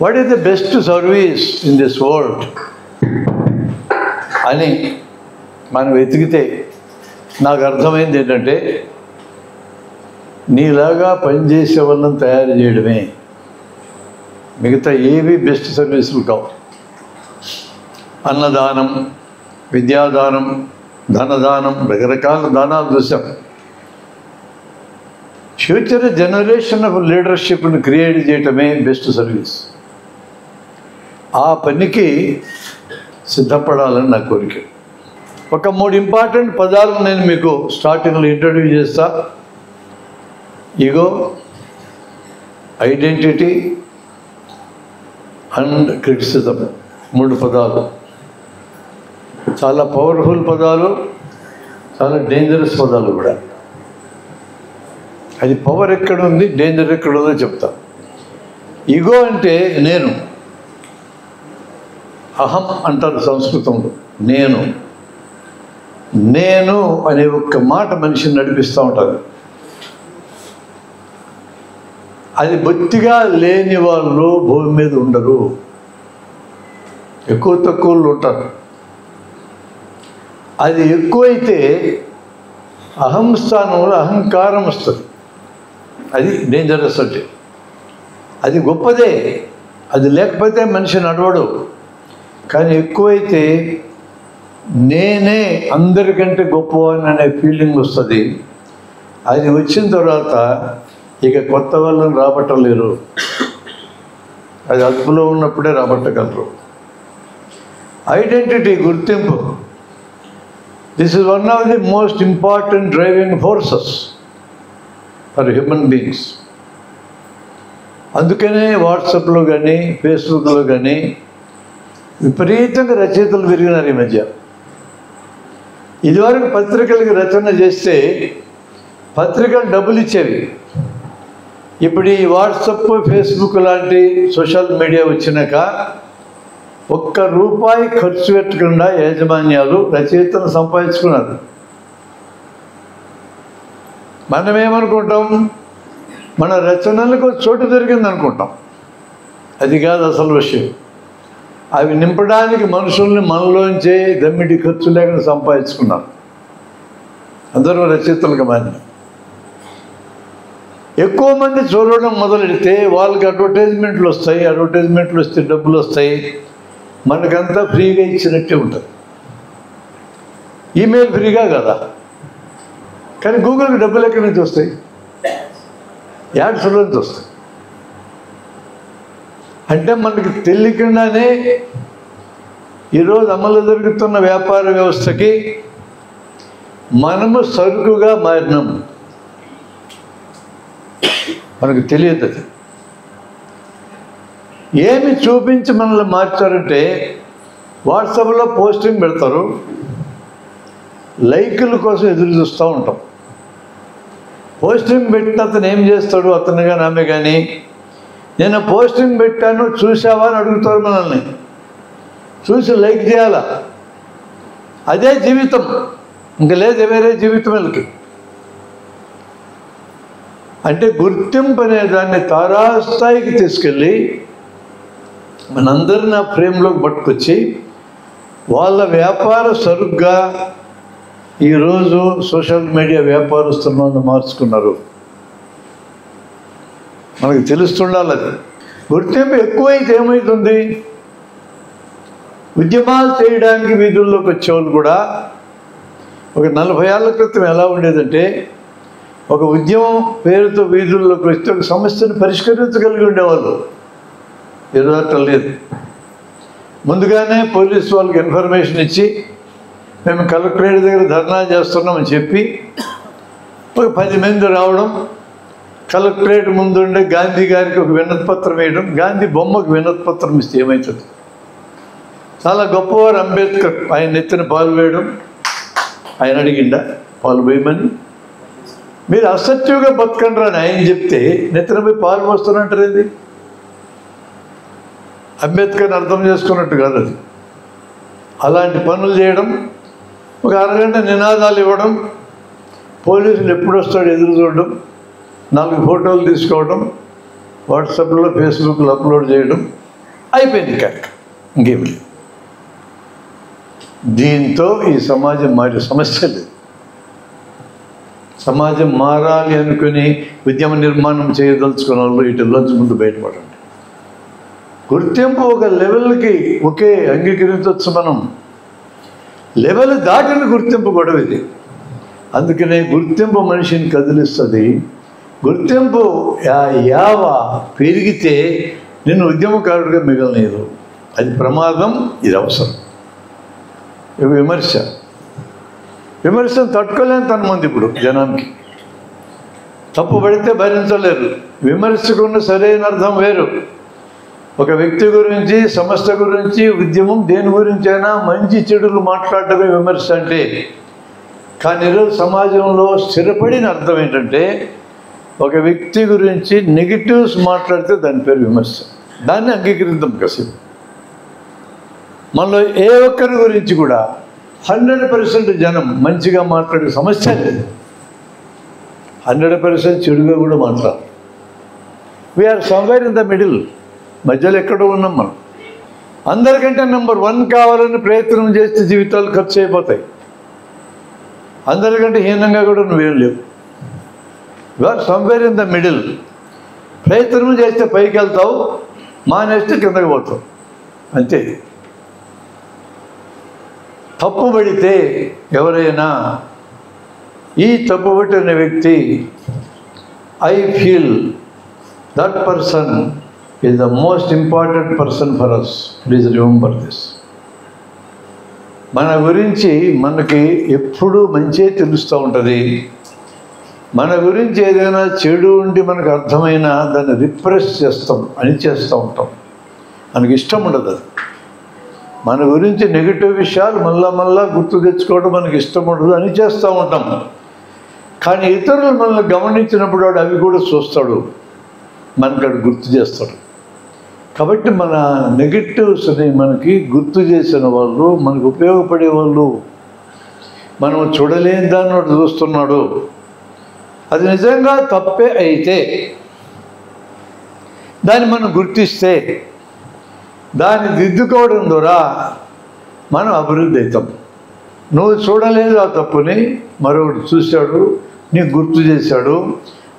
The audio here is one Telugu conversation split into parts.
What is the best service in this world అని మనం వెతికితే నాకు అర్థమైంది ఏంటంటే, నీలాగా పనిచేసే వాళ్ళని తయారు చేయడమే. మిగతా ఏవి బెస్ట్ సర్వీసులు కావు. అన్నదానం, విద్యాదానం, ధనదానం, రకరకాల దానాలు చూసాం. ఫ్యూచర్ జనరేషన్ ఆఫ్ లీడర్షిప్ని క్రియేట్ చేయటమే బెస్ట్ సర్వీస్. ఆ పనికి సిద్ధపడాలని నా కోరిక. ఒక 3 ఇంపార్టెంట్ పదాలు నేను మీకు స్టార్టింగ్లో ఇంట్రడ్యూస్ చేస్తా. Ego, identity and criticism. 3 పదాలు చాలా పవర్ఫుల్ పదాలు, చాలా డేంజరస్ పదాలు కూడా. అది పవర్ ఎక్కడుంది, డేంజర్ ఎక్కడుందో చెప్తా. ఈగో అంటే నేను, అహం అంటారు సంస్కృతంలో. నేను అనే ఒక్క మాట మనిషిని నడిపిస్తూ ఉంటుంది. అది బొత్తిగా లేని వాళ్ళు భూమి మీద ఉండరు, ఎక్కువ తక్కువలు ఉంటారు. అది ఎక్కువైతే అహం స్థానంలో అహంకారం వస్తుంది. అది డేంజరస్ అంటే. అది గొప్పదే, అది లేకపోతే మనిషి నడవడు. కానీ ఎక్కువైతే నేనే అందరికంటే గొప్పవాడిని అనే ఫీలింగ్ వస్తుంది. అది వచ్చిన తర్వాత ఇక కొత్త వాళ్ళని రాబట్టలేరు. అది అదుపులో ఉన్నప్పుడే రాబట్టగలరు. ఐడెంటిటీ, గుర్తింపు. This is one of the most important driving forces for human beings. అందుకనే వాట్సాప్లో కానీ ఫేస్బుక్లో కానీ విపరీతంగా రచయితలు పెరిగినారు ఈ మధ్య. ఇదివరకు పత్రికలకి రచన చేస్తే పత్రికలు డబ్బులు ఇచ్చేవి. ఇప్పుడు ఈ వాట్సాప్, ఫేస్బుక్ లాంటి సోషల్ మీడియా వచ్చినాక ₹1 ఖర్చు పెట్టకుండా యాజమాన్యాలు రచయితలు సంపాదించుకున్నారు. మనమేమనుకుంటాం, మన రచనలకు చోటు దొరికింది అనుకుంటాం. అది కాదు అసలు విషయం. అవి నింపడానికి మనుషుల్ని మనలోంచే దమ్మిడి ఖర్చు లేకుండా సంపాదించుకున్నారు. అందరూ రచయితలుగా మారిన. ఎక్కువ మంది చూడడం మొదలెడితే వాళ్ళకి అడ్వర్టైజ్మెంట్లు వస్తాయి. అడ్వర్టైజ్మెంట్లు వస్తే డబ్బులు వస్తాయి. మనకంతా ఫ్రీగా ఇచ్చినట్టే ఉంటుంది. ఈమెయిల్ ఫ్రీగా కదా, కానీ గూగుల్కి డబ్బులు ఎక్కడి నుంచి వస్తాయి? యాడ్స్లో నుంచి వస్తాయి. అంటే మనకి తెలియకుండానే ఈరోజు అమలు జరుగుతున్న వ్యాపార వ్యవస్థకి మనము సరుకుగా మారినాం. మనకు తెలియదు. అది ఏమి చూపించి మనల్ని మార్చారంటే, వాట్సాప్లో పోస్టింగ్ పెడతారు, లైకుల కోసం ఎదురు చూస్తూ ఉంటాం. పోస్టింగ్ పెట్టిన అతను ఏం చేస్తాడు, అతను కానీ ఆమె కానీ, నేను పోస్టింగ్ పెట్టాను చూసావా అని అడుగుతారు మనల్ని. చూసి లైక్ చేయాలా. అదే జీవితం, ఇంక లేదు వేరే జీవితం వీళ్ళకి. అంటే గుర్తింపు అనే దాన్ని తారాస్థాయికి తీసుకెళ్ళి మనందరిని ఆ ఫ్రేమ్లోకి పట్టుకొచ్చి వాళ్ళ వ్యాపార సరుగ్గా ఈరోజు సోషల్ మీడియా వ్యాపారస్తులను మార్చుకున్నారు. మనకు తెలుస్తుండాలి. అది గుర్తింపు ఎక్కువైతే ఏమవుతుంది, ఉద్యమాలు చేయడానికి వీధుల్లోకి వచ్చేవాళ్ళు కూడా ఒక 40 ఏళ్ల క్రితం ఎలా ఉండేదంటే, ఒక ఉద్యమం పేరుతో వీధుల్లోకి వస్తే ఒక సమస్యను పరిష్కరించగలిగి ఉండేవాళ్ళు. ఎదురట లేదు. ముందుగానే పోలీసు వాళ్ళకి ఇన్ఫర్మేషన్ ఇచ్చి మేము కలెక్టరేట్ దగ్గర ధర్నా చేస్తున్నామని చెప్పి ఒక 10 మంది రావడం, కలెక్టరేట్ ముందుండే గాంధీ గారికి ఒక వినతిపత్రం వేయడం. గాంధీ బొమ్మకు వినతిపత్రం ఇస్తే ఏమవుతుంది? చాలా గొప్పవారు అంబేద్కర్. ఆయన నెత్తిన పాలు వేయడం. ఆయన అడిగిండా పాలు వేయమని? మీరు అసత్యంగా బతకండి అని ఆయన చెప్తే నెత్తిన పోయి పాలు పోస్తున్నట్టు ఏంది? అంబేద్కర్ని అర్థం చేసుకున్నట్టు కాదు అది. అలాంటి పనులు చేయడం, ఒక అరగంట నినాదాలు ఇవ్వడం, పోలీసులు ఎప్పుడు వస్తాడు ఎదురు చూడడం, 4 ఫోటోలు తీసుకోవడం, వాట్సాప్లో ఫేస్బుక్లో అప్లోడ్ చేయడం, అయిపోయింది కాక ఇంకేమి లేదు. దీంతో ఈ సమాజం మారే సమస్య లేదు. సమాజం మారాలి అనుకుని ఉద్యమ నిర్మాణం చేయదలుచుకున్న వాళ్ళు వీటిల్లోంచి ముందు బయటపడండి. గుర్తింపు ఒక లెవెల్కి ఒకే అంగీకరించవచ్చు మనం. లెవెల్ దాటిన గుర్తింపు గొడవ ఇది. అందుకనే గుర్తింపు మనిషిని కదిలిస్తుంది. గుర్తింపు యావ పెరిగితే నిన్ను ఉద్యమకారుడిగా మిగలలేదు. అది ప్రమాదం, ఇది అవసరం. విమర్శను తట్టుకోలేని తన మంది ఇప్పుడు జనానికి. తప్పు పడితే భరించలేరు. విమర్శకున్న సరైన అర్థం వేరు. ఒక వ్యక్తి గురించి, సంస్థ గురించి, ఉద్యమం దేని గురించైనా మంచి చెడులు మాట్లాడటమే విమర్శ అంటే. కానీ ఈరోజు సమాజంలో స్థిరపడిన అర్థం ఏంటంటే ఒక వ్యక్తి గురించి నెగిటివ్స్ మాట్లాడితే దాని పేరు విమర్శ. దాన్ని అంగీకరిద్దాం కాసేపు. మనలో ఏ ఒక్కరి గురించి కూడా 100% జనం మంచిగా మాట్లాడే సమస్య లేదు. 100% చెడుగా కూడా మాట్లాడాలి. We're somewhere in the middle. మధ్యలో ఎక్కడో ఉన్నాం మనం. అందరికంటే నెంబర్ 1 కావాలని ప్రయత్నం చేస్తే జీవితాలు ఖర్చు అయిపోతాయి. అందరికంటే హీనంగా కూడా నువ్వేం లేవు. We're somewhere in the middle. ప్రయత్నం చేస్తే పైకి వెళ్తావు, మానేస్తే కిందకి పోతావు, అంతే. తప్పు పడితే ఎవరైనా ఈ తప్పు పట్టిన వ్యక్తి I feel that person is the most important person for us. Please remember this. మన గురించి మనకి ఎప్పుడూ మంచే తెలుస్తూ ఉంటుంది. మన గురించి ఏదైనా చెడు ఉండి మనకు అర్థమైనా దాన్ని రిప్రెస్ చేస్తాం, అణిచేస్తూ ఉంటాం. మనకి ఇష్టం ఉండదు అది. మన గురించి నెగిటివ్ విషయాలు మళ్ళా గుర్తు తెచ్చుకోవడం మనకి ఇష్టం ఉండదు, అని చేస్తూ ఉంటాం. కానీ ఇతరులు మనల్ని గమనించినప్పుడు వాడు అవి కూడా చూస్తాడు, మనకు వాడు గుర్తు చేస్తాడు. కాబట్టి మన నెగిటివ్స్ని మనకి గుర్తు చేసిన వాళ్ళు, మనకు ఉపయోగపడే వాళ్ళు, మనం చూడలేని దాన్ని వాడు చూస్తున్నాడు. అది నిజంగా తప్పే అయితే దాన్ని మనం గుర్తిస్తే దాన్ని దిద్దుకోవడం ద్వారా మనం అభివృద్ధి అవుతాం. నువ్వు చూడలేదు ఆ తప్పుని, మరొకటి చూశాడు, నీకు గుర్తు చేశాడు.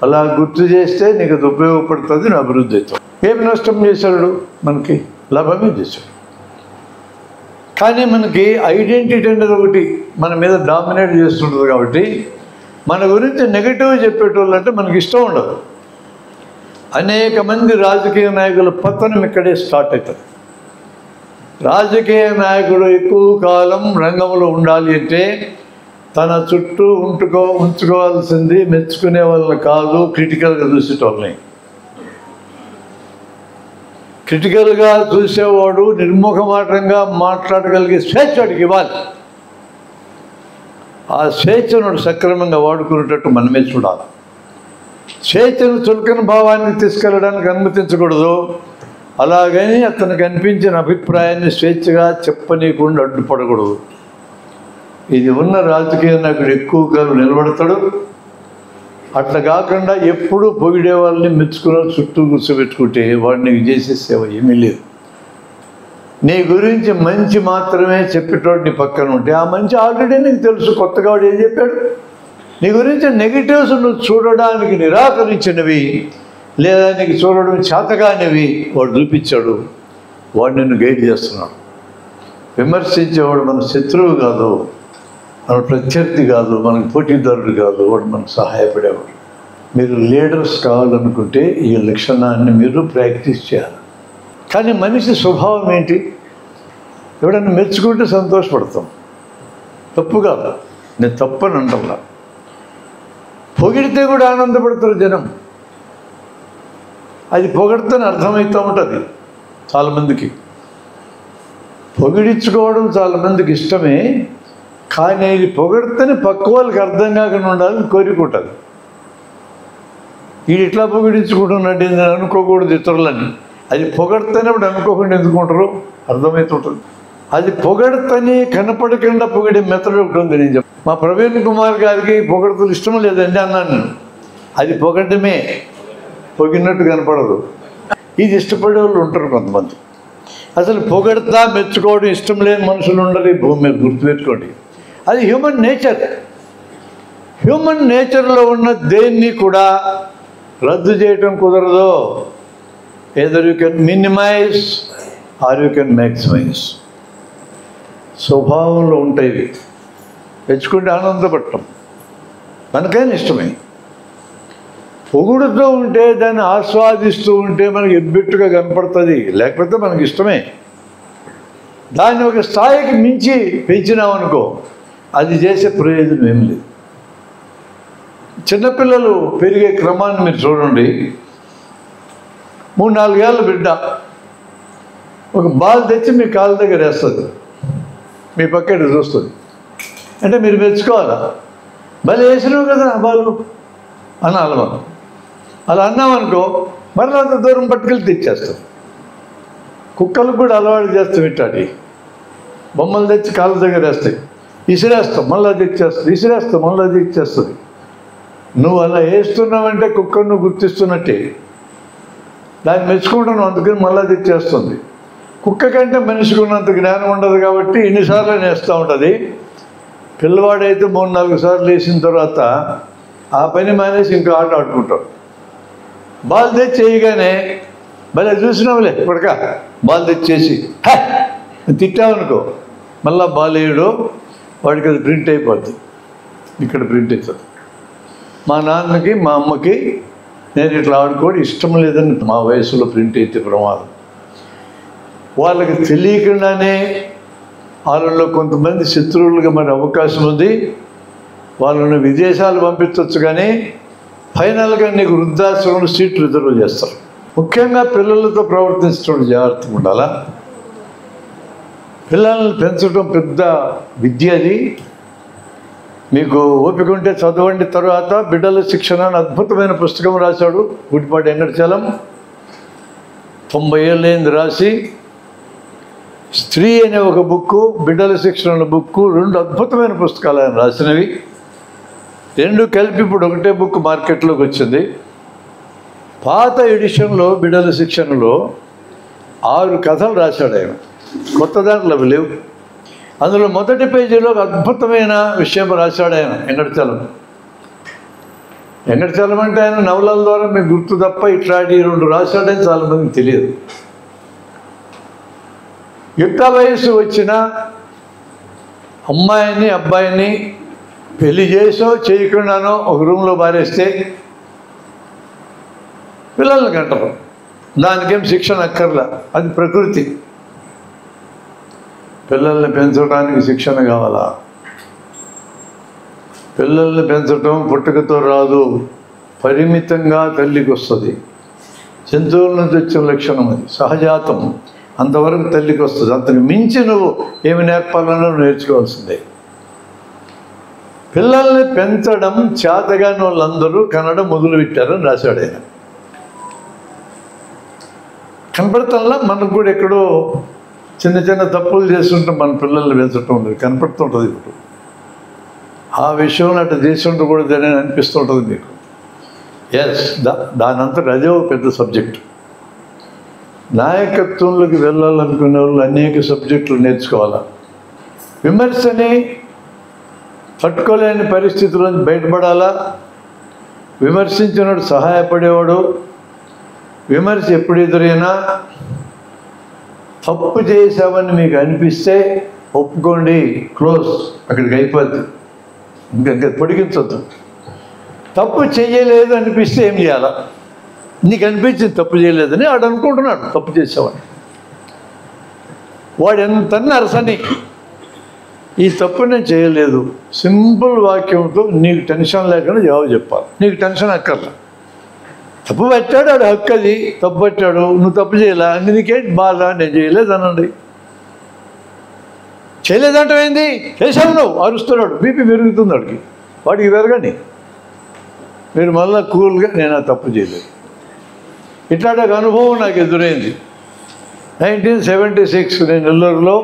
అలా గుర్తు చేస్తే నీకు అది ఉపయోగపడుతుంది, నువ్వు అభివృద్ధి అవుతావు. ఏమి నష్టం చేశాడు? మనకి లాభమే చేశాడు. కానీ మనకి ఐడెంటిటీ అనేది ఒకటి మన మీద డామినేట్ చేస్తుంటుంది. కాబట్టి మన గురించి నెగిటివ్ చెప్పేటోళ్ళు అంటే మనకి ఇష్టం ఉండదు. అనేక మంది రాజకీయ నాయకుల పతనం ఇక్కడే స్టార్ట్ అవుతుంది. రాజకీయ నాయకుడు ఎక్కువ కాలం రంగంలో ఉండాలి అంటే తన చుట్టూ ఉంచుకోవాల్సింది మెచ్చుకునే వాళ్ళని కాదు, క్రిటికల్గా చూసేటోళ్ళని. క్రిటికల్గా చూసేవాడు నిర్ముఖమాటంగా మాట్లాడగలిగే స్వేచ్ఛ వాడికి ఇవ్వాలి. ఆ స్వేచ్ఛను సక్రమంగా వాడుకునేటట్టు మనమే చూడాలి. స్వేచ్ఛను చులకన భావానికి తీసుకెళ్ళడానికి అనుమతించకూడదు. అలాగని అతనికి అనిపించిన అభిప్రాయాన్ని స్వేచ్ఛగా చెప్పనీయకుండా అడ్డుపడకూడదు. ఇది ఉన్న రాజకీయ నాయకుడు ఎక్కువ కాలం నిలబడతాడు. అట్లా కాకుండా ఎప్పుడూ పొగిడే వాళ్ళని మెచ్చుకున్న చుట్టూ కూర్చోబెట్టుకుంటే వాడు నీకు చేసే సేవ ఏమీ లేదు. నీ గురించి మంచి మాత్రమే చెప్పేటోడు నీ పక్కన ఉంటే ఆ మంచి ఆల్రెడీ నీకు తెలుసు. కొత్తగా వాడు ఏం చెప్పాడు? నీ గురించి నెగిటివ్స్ నువ్వు చూడడానికి నిరాకరించినవి లేదా నీకు చూడడం చేతగానివి వాడు చూపించాడు. వాడు నిన్ను గైడ్ చేస్తున్నాడు. విమర్శించేవాడు మన శత్రువు కాదు, మన ప్రత్యర్థి కాదు, మనకు పోటీదారుడు కాదు, వాడు మనకు సహాయపడేవాడు. మీరు లీడర్స్ కావాలనుకుంటే ఈ లక్షణాన్ని మీరు ప్రాక్టీస్ చేయాలి. కానీ మనిషి స్వభావం ఏంటి? ఎవడన్నా మెచ్చుకుంటే సంతోషపడతాం, తప్పు కాదు, నేను తప్పని అంటల్లా. పొగిడితే కూడా ఆనందపడతారు జనం. అది పొగడితేనే అర్థమవుతూ ఉంటుంది చాలామందికి. పొగిడించుకోవడం చాలామందికి ఇష్టమే, కానీ ఇది పొగిడితేనే పక్క వాళ్ళకి అర్థం కాకుండా ఉండాలని కోరిక ఉంటుంది. వీడు ఇట్లా పొగిడించుకుంటున్నాడు నేను అనుకోకూడదు ఇతరులని. అది పొగడితేనప్పుడు అనుకోకుండా ఎందుకుంటారు అర్థమవుతుంటుంది. అది పొగడితేనే కనపడకుండా పొగిడే మెథడ్ ఒకటి ఉంది. నేను చెప్పి మా ప్రవీణ్ కుమార్ గారికి పొగడతలు ఇష్టం లేదండి అన్నాను నేను. అది పొగడమే, పొగినట్టు కనపడదు. ఇది ఇష్టపడే వాళ్ళు ఉంటారు కొంతమంది. అసలు పొగడతా మెచ్చుకోవడం ఇష్టం లేని మనుషులు ఉండరు ఈ భూమి మీద, గుర్తుపెట్టుకోండి. అది హ్యూమన్ నేచర్. హ్యూమన్ నేచర్లో ఉన్న దేన్ని కూడా రద్దు చేయటం కుదరదు. Either you can minimise or you can maximise. స్వభావంలో ఉంటాయి. మెచ్చుకుంటే ఆనందపడటం మనకైనా ఇష్టమే. పొగుడుతూ ఉంటే దాన్ని ఆస్వాదిస్తూ ఉంటే మనకి ఎబ్బెట్టుగా కనపడుతుంది, లేకపోతే మనకి ఇష్టమే. దాన్ని ఒక స్థాయికి మించి పెంచినామనుకో అది చేసే ప్రయోజనం ఏం లేదు. చిన్నపిల్లలు పెరిగే క్రమాన్ని మీరు చూడండి. 3-4 ఏళ్ళ బిడ్డ ఒక బాల్ తెచ్చి మీ కాళ్ళ దగ్గర వేస్తుంది, మీ పక్కన చూస్తుంది. అంటే మీరు మెచ్చుకోవాలా, భలే వేసినావు కదా ఆ బాలు అనాలి మనం. అలా అన్నామనుకో మరలా అంత దూరం పట్టుకెళ్ళి తెచ్చేస్తాం. కుక్కలకు కూడా అలవాటు చేస్తాం. ఇట్టాడి బొమ్మలు తెచ్చి కాళ్ళ దగ్గర వేస్తాయి, ఇసిరేస్తాం, మళ్ళీ తెచ్చేస్తుంది, ఇసిరేస్తాం, మళ్ళీ తెచ్చేస్తుంది. నువ్వు అలా వేస్తున్నావంటే కుక్కను నువ్వు గుర్తిస్తున్నట్టే, దాన్ని మెచ్చుకుంటున్నావు, అందుకని మళ్ళీ తెచ్చేస్తుంది. కుక్క కంటే మనిషికి ఉన్నంత జ్ఞానం ఉండదు కాబట్టి ఎన్నిసార్లు వేస్తూ ఉంటుంది. పిల్లవాడైతే 3-4 సార్లు వేసిన తర్వాత ఆ పని మానేసి ఇంకో ఆట ఆడుకుంటాడు. బాల్ తెచ్చి వేయగానే భలే చూసినావులే ఇప్పటిక బాల్ తెచ్చేసి తిట్టామనుకో మళ్ళా బాల్ వేయడు, వాడికి అది ప్రింట్ అయిపోద్ది, ఇక్కడ ప్రింట్ అవుతుంది. మా నాన్నకి మా అమ్మకి నేను ఇట్లా ఆడుకోవడం ఇష్టం లేదని మా వయసులో ప్రింట్ అయితే ప్రమాదం. వాళ్ళకి తెలియకుండానే వాళ్ళలో కొంతమంది శత్రువులుగా మరి అవకాశం ఉంది. వాళ్ళని విదేశాలు పంపించవచ్చు, కానీ ఫైనల్గా నీకు వృద్ధాశ్రమంలో సీట్లు రిజర్వ్ చేస్తారు. ముఖ్యంగా పిల్లలతో ప్రవర్తించడం జాగ్రత్తగా ఉండాలా. పిల్లల్ని పెంచడం పెద్ద విద్య. అది మీకు ఓపిక ఉంటే చదవండి. తర్వాత బిడ్డల శిక్షణ అని అద్భుతమైన పుస్తకం రాశాడు గుడిపాటి వెంకటచలం. 90 ఏళ్ళైంది రాసి. స్త్రీ అనే ఒక బుక్కు, బిడ్డల శిక్షణ బుక్కు, 2 అద్భుతమైన పుస్తకాలు ఆయన రాసినవి. 2 కలిపి ఇప్పుడు ఒకటే బుక్ మార్కెట్లోకి వచ్చింది. పాత ఎడిషన్లో బిడ్డల శిక్షణలో 6 కథలు రాశాడు ఆయన, కొత్త దాంట్లో అవి లేవు. అందులో మొదటి పేజీలో ఒక అద్భుతమైన విషయం రాశాడు ఆయన వెంకటచలం. వెంకటచలం అంటే ఆయన నవలల ద్వారా మీకు గుర్తు తప్ప ఇట్లాంటి 2 రాశాడని చాలామందికి తెలియదు. యుక్త వయసు వచ్చిన అమ్మాయిని అబ్బాయిని పెళ్లి చేసో చేయకుండానో ఒక రూమ్లో పారేస్తే పిల్లల్ని కంటారు. దానికేం శిక్షణ అక్కర్లా, అది ప్రకృతి. పిల్లల్ని పెంచడానికి శిక్షణ కావాలా? పిల్లల్ని పెంచడం పుట్టుకతో రాదు, పరిమితంగా తల్లికి వస్తుంది. జంతువుల నుంచి వచ్చిన లక్షణం అది, సహజాతం. అంతవరకు తల్లికి వస్తుంది, అంతకు మించి నువ్వు ఏమి నేర్పాలన్నా నేర్చుకోవాల్సిందే. పిల్లల్ని పెంచడం చేతగాని వాళ్ళందరూ కనడం మొదలుపెట్టారని రాశాడు ఆయన. కనపడటంలా మనకు కూడా ఎక్కడో చిన్న చిన్న తప్పులు చేస్తుంటాం, మన పిల్లల్ని పెంచడం ఉండదు, కనపడుతుంటుంది. ఇప్పుడు ఆ విషయంలో అట్లా చేసి ఉండకూడదని అనిపిస్తుంటుంది మీకు. ఎస్, దానంతట అదే ఒక పెద్ద సబ్జెక్ట్. నాయకత్వంలోకి వెళ్ళాలనుకునే వాళ్ళు అనేక సబ్జెక్టులు నేర్చుకోవాలి. విమర్శని తట్టుకోలేని పరిస్థితుల్లో బయటపడాలా. విమర్శించినప్పుడు సహాయపడేవాడు. విమర్శ ఎప్పుడు ఎదురైనా తప్పు చేసామని మీకు అనిపిస్తే ఒప్పుకోండి, క్లోజ్, అక్కడికి అయిపోద్ది, ఇంకా పొడిగించొద్దు. తప్పు చేయలేదు అనిపిస్తే ఏం చేయాలా? నీకు అనిపించింది తప్పు చేయలేదని వాడు అనుకుంటున్నాడు తప్పు చేసేవాడు. వాడు ఎంత అరసని ఈ తప్పు నేను చేయలేదు, సింపుల్ వాక్యంతో నీకు టెన్షన్ లేకుండా జవాబు చెప్పాలి. నీకు టెన్షన్ అక్కర్లా. తప్పు పట్టాడు, వాడు హక్కు, అది తప్పు పట్టాడు, నువ్వు తప్పు చేయలే, నీకేంటి బాధ, నేను చేయలేదు అనండి. చేయలేదంటే చేశావు నువ్వు అరుస్తున్నాడు, బీపీ పెరుగుతుంది వాడికి పెరగండి. మీరు మళ్ళీ కూల్గా నేను ఆ తప్పు చేయలేదు. ఇట్లాంటి ఒక అనుభవం నాకు ఎదురైంది. 1976 నేను నెల్లూరులో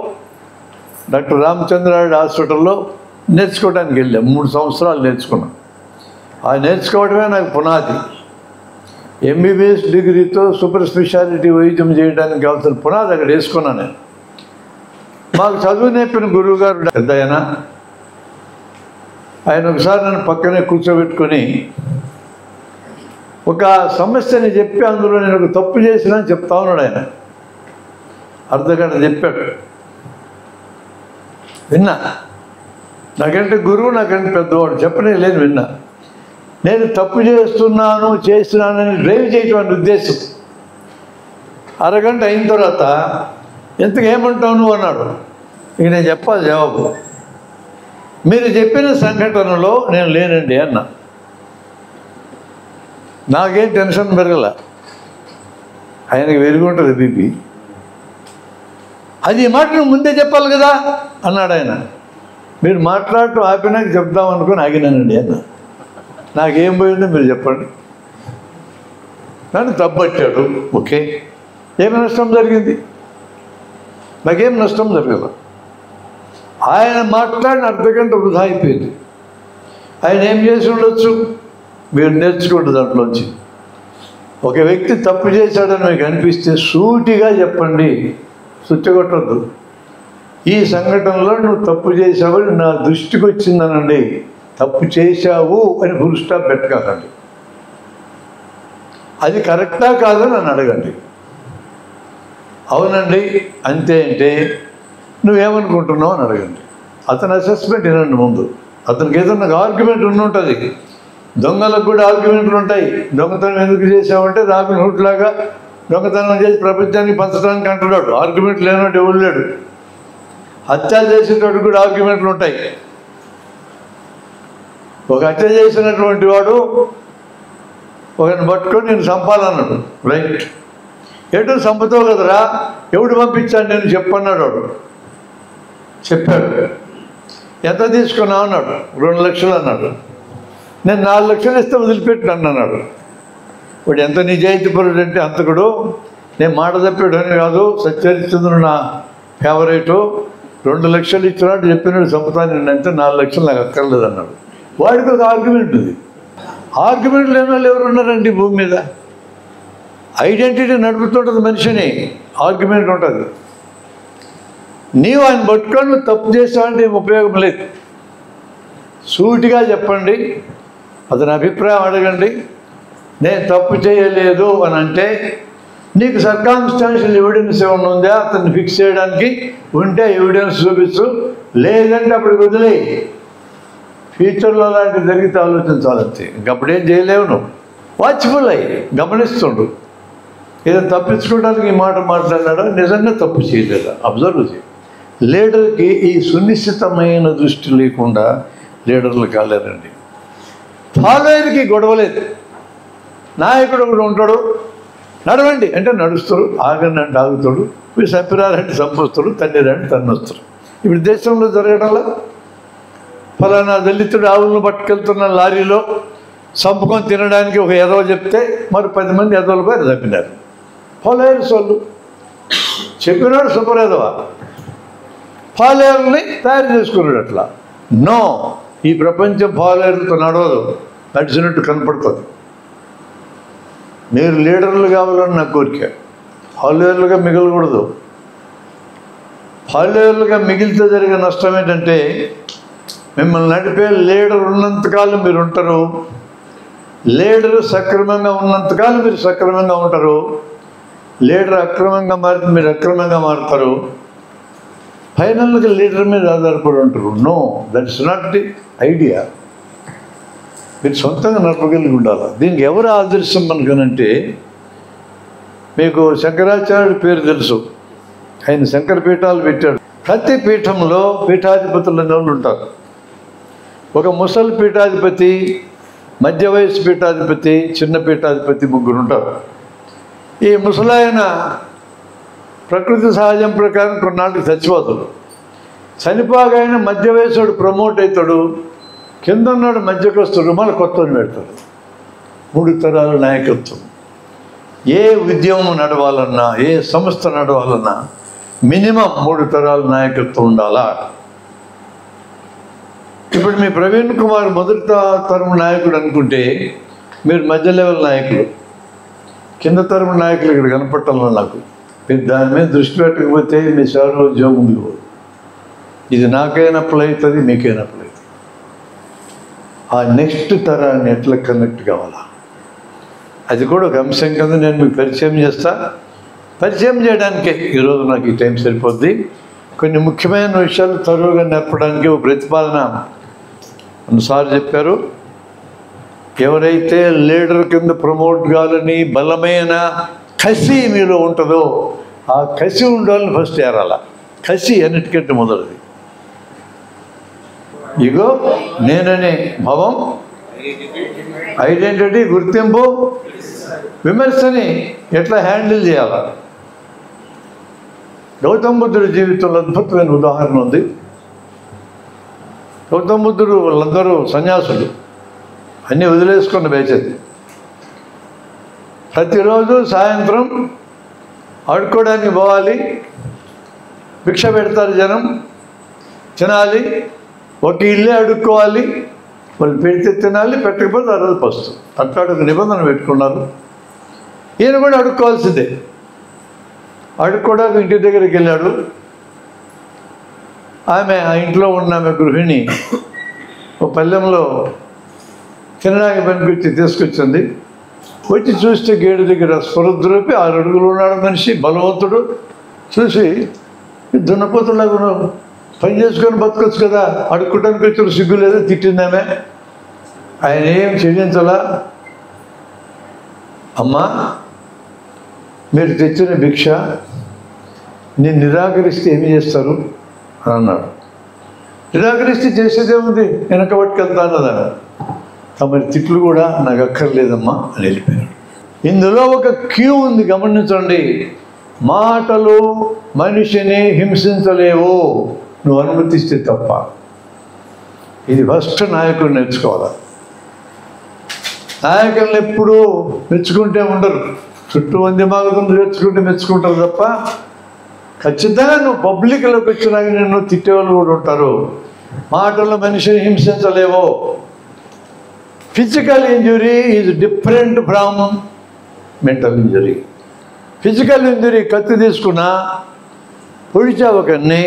డాక్టర్ రామచంద్రారెడ్డి హాస్పిటల్లో నేర్చుకోవడానికి వెళ్ళాం. 3 సంవత్సరాలు నేర్చుకున్నాం. ఆ నేర్చుకోవడమే నాకు పునాది. ఎంబీబీఎస్ డిగ్రీతో సూపర్ స్పెషాలిటీ వైద్యం చేయడానికి కావాల్సిన పునాది అక్కడ వేసుకున్నాను నేను. మాకు చదువు నేర్పిన గురువు గారు పెద్ద ఆయన ఒకసారి నన్ను పక్కనే కూర్చోబెట్టుకొని ఒక సమస్యని చెప్పి అందులో నేను ఒక తప్పు చేసినా చెప్తా ఉన్నాడు ఆయన. అర్ధగంట చెప్పాడు, విన్నా. నాకంటే గురువు, నాకంటే పెద్దవాడు, చెప్పనే లేదు, విన్నా. నేను తప్పు చేస్తున్నానని డ్రైవ్ చేయటం అనే ఉద్దేశం. అరగంట అయిన తర్వాత ఎంతకు ఏమంటావు నువ్వు అన్నాడు. ఇక నేను చెప్పాలి జవాబు. మీరు చెప్పిన సంఘటనలో నేను లేనండి అన్నా. నాకేం టెన్షన్ పెరగల, ఆయనకి వెలుగుంటుంది బీపీ. అది ఈ మాట నువ్వు ముందే చెప్పాలి కదా అన్నాడు ఆయన. మీరు మాట్లాడటం ఆపినాక చెప్దాం అనుకుని ఆగినానండి అన్న. నాకేం పోయిందో మీరు చెప్పండి. నన్ను తప్పట్టాడు, ఓకే, ఏమి నష్టం జరిగింది? నాకేం నష్టం జరగదు. ఆయన మాట్లాడిన అర్ధగంట వృధా అయిపోయింది. ఆయన ఏం చేసి ఉండొచ్చు? మీరు నేర్చుకోండి దాంట్లోంచి. ఒక వ్యక్తి తప్పు చేశాడని మీకు అనిపిస్తే సూటిగా చెప్పండి, సుచ్చగొట్టద్దు. ఈ సంఘటనలో నువ్వు తప్పు చేశావని నా దృష్టికి వచ్చిందనండి. తప్పు చేశావు అని ఫుల్ స్టాప్ పెట్టకండి. అది కరెక్టా కాదని నన్ను అడగండి. అవునండి అంతే అంటే నువ్వేమనుకుంటున్నావు అని అడగండి. అతని అసెస్మెంట్ వినండి ముందు. అతనికి ఏదన్నా ఆర్గ్యుమెంట్ ఉంటుంది. దొంగలకు కూడా ఆర్గ్యుమెంట్లు ఉంటాయి. దొంగతనం ఎందుకు చేసావంటే రాబిన్ హుడ్ లాగా దొంగతనం చేసి ప్రపంచానికి పంచడానికి అంటున్నాడు. ఆర్గ్యుమెంట్ లేనట్టు ఎవరు లేడు. హత్యలు చేసేటప్పుడు కూడా ఆర్గ్యుమెంట్లు ఉంటాయి. ఒక హత్య చేసినటువంటి వాడు ఒకరిని పట్టుకొని నేను చంపాలన్నాడు. రైట్, ఎటు చంపుతావు కదరా, ఎవడు పంపించాడు నేను చెప్పన్నాడు. వాడు చెప్పాడు. ఎంత తీసుకున్నావు అన్నాడు. 2 లక్షలు అన్నాడు. నేను 4 లక్షలు ఇస్తే వదిలిపెట్టినాను అన్నాడు. వాడు ఎంత నిజాయితీపరుడు అంటే అంతకుడు. నేను మాట తప్పాడని కాదు, సత్యహరిశ్చంద్రుడు నా ఫేవరేటు. 2 లక్షలు ఇచ్చినాడు, చెప్పినాడు చంపుతాను నేను అంటే 4 లక్షలు నాకు అక్కర్లేదు అన్నాడు. వాడికి ఒక ఆర్గ్యుమెంట్ ఉంది. ఆర్గ్యుమెంట్ లేని వాళ్ళు ఎవరు ఉన్నారండి భూమి మీద? ఐడెంటిటీ నడుపుతుంటుంది మనిషిని, ఆర్గ్యుమెంట్ ఉంటుంది. నీవు ఆయన పట్టుకొని నువ్వు తప్పు చేస్తావంటే ఏం ఉపయోగం లేదు. సూటిగా చెప్పండి, అతని అభిప్రాయం అడగండి. నేను తప్పు చేయలేదు అని అంటే నీకు సర్కామ్స్టాన్షియల్ ఎవిడెన్స్ ఏమైనా ఉందా అతన్ని ఫిక్స్ చేయడానికి? ఉంటే ఎవిడెన్స్ చూపించు, లేదంటే అప్పుడు వదిలే. ఫ్యూచర్లో అలాంటివి జరిగితే ఆలోచించాలంతే. ఇంకప్పుడేం చేయలేవు. నువ్వు వాచ్ఫుల్ అయ్యి గమనిస్తుండు. ఏదో తప్పించుకోవడానికి ఈ మాట మాట్లాడినాడా, నిజంగా తప్పు చేయలేదా అబ్జర్వ్ చేయి. లీడర్కి ఈ సునిశ్చితమైన దృష్టి లేకుండా లీడర్లు కాలేరండి. ఫాలోయర్కి గొడవలేదు. నాయకుడు ఒకడు ఉంటాడు, నడవండి అంటే నడుస్తారు, ఆగండి అంటే ఆగుతాడు, మీరు చంపినారంటే చంపొస్తాడు, తన్నిరంటే తన్నొస్తారు. ఇప్పుడు దేశంలో జరగడంలో ఫలానా దళితుడు ఆవులను పట్టుకెళ్తున్న లారీలో చంపుకొని తినడానికి ఒక ఎదవ చెప్తే మరి 10 మంది ఎదవలపై చంపినారు. ఫాలోయర్స్ వాళ్ళు చెప్పినాడు సూపర్ ఎదవ. ఫాలోయర్ని తయారు చేసుకున్నాడు. అట్లా నో, ఈ ప్రపంచం ఫాలోయర్లతో నడవదు, నడిచినట్టు కనపడుతుంది. మీరు లీడర్లు కావాలని నా కోరిక. ఫాలోయర్లుగా మిగలకూడదు. ఫాలోయర్లుగా మిగిలితే జరిగే నష్టం ఏంటంటే మిమ్మల్ని నడిపే లీడర్ ఉన్నంతకాలం మీరు ఉంటారు. లీడరు సక్రమంగా ఉన్నంతకాలం మీరు సక్రమంగా ఉంటారు. లీడర్ అక్రమంగా మారితే మీరు అక్రమంగా మారుతారు. ఫైనల్గా లీడర్ మీద ఆధారపడి ఉంటారు. No, that's not the idea. మీరు సొంతంగా నడపగలిగి ఉండాలి. దీనికి ఎవరు ఆదర్శం మనకనంటే, మీకు శంకరాచార్యుడి పేరు తెలుసు. ఆయన శంకర పీఠాలు పెట్టాడు. ప్రతి పీఠంలో పీఠాధిపతులు అనేవాళ్ళు ఉంటారు. ఒక ముసలి పీఠాధిపతి, మధ్య వయసు పీఠాధిపతి, చిన్న పీఠాధిపతి, 3 ఉంటారు. ఈ ముసలాయన ప్రకృతి సహజం ప్రకారం కొన్నాళ్ళకి చచ్చిపోతాడు. చనిపోగాయన మధ్య వయసుడు ప్రమోట్ అవుతాడు, కింద ఉన్నాడు మధ్యకొస్తాడు, మళ్ళీ కొత్తని పెడతాడు. 3 తరాల నాయకత్వం. ఏ ఉద్యమం నడవాలన్నా, ఏ సంస్థ నడవాలన్నా మినిమం 3 తరాల నాయకత్వం ఉండాలా. ఇప్పుడు మీ ప్రవీణ్ కుమార్ మొదటి తరం నాయకుడు అనుకుంటే మీరు మధ్య లెవెల్ నాయకులు. కింద తరపు నాయకులు ఇక్కడ కనపట్టాలి నాకు. మీరు దాని మీద దృష్టి పెట్టకపోతే మీ సేవలో ఉద్యోగం ముందుకు పోదు. ఇది నాకైనా అప్లై అవుతుంది, మీకైనా అప్లై అవుతుంది. ఆ నెక్స్ట్ తరాన్ని ఎట్లా కనెక్ట్ కావాలా, అది కూడా ఒక అంశం కింద నేను మీకు పరిచయం చేస్తా. పరిచయం చేయడానికే ఈరోజు నాకు ఈ టైం సరిపోద్ది. కొన్ని ముఖ్యమైన విషయాలు త్వరగా నేర్పడానికి ఒక ప్రతిపాదన సార్ చెప్పారు. ఎవరైతే లీడర్ కింద ప్రమోట్ కావాలని బలమైన కసి మీలో ఉంటుందో ఆ కసి ఉండాలని ఫస్ట్ ఏరాల. కసి అన్నిటికంటే మొదటిది. ఇగో నేననే భావం, ఐడెంటిటీ, గుర్తింపు, విమర్శని ఎట్లా హ్యాండిల్ చేయాలా. గౌతమ బుద్ధుడి జీవితంలో అద్భుతమైన ఉదాహరణ ఉంది. గౌతమ బుద్ధుడు వాళ్ళందరూ సన్యాసులు, అన్నీ వదిలేసుకున్న బేచేది. ప్రతిరోజు సాయంత్రం ఆడుకోవడానికి పోవాలి, భిక్ష పెడతారు జనం, తినాలి, ఒక ఇల్లే అడుక్కోవాలి, వాళ్ళు పెడితే తినాలి, పెట్టకపోతే ఆ రోజు పస్తు. అట్లాంటి ఒక నిబంధన పెట్టుకున్నారు. ఈయన కూడా అడుక్కోవాల్సిందే. అడుక్కోవడానికి ఇంటి దగ్గరికి వెళ్ళాడు. ఆమె ఆ ఇంట్లో ఉన్న ఆమె గృహిణి ఒక పల్లెంలో తినడానికి పనిపించి తీసుకొచ్చింది. వచ్చి చూస్తే గేడు దగ్గర స్వరుద్రూపి 6 అడుగులు ఉన్నాడు మనిషి, బలవంతుడు. చూసి దున్నపోతులాగా పని చేసుకొని బతకొచ్చు కదా, అడుక్కోవడానికి వచ్చి సిగ్గు లేదా, తిట్టిందామే. ఆయన ఏం చెల్లించాలా. అమ్మా, మీరు తెచ్చిన భిక్ష నేను నిరాకరిస్తే ఏమి చేస్తారు అని అన్నాడు. నిరాకరిస్తే చేసేదేముంది, వెనక పట్టుకెళ్తా అన్నదాన్ని. తమరి తిట్లు కూడా నాకు అక్కర్లేదమ్మా అని వెళ్ళిపోయాడు. ఇందులో ఒక క్యూ ఉంది, గమనించండి. మాటలు మనిషిని హింసించలేవు, నువ్వు అనుమతిస్తే తప్ప. ఇది ఫస్ట్ నాయకుడు నేర్చుకోవాలి. నాయకులను ఎప్పుడూ మెచ్చుకుంటే ఉండరు, చుట్టూ మంది మాగుతుంది నేర్చుకుంటే మెచ్చుకుంటారు తప్ప ఖచ్చితంగా నువ్వు పబ్లిక్లోకి వచ్చినాక నిన్ను తిట్టేవాళ్ళు కూడా ఉంటారు. మాటల్లో మనిషిని హింసించలేవో. Physical injury is different from mental injury. Physical injury కత్తి తీసుకున్నా, పొడిచా ఒకరిని,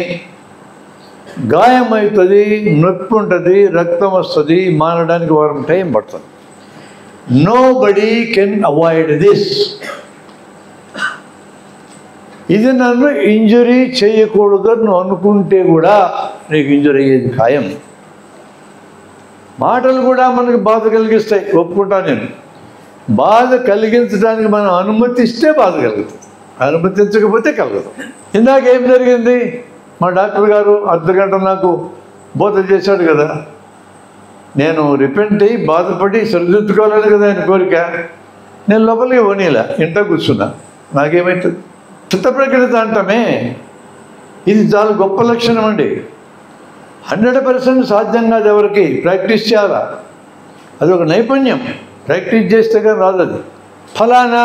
గాయం అవుతుంది, నొప్పి ఉంటుంది, రక్తం వస్తుంది, మారడానికి వారం టైం పడుతుంది. Nobody can avoid this. ఇది నన్ను ఇంజురీ చేయకూడదు నువ్వు అనుకుంటే కూడా నీకు ఇంజురీ అయ్యేది ఖాయం. మాటలు కూడా మనకు బాధ కలిగిస్తాయి, ఒప్పుకుంటాను నేను. బాధ కలిగించడానికి మనం అనుమతిస్తే బాధ కలుగుతుంది, అనుమతించకపోతే కలగదు. ఇందాక ఏం జరిగింది, మా డాక్టర్ గారు అర్ధగంట నాకు బోధ చేశాడు కదా. నేను రిపెంట్ అయ్యి బాధపడి సరిదిద్దుకోవాలని కదా ఆయన కోరిక. నేను లోపలికి పోనీలా, ఇంట కూర్చున్నా. నాకేమవుతుంది? చిత్త ప్రకృతి అంటామే, ఇది చాలా గొప్ప లక్షణం అండి. 100% సాధ్యం కాదు ఎవరికి. ప్రాక్టీస్ చేయాలా, అది ఒక నైపుణ్యం. ప్రాక్టీస్ చేస్తే కానీ రాదు అది. ఫలానా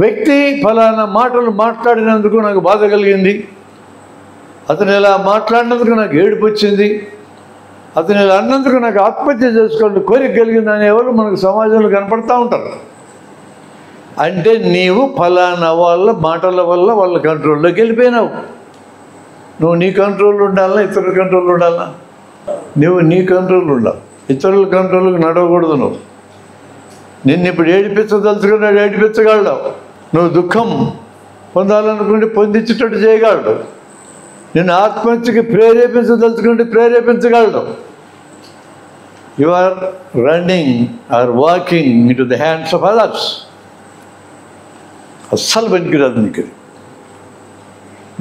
వ్యక్తి ఫలానా మాటలు మాట్లాడినందుకు నాకు బాధ కలిగింది, అతను ఇలా మాట్లాడినందుకు నాకు ఏడుపు వచ్చింది, అతను ఇలా అన్నందుకు నాకు ఆత్మహత్య చేసుకోవాలని కోరిక కలిగింది అనేవాళ్ళు మనకు సమాజంలో కనపడుతూ ఉంటారు. అంటే నీవు ఫలానా వాళ్ళ మాటల వల్ల వాళ్ళ కంట్రోల్లోకి వెళ్ళిపోయినావు. నువ్వు నీ కంట్రోల్ ఉండాలా, ఇతరుల కంట్రోల్ ఉండాలా? నువ్వు నీ కంట్రోల్ ఉండాలి, ఇతరుల కంట్రోల్కి నడవకూడదు. నువ్వు నిన్ను ఇప్పుడు ఏడిపించదలుచుకున్నాడు, ఏడిపించగలడు. నువ్వు దుఃఖం పొందాలనుకుంటే పొందించేటట్టు చేయగలడు. నిన్ను ఆత్మహత్యకి ప్రేరేపించదలుచుకుంటే ప్రేరేపించగలడు. You are running or walking into the hands of others. అస్సలు పనికిరాదు నీకు.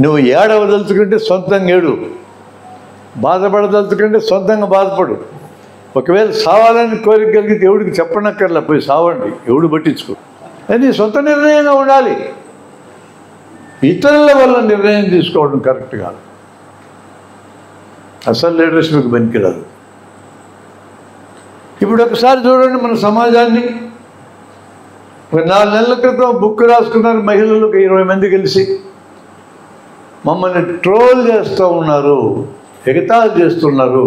నువ్వు ఏడవదలుచుకుంటే సొంతంగా ఏడు, బాధపడదలుచుకుంటే సొంతంగా బాధపడు. ఒకవేళ సావాలని కోరిక కలిగితే ఎవడికి చెప్పనక్కర్లే, పోయి సావండి, ఎవడు పట్టించుకో. అది సొంత నిర్ణయంగా ఉండాలి. ఇతరుల వల్ల నిర్ణయం తీసుకోవడం కరెక్ట్ కాదు. అసలు లీడర్షిప్కి పనికిరాదు. ఇప్పుడు ఒకసారి చూడండి మన సమాజాన్ని. 4 నెలల క్రితం బుక్ రాసుకున్నారు మహిళలు 20 మంది కలిసి. మమ్మల్ని ట్రోల్ చేస్తూ ఉన్నారు, ఎగతాళి చేస్తున్నారు,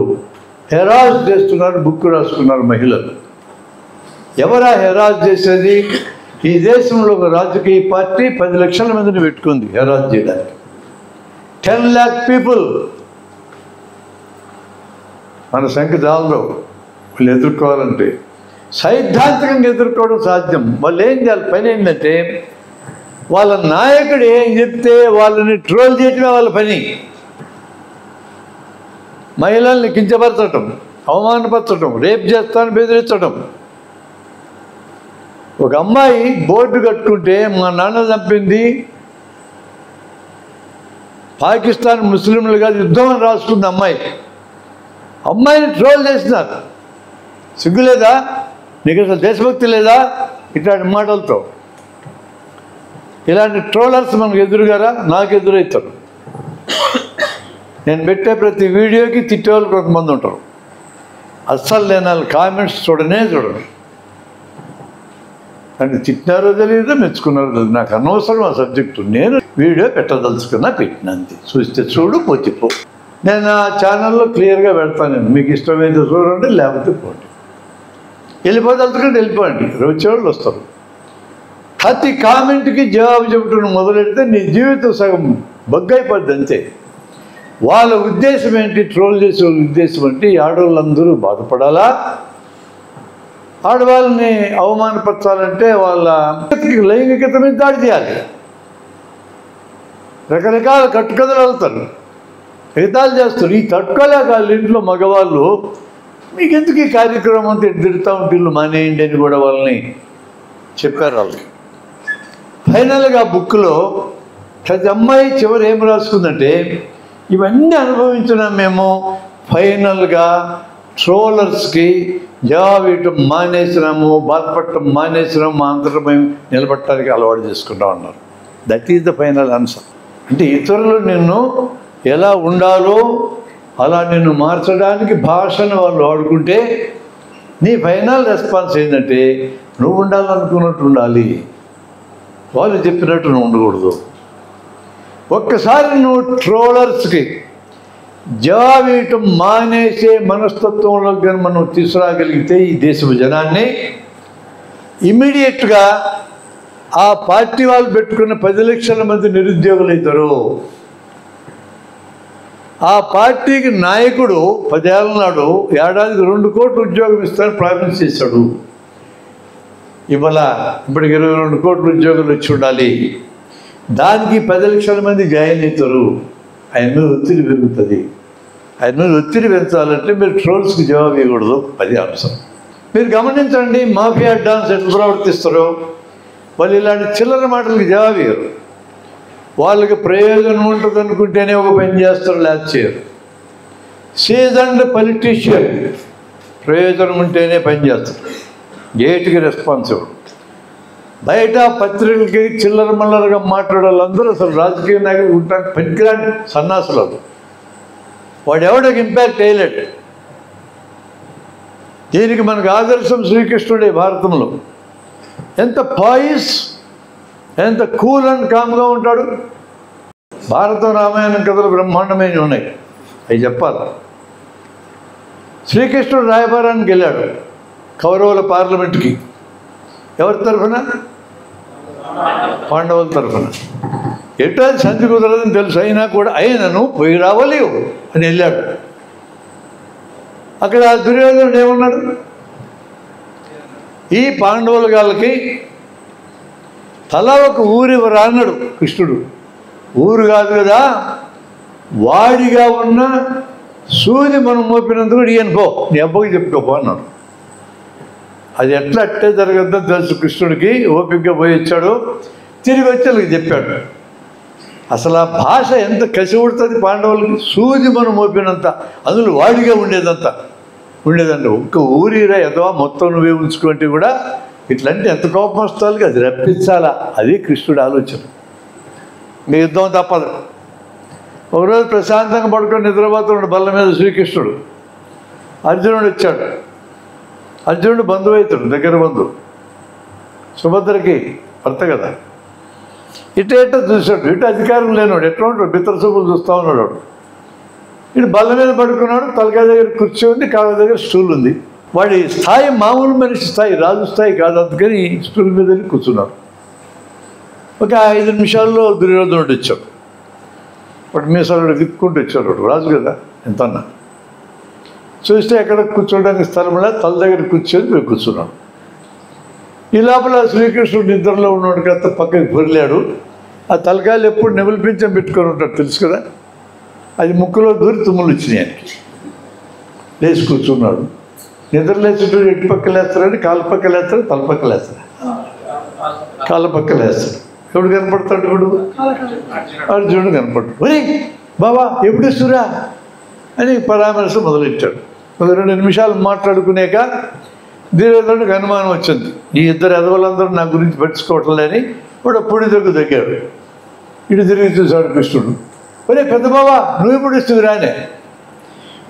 హెరాస్ చేస్తున్నారు. బుక్ రాసుకున్నారు మహిళలు. ఎవరా హెరాస్ చేసేది? ఈ దేశంలో ఒక రాజకీయ పార్టీ 10 లక్షల మందిని పెట్టుకుంది హెరాజ్ చేయడానికి. 10 lakh people. మన సంఖ్య చాలదు వాళ్ళు ఎదుర్కోవాలంటే. సైద్ధాంతికంగా ఎదుర్కోవడం సాధ్యం. వాళ్ళు ఏం చేయాలి? పని ఏంటంటే వాళ్ళ నాయకుడు ఏం చెప్తే వాళ్ళని ట్రోల్ చేయటమే వాళ్ళ పని. మహిళల్ని కించపరచటం, అవమానపరచటం, రేప్ చేస్తాను బెదిరించడం. ఒక అమ్మాయి బోర్డు కట్టుకుంటే మా నాన్న చంపింది పాకిస్తాన్ ముస్లింలు కాదు యుద్ధం అని రాసుకుంది అమ్మాయిని ట్రోల్ చేస్తున్నారు. సిగ్గు లేదా నీకు? అసలు దేశభక్తి లేదా? ఇట్లాంటి మాటలతో ఇలాంటి ట్రోలర్స్ మనకు ఎదురుగారా? నాకు ఎదురవుతారు. నేను పెట్టే ప్రతి వీడియోకి తిట్టేవాళ్ళు కొంతమంది ఉంటారు. అస్సలు నేను వాళ్ళ కామెంట్స్ చూడను. అని తిట్టినారో తెలియదు, మెచ్చుకున్నారో తెలియదు, నాకు అనవసరం ఆ సబ్జెక్టు. నేను వీడియో పెట్టదలుచుకున్నా, పెట్టినంది. చూస్తే చూడు, పోతే పో. నేను ఆ ఛానల్లో క్లియర్గా పెడతాను. నేను మీకు ఇష్టమైతే చూడండి, లేకపోతే పోండి. వెళ్ళిపోదలుచుకుంటే వెళ్ళిపోండి, వచ్చేవాళ్ళు వస్తారు. ప్రతి కామెంట్కి జవాబు చెప్పడం మొదలెడితే నీ జీవితం సగం బగ్గైపోద్ది అంతే. వాళ్ళ ఉద్దేశం ఏంటి? ట్రోల్ చేసే వాళ్ళ ఉద్దేశం ఏంటి? ఆడవాళ్ళందరూ బాధపడాలా? ఆడవాళ్ళని అవమానపరచాలంటే వాళ్ళ లైంగికత మీద దాడి చేయాలి. రకరకాల కట్టుకథలు వెళ్తారు, ఎగతాలు చేస్తారు. ఈ తట్టుకోలేక వాళ్ళ ఇంట్లో మగవాళ్ళు మీకెందుకు ఈ కార్యక్రమం అంతా తిడుతూ ఉంటే ఇల్లు మానేయండి అని కూడా వాళ్ళని చెప్పారు. వాళ్ళకి ఫైనల్గా బుక్లో ప్రతి అమ్మాయి చివరి ఏం రాసుకుందంటే, ఇవన్నీ అనుభవించినాం మేము, ఫైనల్గా ట్రోలర్స్కి జవాబు ఇవ్వటం మానేసినాము, బాధపడటం మానేసినాము, మా అంతటా మేము నిలబడటానికి అలవాటు చేసుకుంటాం అన్నారు. That is the final answer. అంటే ఇతరులు నిన్ను ఎలా ఉండాలో అలా నిన్ను మార్చడానికి భాషను వాళ్ళు వాడుకుంటే నీ ఫైనల్ రెస్పాన్స్ ఏంటంటే నువ్వు ఉండాలనుకున్నట్టు ఉండాలి, వాళ్ళు చెప్పినట్టు నువ్వు ఉండకూడదు. ఒక్కసారి నువ్వు ట్రోలర్స్కి జవాబు ఇవ్వటం మానేసే మనస్తత్వంలో కానీ మనం తీసుకురాగలిగితే ఈ దేశపు జనాన్ని ఇమ్మీడియట్గా ఆ పార్టీ వాళ్ళు పెట్టుకున్న 10 లక్షల మంది నిరుద్యోగులు అవుతారు. ఆ పార్టీకి నాయకుడు 10 ఏళ్ళ నాడు ఏడాదికి 2 కోట్ల ఉద్యోగం ఇస్తారని ప్రామిస్ చేశాడు. ఇవాళ ఇప్పటికి 22 కోట్ల ఉద్యోగులు వచ్చి ఉండాలి. దానికి 10 లక్షల మంది జాయిన్ అవుతారు. ఆయన మీద ఒత్తిడి పెరుగుతుంది. ఆయన మీద ఒత్తిడి పెంచాలంటే మీరు ట్రోల్స్కి జవాబు ఇవ్వకూడదు. అది అంశం. మీరు గమనించండి, మాఫియా డాన్స్ ఎట్లా ప్రవర్తిస్తారో. వాళ్ళు ఇలాంటి చిల్లర మాటలకి జవాబు ఇవ్వరు. వాళ్ళకి ప్రయోజనం ఉంటుంది అనుకుంటేనే ఒక పని చేస్తారు, లేకపోతే చేయరు. సీజన్డ్ పొలిటీషియన్ ప్రయోజనం ఉంటేనే పని చేస్తారు, గేట్కి రెస్పాన్సిబుల్. బయట పత్రికలకి చిల్లర మల్లరగా మాట్లాడే వాళ్ళందరూ అసలు రాజకీయ నాయకులు ఉంటానికి పనికిరాని సన్నాసులు. వాడు ఎవడికి ఇంపాక్ట్ వేయలేడు. దీనికి మనకు ఆదర్శం శ్రీకృష్ణుడే. భారతంలో ఎంత పాయిస్, ఎంత కూల్ అండ్ కామ్గా ఉంటాడు. భారతం రామాయణం కథలు బ్రహ్మాండమైన ఉన్నాయి, అవి చెప్పాలి. శ్రీకృష్ణుడు రాయబారానికి వెళ్ళాడు కౌరవుల పార్లమెంట్కి. ఎవరి తరఫున? పాండవుల తరఫున. ఎటో సంధి కుదరదని తెలుసు, అయినా కూడా అయినను పోయి రావాలి అని వెళ్ళాడు. అక్కడ దుర్యోధనుడు ఏమన్నాడు? ఈ పాండవుల గాళ్ళకి తల ఒక ఊరివరా అన్నాడు కృష్ణుడు. ఊరు కాదు కదా, వాడిగా ఉన్న సూది మనం మోపినందుకు ఈయన పో, నీ అబ్బకి చెప్పుకోపో అన్నాడు. అది ఎట్లా అట్టే జరగద్దో తెలుసు కృష్ణుడికి. ఓపికగా పోయి వచ్చాడు, తిరిగి వచ్చి వాళ్ళకి చెప్పాడు. అసలు ఆ భాష ఎంత కసి ఉడుతుంది పాండవులకి. సూది మనం మోపినంత, అందులో వాడిగా ఉండేదండి. ఒక్క ఊరిరా ఎదవా మొత్తం నువ్వే ఉంచుకుంటే కూడా ఇట్లాంటి ఎంత కోపం వస్తుంది, అది రప్పించాలా. అది కృష్ణుడి ఆలోచన. మీ యుద్ధం తప్పదు. ఒకరోజు ప్రశాంతంగా పడుకొని నిద్రపోతున్నాడు బల్ల మీద శ్రీకృష్ణుడు. అర్జునుడు వచ్చాడు. అర్జునుడు బంధువైతుడు, దగ్గర బంధువు, సుభద్రకి భర్త కదా. ఇటు చూశాడు. ఇటు అధికారం లేనివాడు ఎట్లా ఉంటాడు, బిత్తర చూపులు చూస్తూ ఉన్నాడు. ఇటు బల్ల మీద పడుకున్నాడు. తలకాయ దగ్గర కుర్చీ ఉంది, కాళ్ళ దగ్గర స్టూల్ ఉంది. వాడి స్థాయి మామూలు మనిషి స్థాయి, రాజు స్థాయి కాదు. అందుకని స్టూల్ మీద వెళ్ళి కూర్చున్నారు. ఒక 5 నిమిషాల్లో దుర్యోధనుడు వచ్చాడు. వాడు మీసాలు విప్పుకుంటూ వచ్చాడు. వాడు రాజు కదా ఎంతన్నా. చూస్తే ఎక్కడ కూర్చోడానికి స్థలంలో తల దగ్గర కూర్చొని పోయి కూర్చున్నాడు. ఈ లోపల శ్రీకృష్ణుడు నిద్రలో ఉన్నాడు కదా, పక్కకి పొరిలాడు. ఆ తలకాయలు ఎప్పుడు నెమలి పింఛం పెట్టుకొని ఉంటాడు తెలుసు కదా, అది ముక్కులో దూరి తుమ్ములు వచ్చినాయి ఆయనకి. లేచి కూర్చున్నాడు. నిద్ర లేచుంటూ ఎటు పక్కలు వేస్తారంటే కాళ్ళ పక్కలు వేస్తారు, తల పక్కలు వేస్తారు. కాళ్ళ పక్కలు వేస్తారు. ఎవడు కనపడతాడు? ఇప్పుడు అర్జునుడు కనపడు. ఒరే బాబా ఎప్పుడు ఇస్తురా అని పరామర్శ మొదలెట్టాడు. 2 నిమిషాలు మాట్లాడుకునేక దుర్యోధనుడికి అనుమానం వచ్చింది. ఈ ఇద్దరు ఎదవలందరూ నా గురించి పట్టించుకోవట్లేని వాడు పొడి దగ్గాడు. ఇటు తిరిగి చూశాడు కృష్ణుడు. ఒరే పెద్ద బాబా నువ్వు ఎప్పుడు ఇస్తురా అనే.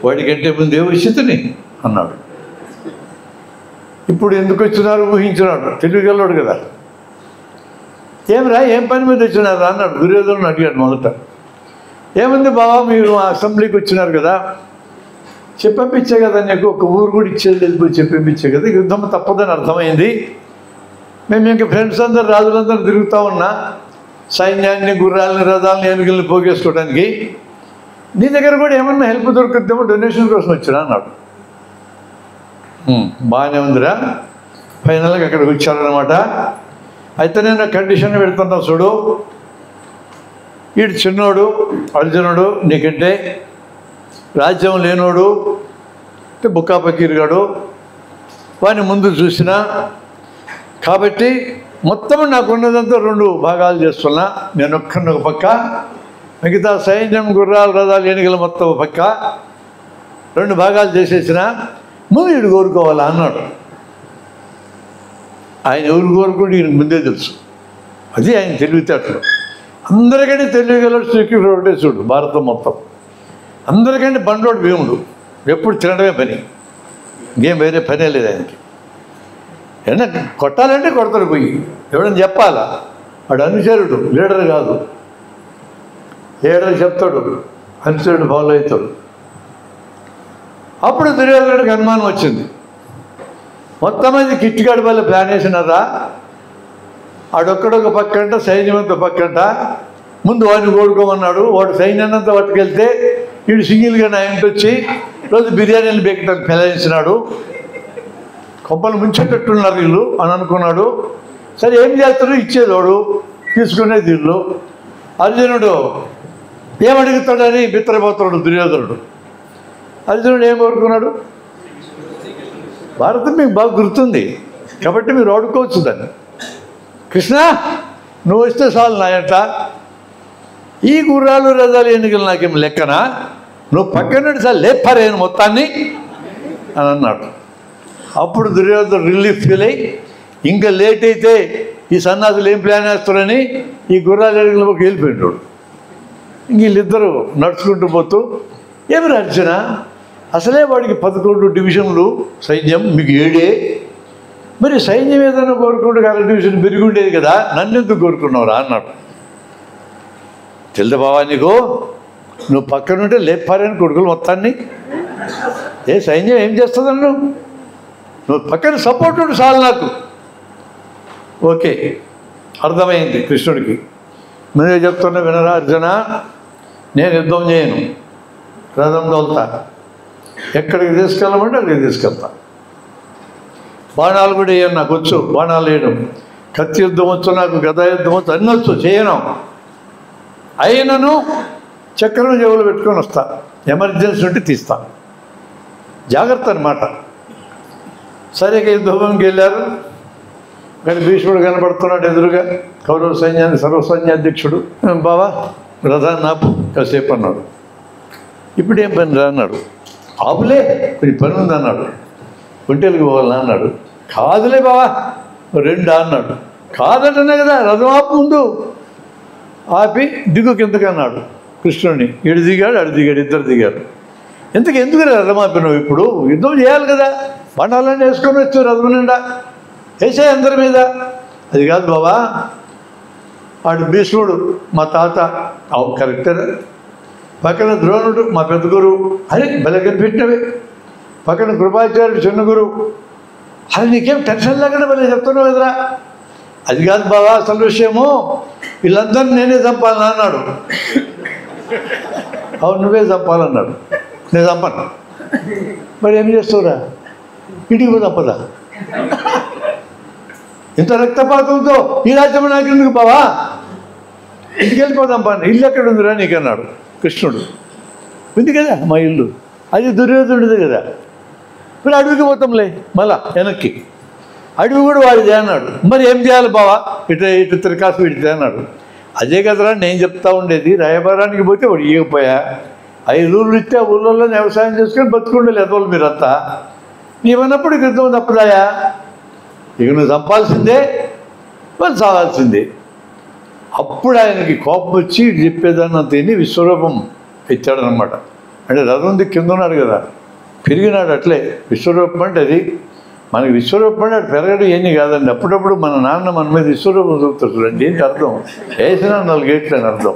వాడికంటే ముందు ఏ వచ్చిందని అన్నాడు. ఇప్పుడు ఎందుకు వచ్చినారు ఊహించినాడు, తెలివిగలవాడు కదా. ఏమిరా ఏం పని మీద వచ్చినారా అన్నాడు. దుర్యోధనుడు అడిగాడు మొదట. ఏముంది బాబా మీరు అసెంబ్లీకి వచ్చినారు కదా, చెప్పిచ్చే కదా, నీకు ఒక ఊరు కూడా ఇచ్చేది వెళ్ళిపోయి చెప్పిచ్చే కదా, యుద్ధం తప్పదని అర్థమైంది. మేము ఇంక ఫ్రెండ్స్ అందరు రాజులందరూ తిరుగుతూ ఉన్నా సైన్యాన్ని, గుర్రాలని, రథాలని, ఏనుగుల్ని పోగేసుకోవడానికి. నీ దగ్గర కూడా ఏమన్నా హెల్ప్ దొరుకుతుందేమో డొనేషన్ కోసం వచ్చినా అన్నాడు. బాగానే ఉందిరా. ఫైనల్గా అక్కడికి వచ్చారనమాట. అయితే నేను కండిషన్ పెడుతున్నా చూడు, వీడు చిన్నోడు అర్జునుడు, నీకంటే రాజ్యం లేనోడు, అంటే బుక్కా పకీరుగాడు, వాడిని ముందు చూసినా కాబట్టి మొత్తం నాకున్నదంతా 2 భాగాలు చేస్తున్నా. నేను ఒక్కడిని ఒక పక్క, మిగతా సైన్యం, గుర్రాలు, రథాలు, ఏనుగులు మొత్తం ఒక పక్క 2 భాగాలు చేసేసిన. ముందు వీడు కోరుకోవాలా అన్నాడు. ఆయన ఎవరు కోరుకుంటే ఈయనకు ముందే తెలుసు. అది ఆయన తెలివితేటలు. అందరికంటే తెలియగలడు శ్రీకృష్ణుడు ఒకటే చూడు. భారతం మొత్తం అందరికంటే బండోడు భీముడు. ఎప్పుడు తినడమే పని, ఇంకేం వేరే పనే లేదు ఆయనకి. ఏమన్నా కొట్టాలంటే కొడతాడు పోయి, ఎవడని చెప్పాలా. వాడు అనుచరుడు, లీడర్ కాదు. లీడర్ చెప్తాడు, అనుచరుడు ఫాలో అవుతాడు. అప్పుడు దుర్యోధనుడికి అనుమానం వచ్చింది. మొత్తం మంది కిట్టిగాడి వల్ల ప్లాన్ వేసినారా. ఆడొక్కడొక పక్కంట, సైన్యమంతా పక్కంట. ముందు వాడిని కోడుకోమన్నాడు. వాడు సైన్యాన్నంతా పట్టుకెళ్తే వీడు సింగిల్గా నా ఇంటి వచ్చి రోజు బిర్యానీలు బెక్కడానికి ఫెలాయించినాడు. కొంపలు ముంచేటట్టున్నారు వీళ్ళు అని అనుకున్నాడు. సరే ఏం చేస్తాడు, ఇచ్చేది వాడు, తీసుకునేది వీళ్ళు. అర్జునుడు ఏమడుగుతాడని బిత్తరపోతాడు దుర్యోధనుడు. అర్జునుడు ఏం కోరుకున్నాడు? భారతం మీకు బాగా గుర్తుంది కాబట్టి మీరు వాడుకోవచ్చు దాన్ని. కృష్ణ నువ్వు వస్తే చాలు నాయంట, ఈ గుర్రాలు, రథాలు, ఎన్నికలు నాకేం లెక్కనా, నువ్వు పక్కన సార్ లేపారేను మొత్తాన్ని అని అన్నాడు. అప్పుడు దుర్యోధనుడు రిలీఫ్ ఫీల్ అయ్యి, ఇంకా లేట్ అయితే ఈ సన్నాసులు ఏం ప్లాన్ వేస్తారని ఈ గుర్రాలు, ఎన్నికలకి వెళ్ళిపోయినాడు. ఇంక వీళ్ళిద్దరూ నడుచుకుంటూ పోతూ, ఏమి అర్జున అసలే వాడికి 11 డివిజన్లు సైన్యం, మీకు 7. మరి సైన్యం ఏదైనా కోరుకుంటూ 1 డివిజన్ పెరిగి ఉండేది కదా, నన్ను ఎందుకు కోరుకున్నావురా అన్నాడు. తెలుదా బావా నీకు, నువ్వు పక్కనుంటే లేపారని కొడుకులు మొత్తాన్ని. ఏ సైన్యం ఏం చేస్తుందన్ను, నువ్వు పక్కన సపోర్ట్ ఉండు చాలు నాకు. ఓకే అర్థమైంది కృష్ణుడికి. నువ్వే చెప్తున్నా వినరా అర్జున, నేను యుద్ధం చేయను, రథం తోలుతా, ఎక్కడికి తీసుకెళ్ళమంటే అక్కడికి తీసుకెళ్తా. బాణాలు కూడా వేయను, నాకు వచ్చు బాణాలు వేయడం. కత్తి యుద్ధం వచ్చు నాకు, గదా యుద్ధం వచ్చు, అన్నీ వచ్చు, చేయను. అయినను చక్రం జేబులు పెట్టుకొని వస్తా, ఎమర్జెన్సీ ఉంటే తీస్తా. జాగ్రత్త అన్నమాట. సరిగ్గా యుద్ధభూమికి వెళ్ళారు. కానీ భీష్ముడు కనబడుతున్నాడు ఎదురుగా, కౌరవ సైన్యాన్ని సర్వసైన్యాధ్యక్షుడు. బావా రథాన్ని ఆపు కాసేపు అన్నాడు. ఇప్పుడు ఏం పని రా అన్నాడు. ఆపులే కొంచెం పని ఉంది అన్నాడు. ఒంటెలకు పోవాలన్నా అన్నాడు. కాదులే బావా 2 అన్నాడు. కాదంటనే కదా రథం ఆపు ముందు. ఆపి దిగు కిందకి అన్నాడు కృష్ణుడిని. ఇడు దిగాడు, అడు దిగాడు, ఇద్దరు దిగారు. ఎందుకు రథం ఆపినావు? ఇప్పుడు యుద్ధం చేయాలి కదా, బండాలన్నీ వేసుకొని వచ్చావు రథం నిండా, వేసే అందరి మీద. అది కాదు బాబా, ఆడు భీష్ముడు మా తాత, అవు కరెక్టే. పక్కన ద్రోణుడు మా పెద్ద గురువు. అరే భలే కనిపెట్టినవి. పక్కన కృపాచార్యుడు చిన్న గురువు. అది నీకేం టెన్షన్ లేకుండా మళ్ళీ చెప్తున్నావు కదరా. అది కాదు బావా అసలు విషయము, వీళ్ళందరినీ నేనే చంపాలని అన్నాడు. అవును నువ్వే చంపాలన్నాడు. నేను చంపను. మరి ఏం చేస్తావురా, ఇంటికి పో తప్పదా? ఇంత రక్తపాతంతో ఈ రాజ్యం నాకు ఎందుకు బావా, ఇంటికి వెళ్ళిపోదాం పని. ఇల్లు ఎక్కడ ఉందిరా నీకన్నాడు కృష్ణుడు. ఉంది కదా మా ఇల్లు, అది దుర్యోధనుడిది కదా. మరి అడవికి పోతాంలే మళ్ళా వెనక్కి, అడవి కూడా వాడిదే అన్నాడు. మరి ఏం చేయాలి బావా, ఇటు తిరకాసు విడితే అన్నాడు. అదే కదరా నేను చెప్తా ఉండేది, రాయబారానికి పోతే వాడు ఇవ్వకపోయా, 5 ఊళ్ళు ఇస్తే ఆ ఊళ్ళల్లో వ్యవసాయం చేసుకొని బతుకుండేది ఎదవాళ్ళు మీరంతా. నీవన్నప్పుడు యుద్ధం తప్పదాయా, ఇక నువ్వు చంపాల్సిందే, వాళ్ళు చావాల్సిందే. అప్పుడు ఆయనకి కోపం వచ్చి చెప్పేదాన్ని తిని విశ్వరూపం ఎత్తాడనమాట. అంటే రథం కింద ఉన్నాడు కదా, పెరిగినాడు అట్లే. విశ్వరూపం అంటే అది మనకి విశ్వరూపం అంటే అది పెరగడం ఏంది కాదండి. అప్పుడప్పుడు మన నాన్న మన మీద విశ్వరూపం చూపుతాడు చూడండి, ఏంటి అర్థం, వేసిన 4 గేట్లు అని అర్థం.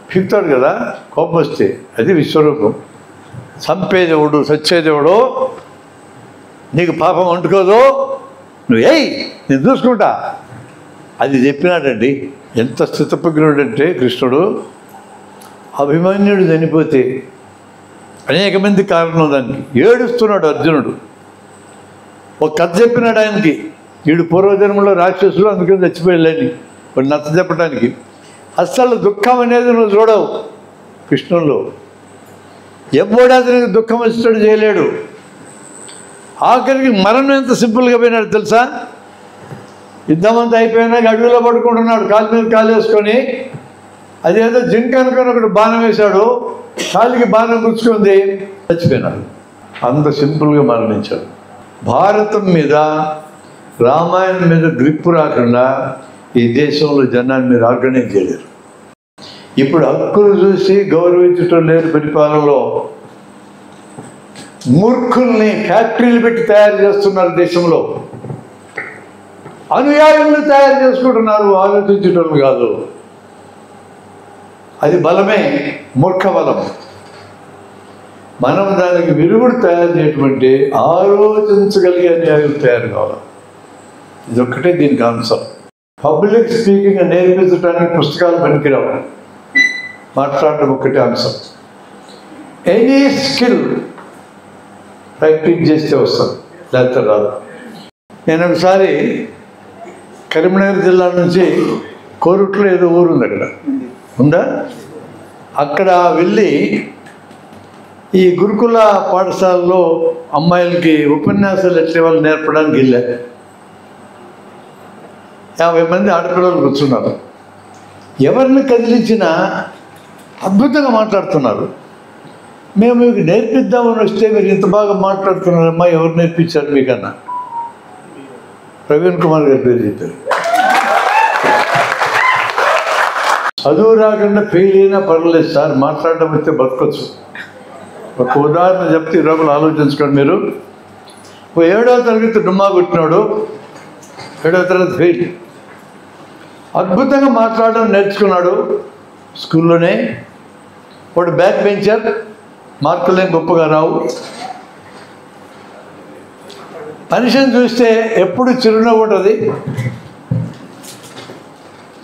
పీకుతాడు కదా కోపం వస్తే, అది విశ్వరూపం. చంపేదేవుడు సచ్చేదేవుడు, నీకు పాపం అంటుకోదు, నువ్వు నేను చూసుకుంటా, అది చెప్పినాడండి. ఎంత స్థితప్రజ్ఞుడంటే కృష్ణుడు. అభిమన్యుడు చనిపోతే అనేక మంది కారణం దానికి ఏడుస్తున్నాడు అర్జునుడు. ఒక కథ చెప్పినాడు ఆయనకి, వీడు పూర్వజన్మలో రాక్షసులు అందుకని చచ్చిపోయాలని వాడు నచ్చ చెప్పడానికి. అస్సలు దుఃఖం అనేది నువ్వు చూడవు కృష్ణుల్లో. ఎవడు అతనికి దుఃఖం వచ్చేటట్టు చేయలేడు. ఆఖరికి మరణం ఎంత సింపుల్గా పోయినాడు తెలుసా. యుద్ధమంతా అయిపోయినాక అడవిలో పడుకుంటున్నాడు, కాలు మీద కాలు వేసుకొని. అదేదో జింక అనుకొని ఒకటి బాణం వేశాడు, కాలికి బాణం గుచ్చుకుంది, చచ్చిపోయినాడు. అంత సింపుల్గా మరణించాడు. భారతం మీద రామాయణం మీద గ్రిప్పు రాకుండా ఈ దేశంలో జనాన్ని మీరు ఆర్గనైజ్ చేయలేరు. ఇప్పుడు హక్కులు చూసి గౌరవించటం లేరు. పరిపాలనలో మూర్ఖుల్ని ఫ్యాక్టరీలు పెట్టి తయారు చేస్తున్నారు. దేశంలో అనుయాయులను తయారు చేసుకుంటున్నారు, ఆలోచించటం కాదు. అది బలమే, మూర్ఖ బలం. మనం దానికి విరుగుడు తయారు చేయటమంటే ఆలోచించగలిగే అనుయాయులు తయారు కావాలి. ఇదొక్కటే దీనికి అంశం. పబ్లిక్ స్పీకింగ్ నేర్పించడానికి పుస్తకాలు పనికిరావు, మాట్లాడటం ఒక్కటే అంశం. ఎనీ స్కిల్ ప్రాక్టీస్ చేస్తే వస్తుంది, లేకపోతే రాదు. నేను ఒకసారి కరీంనగర్ జిల్లా నుంచి కోరుట్లో ఏదో ఊరుంది, అక్కడ ఉందా, అక్కడ వెళ్ళి ఈ గురుకుల పాఠశాలలో అమ్మాయిలకి ఉపన్యాసాలు ఎట్లే వాళ్ళు నేర్పడానికి వెళ్ళా. 50 మంది ఆడపిల్లలు కూర్చున్నారు. ఎవరిని కదిలించినా అద్భుతంగా మాట్లాడుతున్నారు. మేము మీకు నేర్పిద్దామని వస్తే మీరు ఇంత బాగా మాట్లాడుతున్నారమ్మా, ఎవరు నేర్పించారు మీకన్నా? ప్రవీణ్ కుమార్ గారి పేరు చెప్పారు. చదువు రాకుండా ఫెయిల్ అయినా పర్వాలేదు సార్, మాట్లాడడం వస్తే బతకొచ్చు. ఒక ఉదాహరణ చెప్తే ఈరోజు ఆలోచించుకోండి మీరు. 7వ తరగతి డుమ్మా కొట్టినాడు, 7వ తరగతి ఫెయిల్. అద్భుతంగా మాట్లాడడం నేర్చుకున్నాడు స్కూల్లోనే. వాడు బ్యాక్ బెంచర్, మార్కులేం గొప్పగా రావు. మనిషిని చూస్తే ఎప్పుడు చిరునవ్వు ఉంటుంది,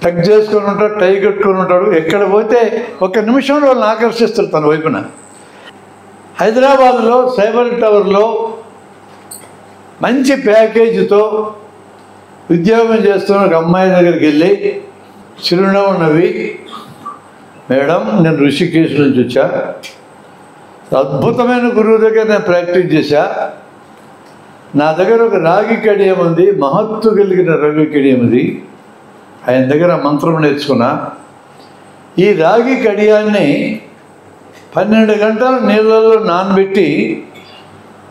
టక్ చేసుకొని ఉంటాడు, టై కట్టుకొని ఉంటాడు. ఎక్కడ పోతే 1 నిమిషంలో వాళ్ళని ఆకర్షిస్తారు తన వైపున. హైదరాబాద్లో సైబర్ టవర్లో మంచి ప్యాకేజీతో ఉద్యోగం చేస్తున్న ఒక అమ్మాయి దగ్గరికి వెళ్ళి చిరునవ్వు నవ్వి, మేడం నేను ఋషికేశ్ నుంచి వచ్చా, అద్భుతమైన గురువు దగ్గర నేను ప్రాక్టీస్ చేశా, నా దగ్గర ఒక రాగి కడియం ఉంది, మహత్తు కలిగిన రాగి కడియం ఉంది, ఆయన దగ్గర మంత్రం నేర్చుకున్నా. ఈ రాగి కడియాన్ని 12 గంటల నీళ్ళల్లో నానబెట్టి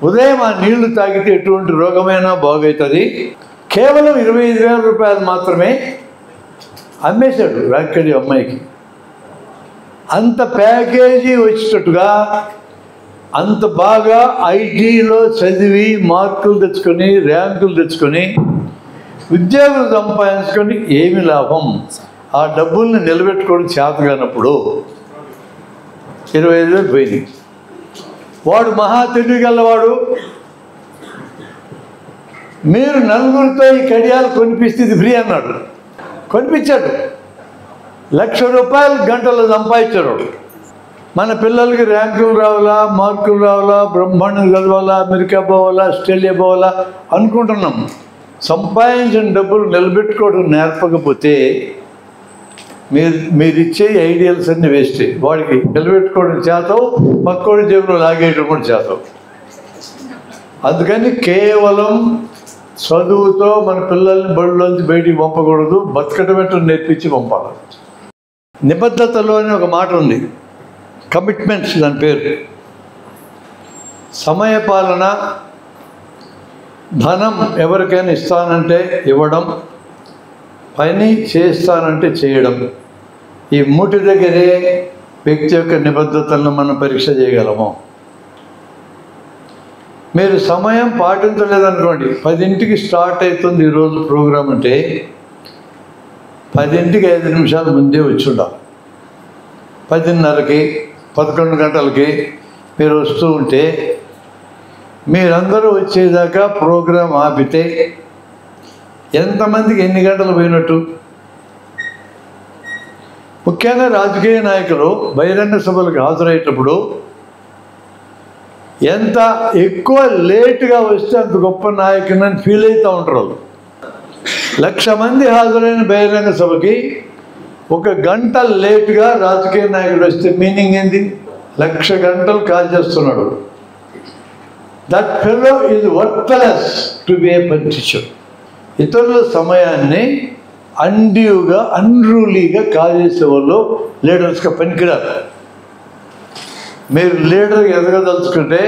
ఉదయం ఆ నీళ్లు తాగితే ఎటువంటి రోగమైనా బాగవుతుంది. కేవలం 25,000 రూపాయలు మాత్రమే అమ్మేశాడు రాగి కడియం అమ్మాయికి. అంత ప్యాకేజీ వచ్చేటట్టుగా అంత బాగా ఐటీలో చదివి మార్కులు తెచ్చుకొని ర్యాంకులు తెచ్చుకొని ఉద్యోగం సంపాదించుకొని ఏమి లాభం? ఆ డబ్బుల్ని నిలబెట్టుకోవడం చేత కానప్పుడు 25,000 పోయింది. వాడు మహా తెలివిగలవాడు. మీరు నలుగురితో ఈ కడియాలు కొనిపిస్తే ఇది ఫ్రీ అన్నాడు. కొనిపించాడు. ₹1,00,000 గంటలు సంపాదించాడు. మన పిల్లలకి ర్యాంకులు రావాలా, మార్కులు రావాలా, బ్రహ్మాండం చదవాలా, అమెరికా పోవాలా, ఆస్ట్రేలియా పోవాలా అనుకుంటున్నాం. సంపాదించిన డబ్బులు నిలబెట్టుకోవడం నేర్పకపోతే మీరిచ్చే ఐడియల్స్ అన్నీ వేస్ట్. వాడికి నిలబెట్టుకోవడం చేతావు, పక్కోడి జేబులో లాగేయడం కూడా చేతావు. అందుకని కేవలం చదువుతో మన పిల్లల్ని బడిలోంచి బయటికి పంపకూడదు, బతకటం నేర్పించి పంపాలి. నిబద్ధతలో అని ఒక మాట ఉంది, కమిట్మెంట్స్ దాని పేరు. సమయపాలన, ధనం ఎవరికైనా ఇస్తానంటే ఇవ్వడం, పని చేస్తానంటే చేయడం. ఈ మూటి దగ్గరే వ్యక్తి యొక్క నిబద్ధతలను మనం పరీక్ష చేయగలము. మీరు సమయం పాటించలేదనుకోండి, 10ంటికి స్టార్ట్ అవుతుంది ఈరోజు ప్రోగ్రాం అంటే 10ంటికి 5 నిమిషాల ముందే వచ్చి ఉండాలి. 10:30కి 11 గంటలకి మీరు వస్తూ ఉంటే మీరందరూ వచ్చేదాకా ప్రోగ్రాం ఆపితే ఎంతమందికి ఎన్ని గంటలు పోయినట్టు? ముఖ్యంగా రాజకీయ నాయకులు బహిరంగ సభలకు హాజరయ్యేటప్పుడు ఎంత ఎక్కువ లేటుగా వస్తే అంత గొప్ప నాయకుని ఫీల్ అవుతూ ఉంటారు. 1,00,000 మంది హాజరైన బహిరంగ సభకి 1 గంట లేటుగా రాజకీయ నాయకుడు వస్తే మీనింగ్ ఏంది? 1,00,000 గంటలు కాల్ చేస్తున్నాడు. That fellow is worthless to be A politician. ఇతరుల సమయాన్ని అన్డ్యూగా, అన్రూలీగా కాల్ చేసే వాళ్ళు లీడర్స్గా పనికిరారు. మీరు లీడర్ ఎదగదలుచుకుంటే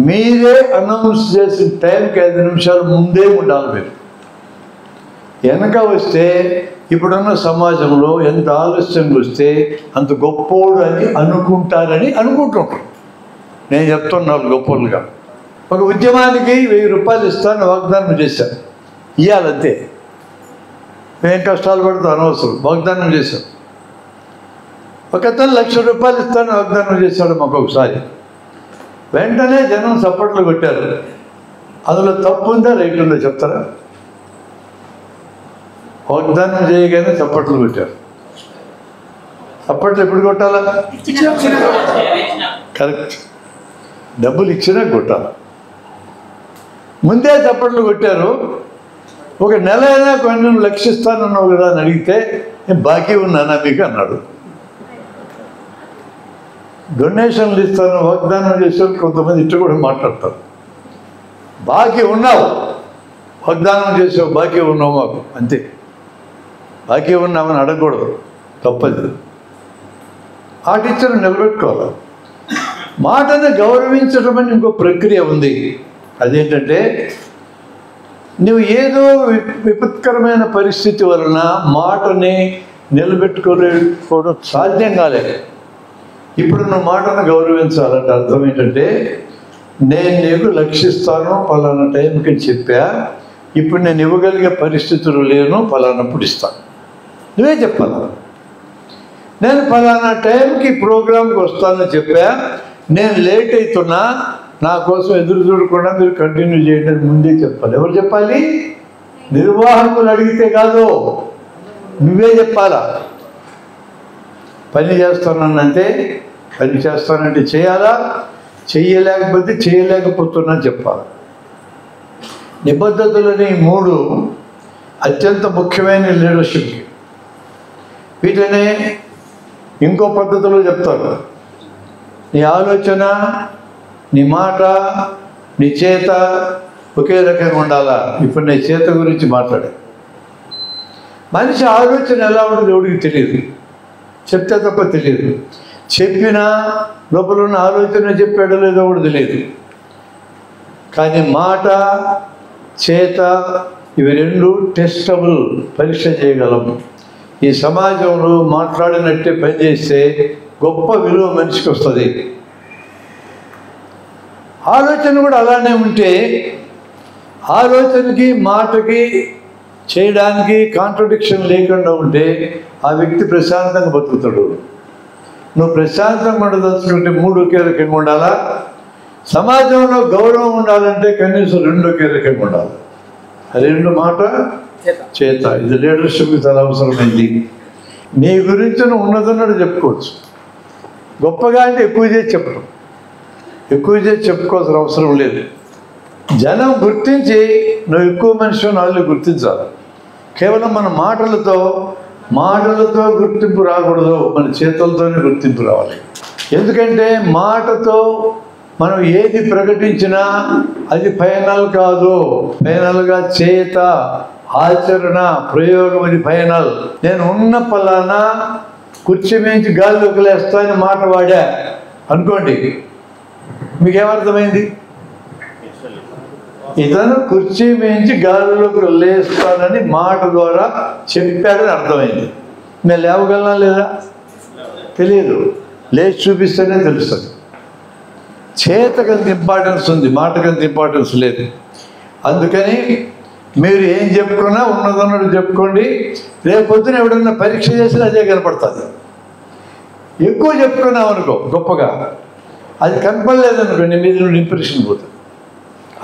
మీరే అనౌన్స్ చేసిన టైంకి 5 నిమిషాలు ముందే ఉండాలి. మీరు వెనక వస్తే ఇప్పుడున్న సమాజంలో ఎంత ఆలస్యంగా వస్తే అంత గొప్పోడు అని అనుకుంటారని అనుకుంటుంటారు. నేను చెప్తున్నాను గొప్పోళ్ళుగా. ఒక ఉద్యమానికి ₹1000 ఇస్తాను వాగ్దానం చేశాను, ఇవ్వాలంతే. ఏం కష్టాలు పడుతూ అనవసరం, వాగ్దానం చేశాం. ఒకతను ₹1,00,000 ఇస్తాను వాగ్దానం చేశాడు మాకు ఒకసారి. వెంటనే జనం చప్పట్లు కొట్టారు. అందులో తప్పు ఉందా రైట్ ఉందా చెప్తారా? వాగ్దానం చేయగానే చప్పట్లు కొట్టారు. చప్పట్లు ఎప్పుడు కొట్టాలా? కరెక్ట్. డబ్బులు ఇచ్చినా కొట్టాలి. ముందే చప్పట్లు కొట్టారు. ఒక నెల అయినా కొన్ని లక్షిస్తానన్నావు కదా అని అడిగితే నేను బాకీ ఉన్నానా మీకు అన్నాడు. డొనేషన్లు ఇస్తాను వాగ్దానం చేసే కొంతమంది ఇట్లా కూడా మాట్లాడతారు. బాకీ ఉన్నావు, వాగ్దానం చేసావు, బాకీ ఉన్నావు మాకు, అంతే. బాకీ ఉన్నామని అడగకూడదు, తప్పదు. ఆ టీచర్ నిలబెట్టుకోవాలి. మాటని గౌరవించడం అని ఇంకో ప్రక్రియ ఉంది. అదేంటంటే నువ్వు ఏదో విపత్కరమైన పరిస్థితి వలన మాటని నిలబెట్టుకోలేకపోవడం సాధ్యం కాలేదు. ఇప్పుడు నువ్వు మాటను గౌరవించాలంటే అర్థం ఏంటంటే, నేను నీకు లక్షిస్తాను పలానా టైంకి చెప్పా, ఇప్పుడు నేను ఇవ్వగలిగే పరిస్థితులు లేను, పలానప్పుడు ఇస్తాను. నువ్వే చెప్పాలి. నేను పలానా టైంకి ప్రోగ్రాంకి వస్తానని చెప్పా, నేను లేట్ అవుతున్నా, నా కోసం ఎదురు చూడకుండా మీరు కంటిన్యూ చేయండి ముందే చెప్పాలి. ఎవరు చెప్పాలి? నిర్వాహకులు అడిగితే కాదు, నువ్వే చెప్పాలా. పని చేస్తానంటే పని చేస్తానంటే చేయాలా, చెయ్యలేకపోతే చేయలేకపోతున్నా చెప్పాలి. నిబద్ధతలని 3 అత్యంత ముఖ్యమైన లీడర్షిప్కి. వీటినే ఇంకో పద్ధతిలో చెప్తారు. నీ ఆలోచన, నీ మాట, నీ చేత ఒకే రకంగా ఉండాలా. ఇప్పుడు నీ చేత గురించి మాట్లాడే. మనిషి ఆలోచన ఎలా ఉంటుంది ఎవడికి తెలియదు, చెప్తే తప్ప తెలియదు. చెప్పినా లోపల ఉన్న ఆలోచన చెప్పాడో లేదో కూడా తెలియదు. కానీ మాట, చేత ఇవి 2 టెస్టబుల్, పరీక్ష చేయగలం. ఈ సమాజంలో మాట్లాడినట్టే పనిచేస్తే గొప్ప విలువ మనిషికి వస్తుంది. ఆలోచన కూడా అలానే ఉంటే, ఆలోచనకి మాటకి చేయడానికి కాంట్రడిక్షన్ లేకుండా ఉంటే ఆ వ్యక్తి ప్రశాంతంగా బతుకుతాడు. నువ్వు ప్రశాంతంగా ఉండదలుచుకుంటే 3 ఒకే రకంగా ఉండాలా, సమాజంలో గౌరవం ఉండాలంటే కనీసం 2 ఒకే రకంగా ఉండాలి. అది 2 మాట చేత. ఇది లీడర్షిప్కి చాలా అవసరమైంది. నీ గురించి నువ్వు ఉన్నదన్నట్టు చెప్పుకోవచ్చు. గొప్పగా అంటే ఎక్కువ చేసి చెప్పడం, ఎక్కువ చేసి చెప్పుకోవాల్సిన అవసరం లేదు. జనం గుర్తించి నువ్వు ఎక్కువ మనిషి వాళ్ళు గుర్తించాలి. కేవలం మన మాటలతో గుర్తింపు రాకూడదు, మన చేతులతోనే గుర్తింపు రావాలి. ఎందుకంటే మాటతో మనం ఏది ప్రకటించినా అది ఫైనల్ కాదు. ఫైనల్గా చేత, ఆచరణ, ప్రయోగం అది ఫైనల్. నేను ఉన్న పలానా కుర్చీ మించి గాల్లోకి లేస్తా అని మాట వాడా అనుకోండి, మీకేమర్థమైంది? ఇతను కుర్చీ మించి గాలిలోకి లేస్తానని మాట ద్వారా చెప్పాడని అర్థమైంది. నేను లేవగలనా లేదా తెలియదు, లేచి చూపిస్తేనే తెలుస్తుంది. చేతకంత ఇంపార్టెన్స్ ఉంది, మాటకంత ఇంపార్టెన్స్ లేదు. అందుకని మీరు ఏం చెప్పుకున్నా ఉన్నదన్నట్టు చెప్పుకోండి. రేపు పొద్దున ఎవడన్నా పరీక్ష చేసినా అదే కనపడుతుంది. ఎక్కువ చెప్పుకున్నాం అనుకో గొప్పగా, అది కనపడలేదనుకో నీ మీద నుండి ఇంప్రెషన్ పోతుంది.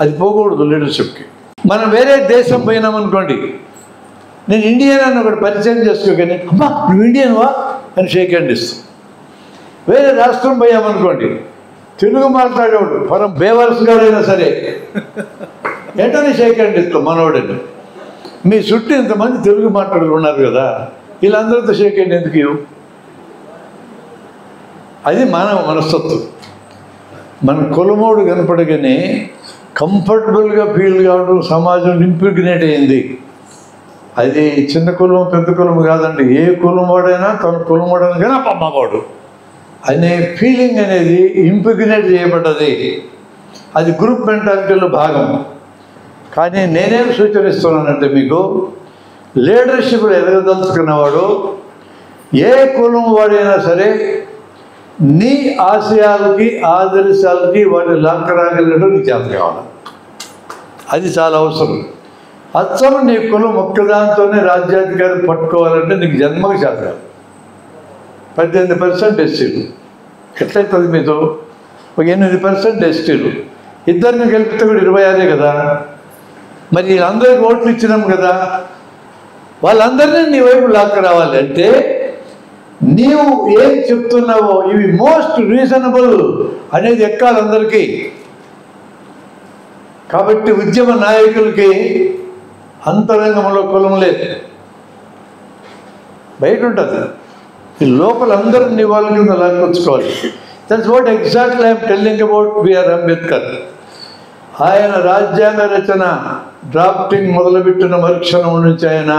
అది పోకూడదు లీడర్షిప్కి. మనం వేరే దేశం పోయినామనుకోండి, నేను ఇండియన్ అని ఒకటి పరిచయం చేసుకోగానే అమ్మా నువ్వు ఇండియన్వా అని షేక్ హ్యాండ్ ఇస్తాం. వేరే రాష్ట్రం పోయామనుకోండి, తెలుగు మాట్లాడేవాడు పరం బేవర్స్ గారైనా సరే వెంటనే షేక్ హ్యాండ్ ఇస్తాం మనవాడని. మీ చుట్టూ ఇంతమంది తెలుగు మాట్లాడుతూ ఉన్నారు కదా, వీళ్ళందరితో షేక్ హ్యాండ్ ఎందుకు ఇవ్వు? అది మానవ మనస్తత్వం. మన కులమోడు కనపడగానే కంఫర్టబుల్గా ఫీల్ కావడం సమాజం ఇంప్రిగ్నేట్ అయింది. అది చిన్న కులం పెద్ద కులం కాదండి, ఏ కులం వాడైనా తన కులం వాడని కానీ అమ్మవాడు అనే ఫీలింగ్ అనేది ఇంప్రిగ్నేట్ చేయబడ్డది. అది గ్రూప్ మెంటాలిటీలో భాగం. కానీ నేనేం సూచనిస్తున్నానంటే మీకు, లీడర్షిప్లో ఎదగదలుచుకున్నవాడు ఏ కులం వాడైనా సరే నీ ఆశయాలకి ఆదర్శాలకి వాటి లాక్కరాగలడం నీకు చేత కావాలి. అది చాలా అవసరం. అచ్చం నీ కులం ఒక్కదాంతోనే రాజ్యాధికారం పట్టుకోవాలంటే నీకు జన్మకు చేత కాదు. 18% ఎస్టీలు ఎట్లయితుంది మీతో? ఒక 8% ఎస్టీలు, ఇద్దరిని కలిపితే కూడా 26 కదా. మరి వీళ్ళందరికీ ఓట్లు ఇచ్చినాం కదా, వాళ్ళందరినీ నీ వైపు లాక్క రావాలి అంటే నీవు ఏం చెప్తున్నావో ఇవి మోస్ట్ రీజనబుల్ అనేది ఎక్కాలి అందరికీ. కాబట్టి ఉద్యమ నాయకులకి అంతరంగంలో కులం లేదు, బయట ఉంటుంది. ఈ లోపల అందరినీ వాళ్ళ కింద లాక్కొచ్చుకోవాలి. That's what exactly I'm telling about BR Ambedkar. ఆయన రాజ్యాంగ రచన డ్రాఫ్టింగ్ మొదలుపెట్టిన మరుక్షణం నుంచి ఆయన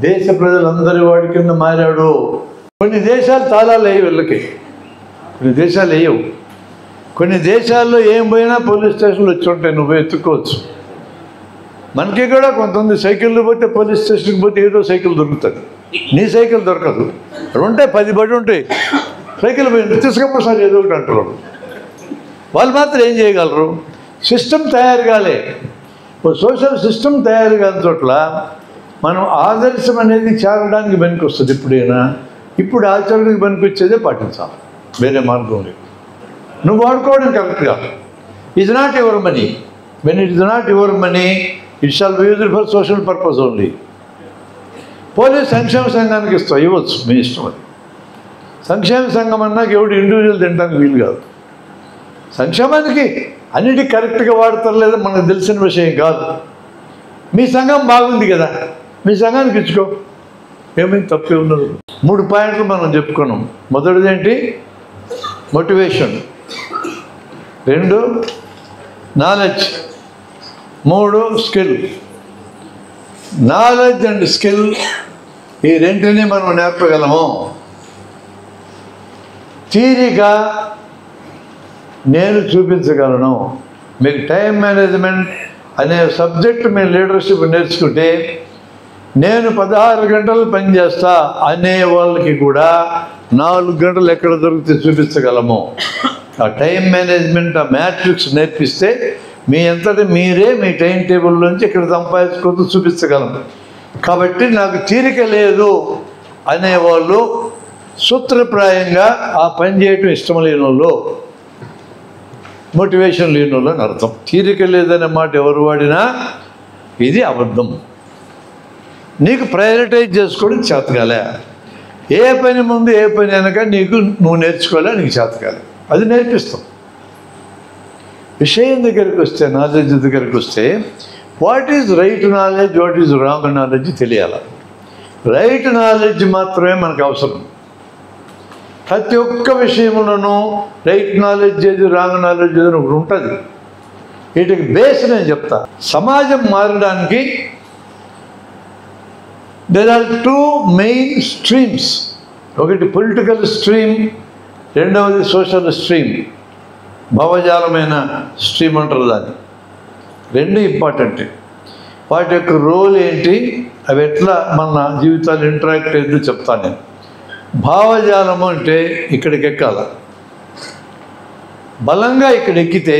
దేశ ప్రజలందరి వాడి కింద మారాడు. కొన్ని దేశాలు తాళాలు వేయవు వీళ్ళకి, కొన్ని దేశాలు వేయవు. కొన్ని దేశాల్లో ఏం పోయినా పోలీస్ స్టేషన్లు వచ్చి ఉంటాయి, నువ్వు ఎత్తుకోవచ్చు. మనకి కూడా కొంతమంది సైకిళ్ళు పోతే పోలీస్ స్టేషన్కి పోతే ఏదో సైకిల్ దొరుకుతుంది, నీ సైకిల్ దొరకదు. ఉంటాయి 10 బడి ఉంటాయి, సైకిల్ పోయి తీసుకపోసారి ఏదో ఒకటి అంటారు. వాళ్ళు మాత్రం ఏం చేయగలరు? సిస్టమ్ తయారు కాలే. సోషల్ సిస్టమ్ తయారు కాని చోట్ల మనం ఆదర్శం అనేది చేరడానికి పనికి వస్తుంది. ఇప్పుడు ఆచరణకి పనికి వచ్చేదే పాటించాలి, వేరే మార్గం లేదు. నువ్వు వాడుకోవడం కరెక్ట్ కాదు. It's not your money. When it is not your money it shall be used for social purpose only. Police సంక్షేమ సంఘానికి ఇస్తావు, ఇవ్వచ్చు, మీ ఇష్టం. అది సంక్షేమ సంఘం అన్నాక ఎవడు ఇండివిజువల్ తినడానికి వీలు కాదు. సంక్షేమానికి అన్నిటికీ కరెక్ట్గా వాడతారు లేదా మనకు తెలిసిన విషయం కాదు. మీ సంఘం బాగుంది కదా, మీ సంఘానికి ఇచ్చుకో, ఏమైంది, తప్పే ఉన్నది. 3 పాయింట్లు మనం చెప్పుకున్నాం. మొదటిది ఏంటి? Motivation. 2 knowledge. 3 skill. Knowledge and skill ఈ రెంటిని మనం నేర్పగలము. థియరీగా నేను చూపించగలను. మీకు టైం మేనేజ్మెంట్ అనే సబ్జెక్ట్ మీరు లీడర్షిప్ నేర్చుకుంటే నేను 16 గంటలు పనిచేస్తా అనే వాళ్ళకి కూడా 4 గంటలు ఎక్కడ దొరికితే చూపించగలము. ఆ టైం మేనేజ్మెంట్, ఆ మ్యాట్రిక్స్ నేర్పిస్తే మీ అంతటి మీరే మీ టైం టేబుల్లోంచి ఇక్కడ సంపాదించుకుంటూ చూపించగలము. కాబట్టి నాకు తీరిక లేదు అనేవాళ్ళు సూత్రప్రాయంగా ఆ పని చేయటం ఇష్టం లేని వాళ్ళు, మోటివేషన్ లేని వాళ్ళు అని అర్థం. తీరిక లేదనే మాట ఎవరు వాడినా ఇది అబద్ధం. నీకు ప్రయారిటైజ్ చేసుకోవడం చేతకాలే. ఏ పని ముందు ఏ పని వెనక నువ్వు నేర్చుకోలే, నీకు చేతకాలే, అది నేర్పిస్తాం. విషయం దగ్గరికి వస్తే, నాలెడ్జ్ దగ్గరికి వస్తే, what is right knowledge, what is wrong knowledge తెలియాలి. రైట్ నాలెడ్జ్ మాత్రమే మనకు అవసరం. ప్రతి ఒక్క విషయంలోనూ రైట్ నాలెడ్జ్ ఏది, రాంగ్ నాలెడ్జ్ ఏది ఒకటి ఉంటుంది. వీటికి బేస్ నేను చెప్తా. సమాజం మారడానికి there are two main streams. ఒకటి పొలిటికల్ స్ట్రీమ్, రెండవది సోషల్ స్ట్రీమ్, భావజాలమైన స్ట్రీమ్ అంటారు దాన్ని. రెండు ఇంపార్టెంట్. వాటి యొక్క రోల్ ఏంటి, అవి ఎట్లా మన జీవితాలు ఇంటరాక్ట్ అయ్యిందో చెప్తాను నేను. భావజాలము అంటే ఇక్కడికి ఎక్కాలి. బలంగా ఇక్కడ ఎక్కితే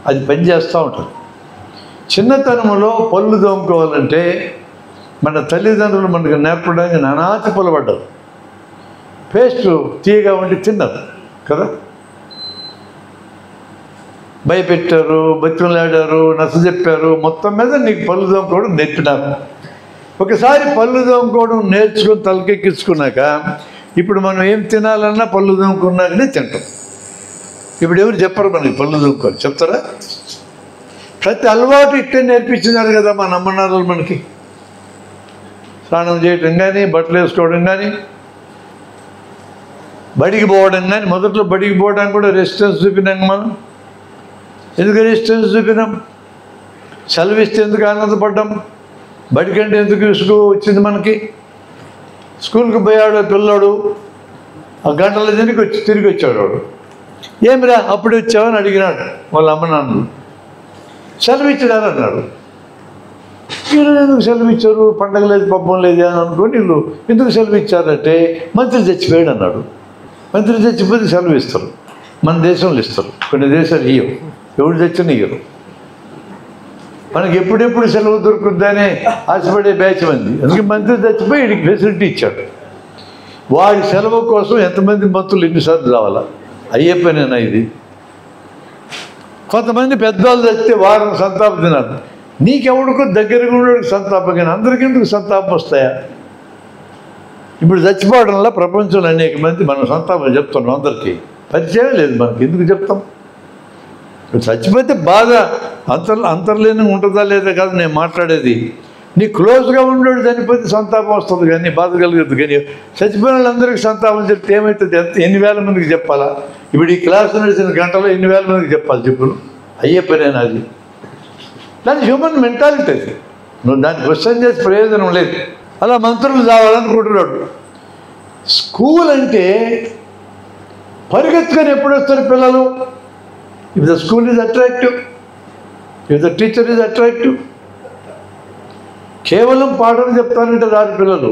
అది పనిచేస్తూ ఉంటుంది. చిన్నతనంలో పళ్ళు దోముకోవాలంటే మన తల్లిదండ్రులు మనకు నేర్పడానికి నానాతి పొలబడ్డారు. పేస్ట్ తీయగా ఉండి తిన్నారు కదా, భయపెట్టారు, బతిమలాడారు, నచ్చ చెప్పారు, మొత్తం మీద నీకు పళ్ళు దోముకోవడం నేర్పినారు. ఒకసారి పళ్ళు దోముకోవడం నేర్చుకుని తలకెక్కించుకున్నాక ఇప్పుడు మనం ఏం తినాలన్నా పళ్ళు దోముకున్నాకనే తింటాం. ఇప్పుడు ఎవరు చెప్పరు మనకి పళ్ళు దోముకోవాలి, చెప్తారా? ప్రతి అలవాటు ఇట్టే నేర్పించినారు కదా మన అమ్మనాన్నలు మనకి. స్నానం చేయటం కానీ, బట్టలు వేసుకోవడం కానీ, బడికి పోవడం కానీ. మొదట్లో బడికి పోవడానికి కూడా రెసిస్టెన్స్ చూపినాం మనం. ఎందుకు రెసిస్టెన్స్ చూపినాం? సెలవిస్తే ఎందుకు ఆనందపడ్డాం? బడికంటే ఎందుకు విసుగు వచ్చింది మనకి? స్కూల్కి పోయాడు పిల్లాడు, ఆ గంటల తిరిగి వచ్చాడు వాడు. ఏమిరా అప్పుడు వచ్చావని అడిగినాడు వాళ్ళ అమ్మ నాన్నలు. సెలవు ఇచ్చినారు అన్నాడు. ఈరోజు ఎందుకు సెలవు ఇచ్చారు, పండగ లేదు పబ్బం లేదు అని అనుకోని వీళ్ళు ఎందుకు సెలవు ఇచ్చారంటే మంత్రి చచ్చిపోయాడు అన్నాడు. మంత్రి చచ్చిపోతే సెలవు ఇస్తారు, మన దేశంలో ఇస్తారు, కొన్ని దేశాలు ఇయ్యవు, ఎవరు తెచ్చిన ఇయ్యరు. మనకి ఎప్పుడెప్పుడు సెలవు దొరుకుతుందనే ఆశపడే బ్యాచ్ మంది. అందుకే మంత్రి చచ్చిపోయి వీడికి ఫెసిలిటీ ఇచ్చాడు. వాడి సెలవు కోసం ఎంతమంది మంత్రులు ఎన్నిసార్లు రావాలా? అయ్యే పనేనా ఇది? కొంతమంది పెద్దవాళ్ళు చచ్చితే వారం సంతాప దినాలు. నీకెవడికో దగ్గరగా ఉండేవాడికి సంతాపం, కానీ అందరికీ ఎందుకు సంతాపం వస్తాయా? ఇప్పుడు చచ్చిపోవడంలో ప్రపంచంలో అనేక మంది మనం సంతాపం చెప్తున్నాం. అందరికీ పరిచయం లేదు మనకి, ఎందుకు చెప్తాం? చచ్చిపోతే బాధ అంతర్లీనంగా ఉంటుందా లేదా కాదు నేను మాట్లాడేది. నీ క్లోజ్గా ఉండేవాడు చనిపోతే సంతాపం వస్తుంది, కానీ బాధ కలుగుతుంది. కానీ చచ్చిపోయిన వాళ్ళందరికీ సంతాపం చెప్తే ఏమవుతుంది? ఎన్ని వేల మందికి చెప్పాలా? ఇప్పుడు ఈ క్లాస్ నడిచిన గంటలో ఎన్ని వేల మందికి చెప్పాలి చెప్పులు? అయ్యే పనేనా అది? దాని హ్యూమన్ మెంటాలిటీ అది. నువ్వు దాన్ని క్వశ్చన్ చేసి ప్రయోజనం లేదు. అలా మంత్రులు కావాలనుకుంటున్నాడు. స్కూల్ అంటే పరిగెత్తుకొని ఎప్పుడు వస్తారు పిల్లలు? If the school is attractive, if the teacher is attractive, కేవలం పాఠం చెప్తానంటే రాని పిల్లలు.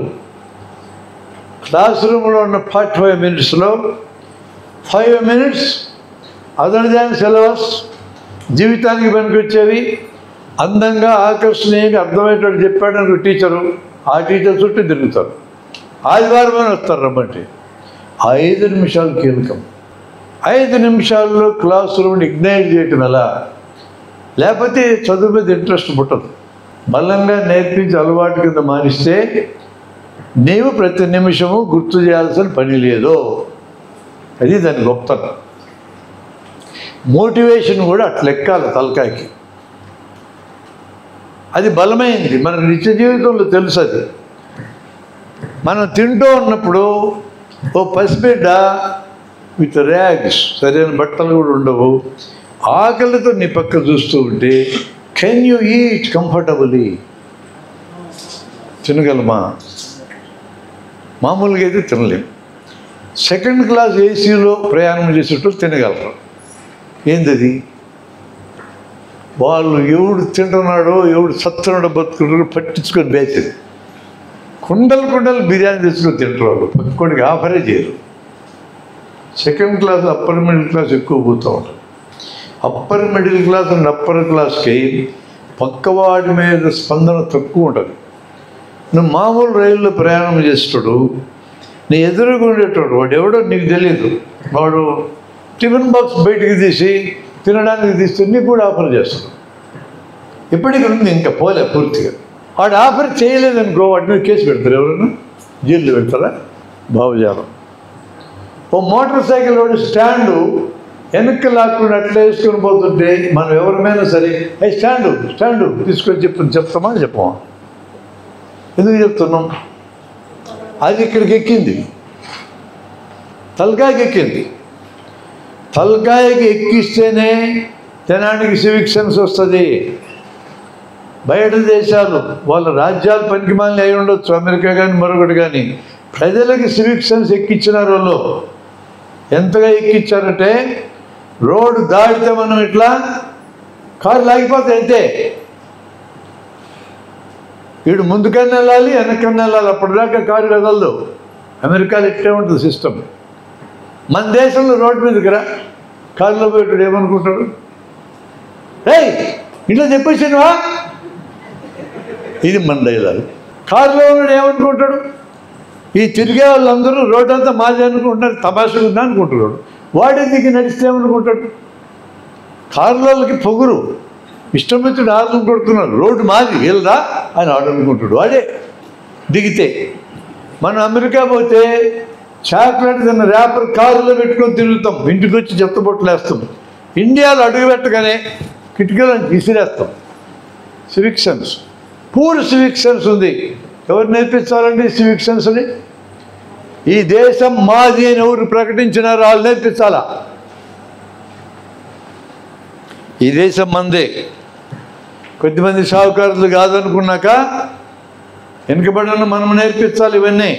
క్లాస్ రూమ్లో ఉన్న 45 minutesలో 5 minutes అదర్ దాన్ సిలబస్, జీవితానికి పనికొచ్చేవి, అందంగా ఆకర్షణీయంగా అర్థమయ్యేటట్టు చెప్పాడని టీచరు, ఆ టీచర్ చుట్టూ తిరుగుతారు. ఆదివారమే వస్తారు రమ్మంటే. 5 నిమిషాలు కీలకం. 5 నిమిషాల్లో క్లాస్ రూమ్ని ఇగ్నైట్ చేయటం ఎలా? లేకపోతే చదువు మీద ఇంట్రెస్ట్ పుట్టదు. బలంగా నేర్పించి అలవాటు కింద మానిస్తే నీవు ప్రతి నిమిషము గుర్తు చేయాల్సిన పని లేదు. అది దాని గొప్పతనం. మోటివేషన్ కూడా అట్లెక్కాలి తలకాయకి. అది బలమైంది, మనకు నిత్య జీవితంలో తెలుసు. అది మనం తింటూ ఉన్నప్పుడు ఓ పసిబిడ్డ విత్ ర్యాగ్స్, సరైన బట్టలు కూడా ఉండవు, ఆకలితో నీ పక్క చూస్తూ ఉంటే కెన్ యూ ఈట్ కంఫర్టబుల్లీ? తినగలమా? మామూలుగా అయితే తినలేం. సెకండ్ క్లాస్ ఏసీలో ప్రయాణం చేసేటప్పుడు తినగలరు. ఏంటది? వాళ్ళు ఎవడు తింటున్నాడో ఎవడు సత్తున్నాడో బతుకున్నాడో పట్టించుకొని బేచేది. కుండలు బిర్యానీ తెచ్చుకొని తింటారు వాళ్ళు, పక్కడికి ఆఫరే చేయరు. Second class upper middle class ఎక్కువ పోతూ ఉంటారు. Upper middle class and upper క్లాస్కి పక్కవాడి మీద స్పందన తక్కువ ఉంటుంది. నువ్వు మామూలు రైల్లో ప్రయాణం చేస్తాడు, నీ ఎదురుగా ఉండేటోడు వాడు ఎవడో నీకు తెలియదు, వాడు టిఫిన్ బాక్స్ బయటికి తీసి తినడానికి తీస్తే నీకు కూడా ఆఫర్ చేస్తాడు. ఇప్పటికి ఉంది, ఇంకా పోలే పూర్తిగా. వాడు ఆఫర్ చేయలేదనుకో వాటి మీద కేసు పెడతారు, ఎవరైనా జైల్లో పెడతారా? భావజాలం. ఓ మోటార్ సైకిల్ వాడు స్టాండు వెనక్కి లాక్కుని అట్లా వేసుకొని పోతుంటే మనం ఎవరిమైనా సరే స్టాండు తీసుకొని చెప్తామా చెప్పమా? ఎందుకు చెప్తున్నాం? అది ఇక్కడికి ఎక్కింది, తలకాయకి ఎక్కింది. తలకాయకి ఎక్కిస్తేనే జనానికి సివిక్ సెన్స్ వస్తుంది. బయట దేశాలు వాళ్ళ రాజ్యాలు పనికిమాలిన అయి ఉండొచ్చు, అమెరికా కానీ మరొకటి కానీ, ప్రజలకి సివిక్ సెన్స్ ఎక్కించినారు. వాళ్ళు ఎంతగా ఎక్కించారంటే రోడ్డు దాటితే మనం ఇట్లా కారు లాగిపోతే అయితే వీడు ముందుకన్నా వెళ్ళాలి, వెనక్కన్నా వెళ్ళాలి, అప్పటిదాకా కారు కదలదు. అమెరికాలో ఇట్టే ఉంటుంది సిస్టమ్. మన దేశంలో రోడ్డు మీదకి రా, కారులో పోయేటాడు ఏమనుకుంటాడు? ఏయ్ ఇట్లా చెప్పేసినవా? ఇది మన డైలాగ్. కారులో ఉన్నాడు ఏమనుకుంటాడు? ఈ తిరిగే వాళ్ళందరూ రోడ్డు అంతా మాది అనుకుంటున్నారు, తమాషా ఉందా అనుకుంటున్నాడు. వాడే దిగి నడిస్తే ఏమనుకుంటాడు? కారులకి పొగురు, ఇష్టం వచ్చిన ఆర్డర్ కొడుతున్నారు, రోడ్డు మాది వెళ్దా అని ఆర్డర్ అనుకుంటాడు. వాడే దిగితే. మనం అమెరికా పోతే చాక్లెట్ తిన్న ర్యాపర్ కారులో పెట్టుకొని తిరుగుతాం, ఇంటికి వచ్చి చెత్తబొట్లు వేస్తాం. ఇండియాలో అడుగు పెట్టగానే కిటికీలను విసిరేస్తాం. Civic sense, poor civic sense ఉంది. ఎవరు నేర్పించాలండి సివిక్ సెన్స్ని? ఈ దేశం మాది అని ఎవరు ప్రకటించినారు వాళ్ళు నేర్పించాలా? ఈ దేశం మందే. కొద్దిమంది సాహుకారులు కాదనుకున్నాక వెనుకబడిన మనం నేర్పించాలి ఇవన్నీ.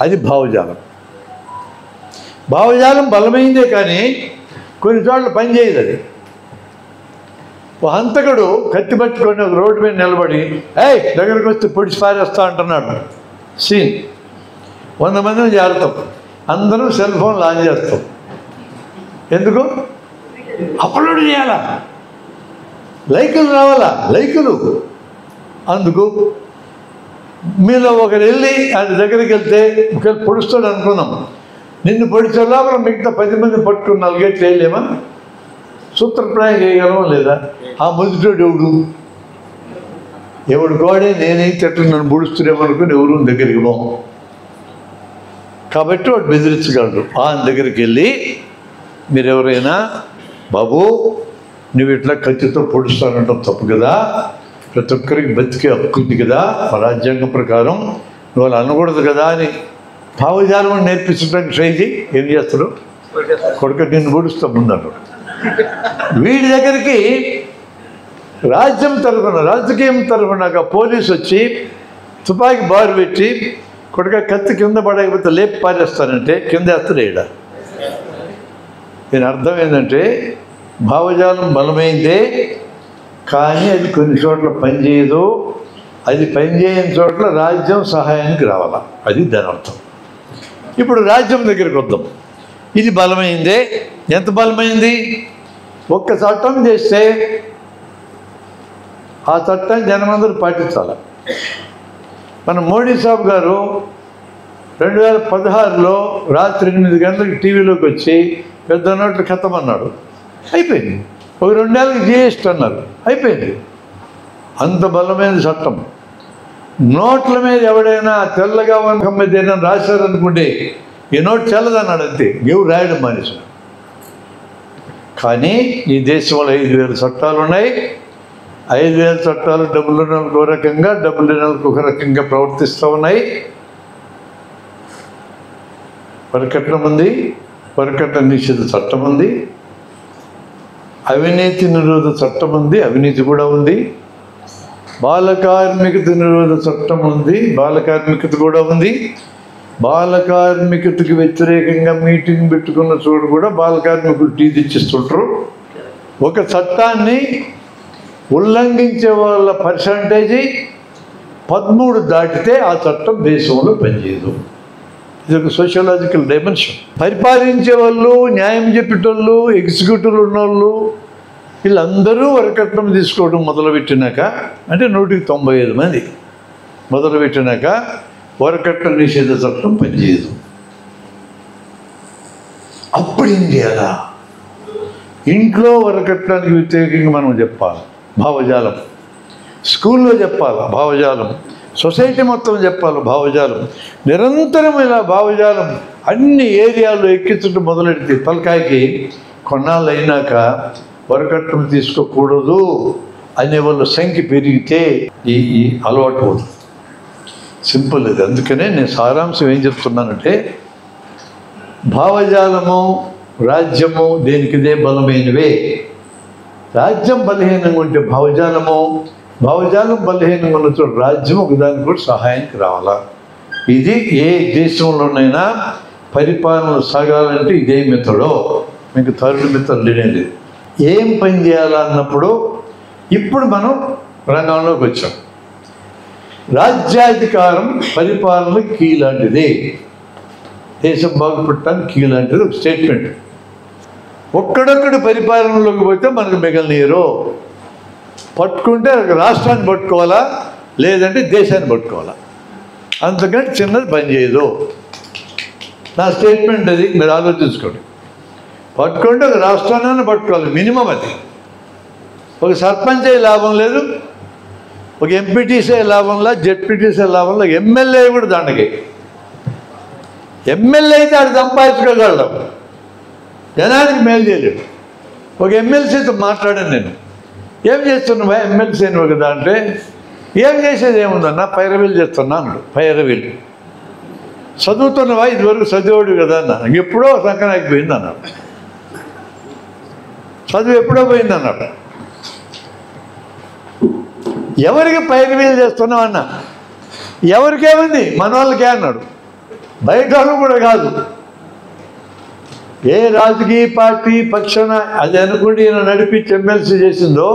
అది భావజాలం. భావజాలం బలమైందే కానీ కొన్ని చోట్ల పనిచేయదు. అది ఓ హంతకుడు కత్తి పట్టుకొని ఒక రోడ్డు మీద నిలబడి దగ్గరకు వస్తే పొడిచి పారేస్తా అంటున్నాడు. సీన్ 100 మందిని చేరుతాం, అందరూ సెల్ ఫోన్లు ఆన్ చేస్తాం. ఎందుకు? అప్లోడ్ చేయాలా, లైకులు రావాలా, లైకులు. అందుకు మీలో ఒకరు వెళ్ళి ఆయన దగ్గరికి వెళ్తే ఒకవేళ పొడుస్తాడు అనుకున్నాం, నిన్ను పొడిచే లోపల మిగతా 10 మంది పట్టుకుని 4 గేట్లు వేయలేమా? సూత్రప్రాయం చేయగలమా లేదా? ఆ మొదటివాడు ఎవడు గోడే నేనైతే నన్ను పొడుస్తున్నామనుకుని ఎవరు దగ్గరికి పోం. కాబట్టి వాడు బెదిరించగలడు. ఆయన దగ్గరికి వెళ్ళి మీరు ఎవరైనా బాబు నువ్వు ఇట్లా కత్తితో పొడుస్తానంటాం తప్పు కదా, ప్రతి ఒక్కరికి బతికే హక్కు ఉంది కదా మా రాజ్యాంగం ప్రకారం, నువ్వు అలా అనకూడదు కదా అని భావజాలం నేర్పించడానికి ట్రై చేయి. ఏం చేస్తాడు? కొడుకు నిన్ను పొడుస్తాం ముందన్నాడు. వీడి దగ్గరికి రాజకీయం తరఫున పోలీసు వచ్చి తుపాకీ బారు పెట్టి కొడుక కత్తి కింద పడకపోతే లేపి పారేస్తానంటే కింద వేస్తాడు. ఈడ దీని అర్థం ఏంటంటే భావజాలం బలమైందే కానీ అది కొన్ని చోట్ల పనిచేయదు. అది పనిచేయని చోట్ల రాజ్యం సహాయానికి రావాలా, అది దాని అర్థం. ఇప్పుడు రాజ్యం దగ్గరికి వద్దాం. ఇది బలమైందే. ఎంత బలమైంది? ఒక్క చట్టం చేస్తే ఆ చట్టాన్ని జనమందరూ పాటించాలి. మన మోడీ సాబ్ గారు 2016లో రాత్రి 8 గంటలకు టీవీలోకి వచ్చి పెద్ద నోట్లు ఖతం అన్నాడు. అయిపోయింది. ఒక 2 నెలలకు జిఎస్టీ అన్నారు. అయిపోయింది. అంత బలమైన చట్టం. నోట్ల మీద ఎవడైనా తెల్లగా వంకం మీద ఏదైనా రాశారనుకుంటే ఈ నోట్ చెల్లదన్నాడు అంతే, ఎవరు రాయడం మానేశాడు. కానీ ఈ దేశంలో 5,000 చట్టాలు ఉన్నాయి. 5,000 చట్టాలు డబ్బులు నెలకు ఒక రకంగా, డబ్బులు నెలకు ఒక రకంగా ప్రవర్తిస్తూ ఉన్నాయి. వరకట్నం ఉంది, వరకట్న నిషేధ చట్టం ఉంది, అవినీతి నిరోధ చట్టం ఉంది, అవినీతి కూడా ఉంది, బాల కార్మికత నిరోధ చట్టం ఉంది, బాల కార్మికత కూడా ఉంది. బాల కార్మికతకి వ్యతిరేకంగా మీటింగ్ పెట్టుకున్న చోటు కూడా బాల కార్మికులు టీ తెచ్చిస్తుంటారు. ఒక చట్టాన్ని ఉల్లంఘించే వాళ్ళ పర్సంటేజీ 13 దాటితే ఆ చట్టం దేశంలో పనిచేయదు. ఇది ఒక సోషియలాజికల్ డైమెన్షన్. పరిపాలించే వాళ్ళు, న్యాయం చెప్పేటోళ్ళు, ఎగ్జిక్యూటివ్లు ఉన్నోళ్ళు వీళ్ళందరూ వరకట్నం తీసుకోవడం మొదలుపెట్టినాక, అంటే 195 మంది మొదలుపెట్టినాక వరకట్న నిషేధ చట్టం పనిచేయదు. అప్పుడు ఏం చేయాలా? ఇంట్లో వరకట్నానికి వ్యతిరేకంగా మనం చెప్పాలి భావజాలం, స్కూల్లో చెప్పాలి భావజాలం, సొసైటీ మొత్తం చెప్పాలి భావజాలం. నిరంతరం ఇలా భావజాలం అన్ని ఏరియాల్లో ఎక్కించడం మొదలెడితే తలకాయకి కొన్నాళ్ళు అయినాక వరకట్నం తీసుకోకూడదు అనే వాళ్ళ సంఖ్య పెరిగితే ఈ అలవాటు పోతుంది. సింపుల్ ఇది. అందుకనే నేను సారాంశం ఏం చెప్తున్నానంటే, భావజాలము రాజ్యము దేనికిదే బలమైనవే. రాజ్యం బలహీనంగా ఉంటే భావజాలం బలహీనంగా ఉన్న రాజ్యం ఒకదానికి కూడా సహాయానికి రావాలా. ఇది ఏ దేశంలోనైనా పరిపాలన సాగాలంటే ఇదే మెథడో, మీకు థర్డ్ మెథడ్ లేనేది. ఏం పని చేయాలన్నప్పుడు ఇప్పుడు మనం రంగంలోకి వచ్చాం. రాజ్యాధికారం పరిపాలనకు కీ లాంటిది, దేశం బాగుపడటానికి కీ లాంటిది ఒక స్టేట్మెంట్. ఒక్కడొక్కడు పరిపాలనలోకి పోతే మనకు మిగలనీరు. పట్టుకుంటే రాష్ట్రాన్ని పట్టుకోవాలా, లేదంటే దేశాన్ని పట్టుకోవాలా, అంతకంటే చిన్నది పని చేయదు. నా స్టేట్మెంట్ అది, మీరు ఆలోచించుకోండి. పట్టుకుంటే ఒక రాష్ట్రాన్ని పట్టుకోవాలి, మినిమం అది. ఒక సర్పంచ్ అయ్యే లాభం లేదు, ఒక ఎంపీటీసీ లాభంలా, జెడ్పీటీసీ లాభంలా, ఎమ్మెల్యే కూడా దానికి. ఎమ్మెల్యే అయితే ఆడు సంపాదించుకోగలడు, జనానికి మేలు చేయలేడు. ఒక ఎమ్మెల్సీతో మాట్లాడాను నేను, ఏం చేస్తున్నావా ఎమ్మెల్సీ అని కదా అంటే, ఏం చేసేది ఏముందన్నా పైరవీలు చేస్తున్నా అన్నాడు. పైరవీలు చదువుతున్నవా? ఇదివరకు చదివాడు కదా అన్నా. ఎప్పుడో సంక్రాంతికి పోయింది అన్నాడు. చదువు ఎప్పుడో పోయింది అన్నాడు. ఎవరికి పైరవీలు చేస్తున్నావు అన్నా? ఎవరికేముంది, మన వాళ్ళకే అన్నాడు. బయట వాళ్ళు కూడా కాదు. ఏ రాజకీయ పార్టీ పక్షాన అది అనుకుంటే ఈయన నడిపించి ఎమ్మెల్సీ చేసిందో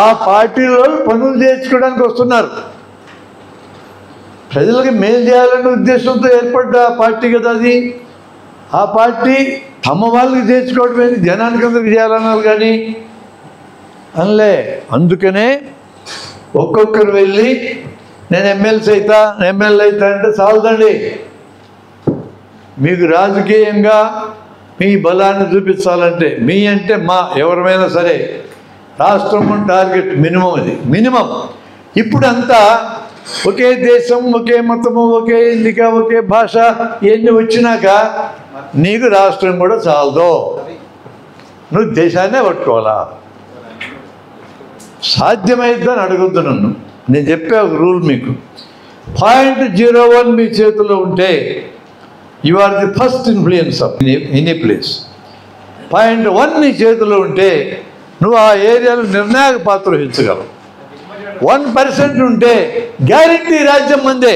ఆ పార్టీలో పనులు చేర్చుకోవడానికి వస్తున్నారు. ప్రజలకి మేలు చేయాలనే ఉద్దేశంతో ఏర్పడ్డ పార్టీ కదా అది. ఆ పార్టీ తమ వాళ్ళకి చేర్చుకోవడమే, జనానికి అందరికి చేయాలన్నారు కానీ అనలే. అందుకనే ఒక్కొక్కరు వెళ్ళి నేను ఎమ్మెల్యే అవుతా అంటే చాలదండి. మీకు రాజకీయంగా మీ బలాన్ని చూపించాలంటే, మీ అంటే మా ఎవరమైనా సరే రాష్ట్రం టార్గెట్ మినిమం, అది మినిమం. ఇప్పుడు అంతా ఒకే దేశం, ఒకే మతము, ఒకే ఎన్నిక, ఒకే భాష ఇవన్నీ వచ్చినాక నీకు రాష్ట్రం కూడా చాలదు, నువ్వు దేశాన్నే పట్టుకోవాలా. సాధ్యమైద్దని అడగొద్దు నన్ను. నేను చెప్పే ఒక రూల్ మీకు, 0.01 మీ చేతిలో ఉంటే you are the first influencer any place. 0.1 నీ చేతిలో ఉంటే నువ్వు ఆ ఏరియాలో నిర్ణాయక పాత్ర వహించగలవు. 1% ఉంటే గ్యారెంటీ రాజ్యం మందే.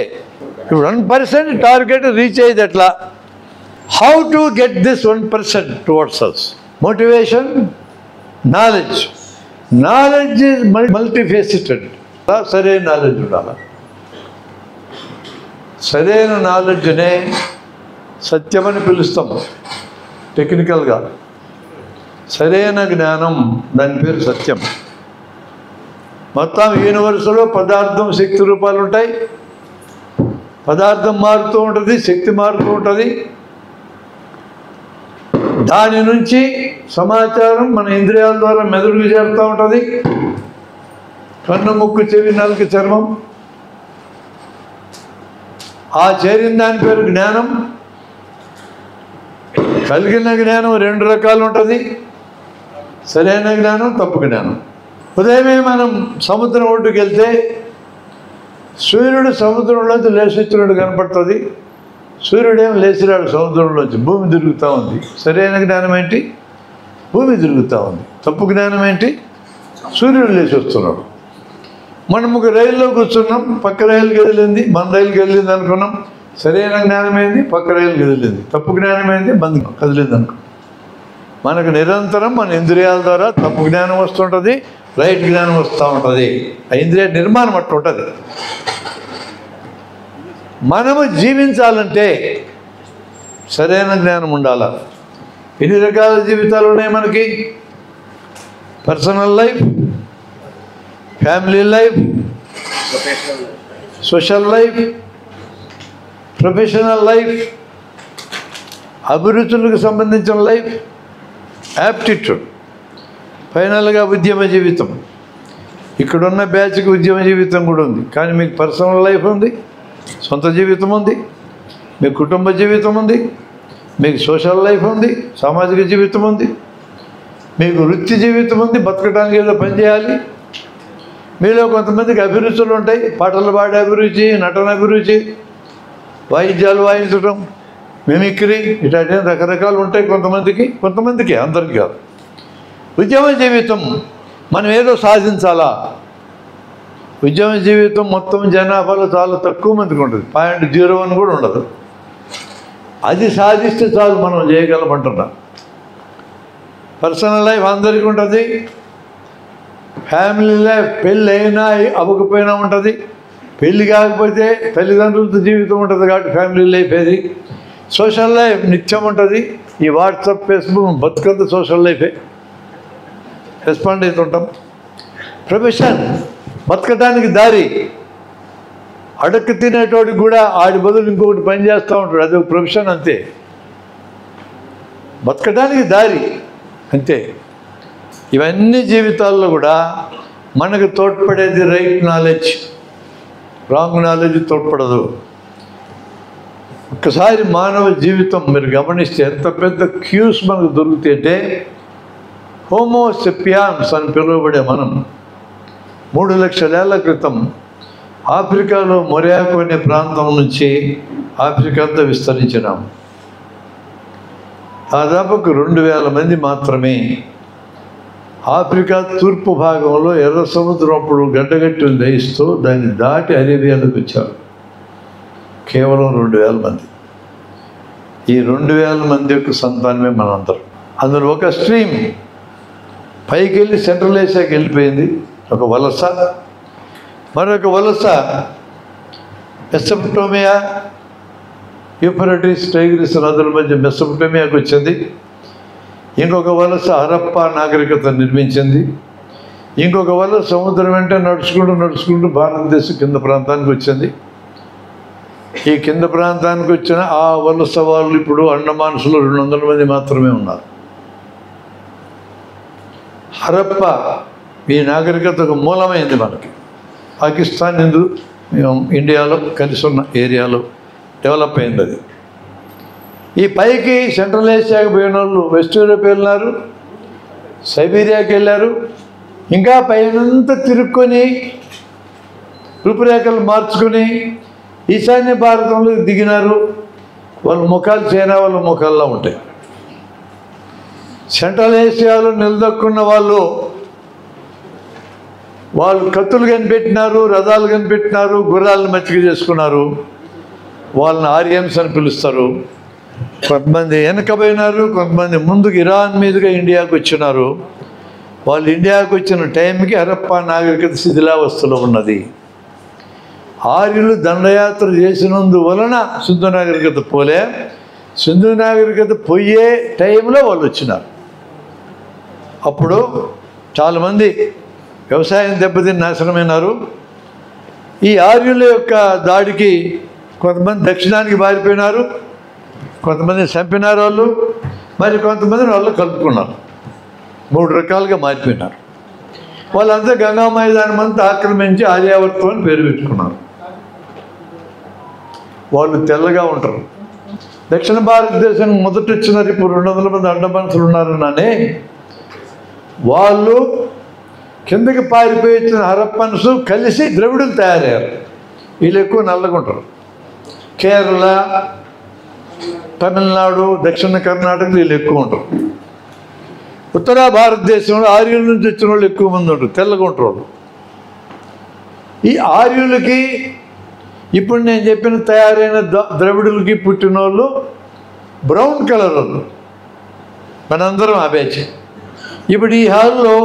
ఇప్పుడు 1% టార్గెట్ రీచ్ అయ్యేది ఎట్లా? How to get this 1% towards us? Motivation, knowledge. Knowledge is multifaceted. సరైన నాలెడ్జ్ ఉండాలి. సరైన నాలెడ్జ్నే సత్యమని పిలుస్తాం టెక్నికల్గా. సరైన జ్ఞానం, దాని పేరు సత్యం. మొత్తం యూనివర్స్లో పదార్థం, శక్తి రూపాలు ఉంటాయి. పదార్థం మారుతూ ఉంటుంది, శక్తి మారుతూ ఉంటుంది. దాని నుంచి సమాచారం మన ఇంద్రియాల ద్వారా మెదడుకు చేరుతూ ఉంటుంది. కన్ను, ముక్కు, చెవి, నాలుక, చర్మం. ఆ చేరిన దాని పేరు జ్ఞానం. కలిగిన జ్ఞానం 2 రకాలు ఉంటుంది, సరైన జ్ఞానం, తప్పు జ్ఞానం. ఉదయమే మనం సముద్రం ఒడ్డుకు వెళ్తే సూర్యుడు సముద్రంలోంచి లేచినట్టు కనపడుతుంది. సూర్యుడేం లేచిరాడు సముద్రంలోంచి, భూమి తిరుగుతూ ఉంది. సరైన జ్ఞానం ఏంటి? భూమి తిరుగుతూ ఉంది. తప్పు జ్ఞానం ఏంటి? సూర్యుడు లేచి వస్తున్నాడు. మనం ఒక రైల్లో కూర్చున్నాం, పక్క రైలు కదిలింది, మన రైలుకి వెళ్ళింది అనుకున్నాం. సరైన జ్ఞానం ఏంది? పక్క రైలు కదిలింది. తప్పు జ్ఞానం ఏంది? బంద్ కదిలింది అనుకో. మనకు నిరంతరం మన ఇంద్రియాల ద్వారా తప్పు జ్ఞానం వస్తుంటుంది, రైట్ జ్ఞానం వస్తూ ఉంటుంది. ఆ ఇంద్రియ నిర్మాణం అట్లా ఉంటుంది. మనము జీవించాలంటే సరైన జ్ఞానం ఉండాలి. ఎన్ని రకాల జీవితాలు ఉన్నాయి మనకి? Personal life, family life, social life, professional life, అభిరుచులకు సంబంధించిన లైఫ్, యాప్టిట్యూడ్, ఫైనల్గా ఉద్యమ జీవితం. ఇక్కడున్న బ్యాచ్కి ఉద్యమ జీవితం కూడా ఉంది, కానీ మీకు పర్సనల్ లైఫ్ ఉంది, సొంత జీవితం ఉంది, మీకు కుటుంబ జీవితం ఉంది, మీకు సోషల్ లైఫ్ ఉంది, సామాజిక జీవితం ఉంది, మీకు వృత్తి జీవితం ఉంది, బతకడానికి ఏదో పని చేయాలి. మీలో కొంతమందికి అభిరుచులు ఉంటాయి, పాటలు పాడే అభిరుచి, నటన అభిరుచి, వాయిద్యాలు వాయించడం, మిమిక్రీ, ఇట్లాంటి రకరకాలు ఉంటాయి కొంతమందికి, అందరికీ కాదు. ఉద్యమ జీవితం మనం ఏదో సాధించాలా. ఉద్యమ జీవితం మొత్తం జనాభాలో చాలా తక్కువ మందికి ఉంటుంది, 0.01 కూడా ఉండదు. అది సాధిస్తే చాలు మనం చేయగలమంటున్నా. పర్సనల్ లైఫ్ అందరికీ ఉంటుంది, ఫ్యామిలీ లైఫ్ పెళ్ళి అయినా అవ్వకపోయినా ఉంటుంది, పెళ్ళి కాకపోతే తల్లిదండ్రులతో జీవితం ఉంటుంది కాబట్టి ఫ్యామిలీ లైఫ్ ఏది. సోషల్ లైఫ్ నిత్యం ఉంటుంది. ఈ వాట్సాప్, ఫేస్బుక్ బతుకంత సోషల్ లైఫే, రెస్పాండ్ అవుతుంటాం. ప్రొఫెషన్ బతకడానికి దారి. అడక్కు తినేటోడికి కూడా ఆడి బదులు ఇంకొకటి పని చేస్తూ ఉంటాడు, అది ఒక ప్రొఫెషన్ అంతే. బతకడానికి దారి అంతే. ఇవన్నీ జీవితాల్లో కూడా మనకు తోడ్పడేది రైట్ నాలెడ్జ్, రాంగ్ నాలెడ్జ్ తోడ్పడదు. ఒక్కసారి మానవ జీవితం మీరు గమనిస్తే ఎంత పెద్ద క్యూస్ మనకు దొరుకుతాయంటే, హోమోసెపియాన్స్ అని పిలువబడే మనం 3 లక్షల ఏళ్ల క్రితం ఆఫ్రికాలో మొరాకో అనే ప్రాంతం నుంచి ఆఫ్రికా అంతా విస్తరించినాం. దాదాపుకు 2000 మంది మాత్రమే ఆఫ్రికా తూర్పు భాగంలో ఎర్ర సముద్రం అప్పుడు గడ్డగట్టును దయిస్తూ దాన్ని దాటి అరేబియాలోకి వచ్చారు. కేవలం 2000 మంది. ఈ 2000 మంది యొక్క సంతానమే మనందరం. అందులో ఒక స్ట్రీమ్ పైకి వెళ్ళి సెంట్రల్ ఏషియాకి వెళ్ళిపోయింది, ఒక వలస. మరొక వలస మెసొపొటేమియా, యూఫ్రటీస్, టైగ్రిస్ నదుల మధ్య మెసొపొటేమియాకి వచ్చింది. ఇంకొక వలస హరప్పా నాగరికత నిర్మించింది. ఇంకొక వలస సముద్రం వెంట నడుచుకుంటూ భారతదేశం కింద ప్రాంతానికి వచ్చింది. ఈ కింద ప్రాంతానికి వచ్చిన ఆ వలస వాళ్ళు ఇప్పుడు అండమాన్స్లో 200 మంది మాత్రమే ఉన్నారు. హరప్పా ఈ నాగరికతకు మూలమైంది మనకి. పాకిస్తాన్ ఇండియాలో కలిసి ఉన్న ఏరియాలో డెవలప్ అయింది అది. ఈ పైకి సెంట్రల్ ఏషియాకి పోయిన వాళ్ళు వెస్ట్ యూరోప్ వెళ్ళినారు, సైబీరియాకి వెళ్ళారు, ఇంకా పైనంతా తిరుక్కొని రూపురేఖలు మార్చుకొని ఈశాన్య భారతంలో దిగినారు. వాళ్ళ ముఖాలు చైనా వాళ్ళ ముఖాల్లో ఉంటాయి. సెంట్రల్ ఏషియాలో నిలదొక్కున్న వాళ్ళు కత్తులు కనిపెట్టినారు, రథాలు కనిపెట్టినారు, గుర్రాలను మచ్చిక చేసుకున్నారు. వాళ్ళని ఆర్యన్స్ అని పిలుస్తారు. కొంతమంది వెనకబోయినారు, కొంతమంది ముందుకు ఇరాన్ మీదుగా ఇండియాకు వచ్చినారు. వాళ్ళు ఇండియాకు వచ్చిన టైంకి హరప్పా నాగరికత శిథిలావస్థలో ఉన్నది. ఆర్యులు దండయాత్ర చేసినందువలన సింధు నాగరికత పోలే. సింధు నాగరికత పోయే టైంలో వాళ్ళు వచ్చినారు. అప్పుడు చాలామంది వ్యవసాయం దెబ్బతిని నాశనమైనారు. ఈ ఆర్యుల యొక్క దాడికి కొంతమంది దక్షిణానికి పారిపోయినారు, కొంతమంది చంపినారు వాళ్ళు, మరి కొంతమందిని వాళ్ళు కలుపుకున్నారు. 3 రకాలుగా మారిపోయినారు. వాళ్ళంతా గంగా మైదానం అంతా ఆక్రమించి ఆర్యావర్తం అని పేరు పెట్టుకున్నారు. వాళ్ళు తెల్లగా ఉంటారు. దక్షిణ భారతదేశానికి మొదట వచ్చినారు. ఇప్పుడు 200 మంది అండమాన్సులు ఉన్నారన్నానే, వాళ్ళు కిందకి పారిపోయి వచ్చిన హరప్పన్స్ కలిసి ద్రవిడులు తయారయ్యారు. వీళ్ళు ఎక్కువ నల్లగా ఉంటారు. కేరళ, తమిళనాడు, దక్షిణ కర్ణాటక వీళ్ళు ఎక్కువ ఉంటారు. ఉత్తర భారతదేశంలో ఆర్యుల నుంచి వచ్చిన వాళ్ళు ఎక్కువ మంది ఉంటారు, తెల్లగా ఉంటారు వాళ్ళు. ఈ ఆర్యులకి ఇప్పుడు నేను చెప్పిన తయారైన ద్రవిడులకి పుట్టిన వాళ్ళు బ్రౌన్ కలర్ వాళ్ళు, మనందరం ఆ బ్యాచ్. ఇప్పుడు ఈ హాల్లో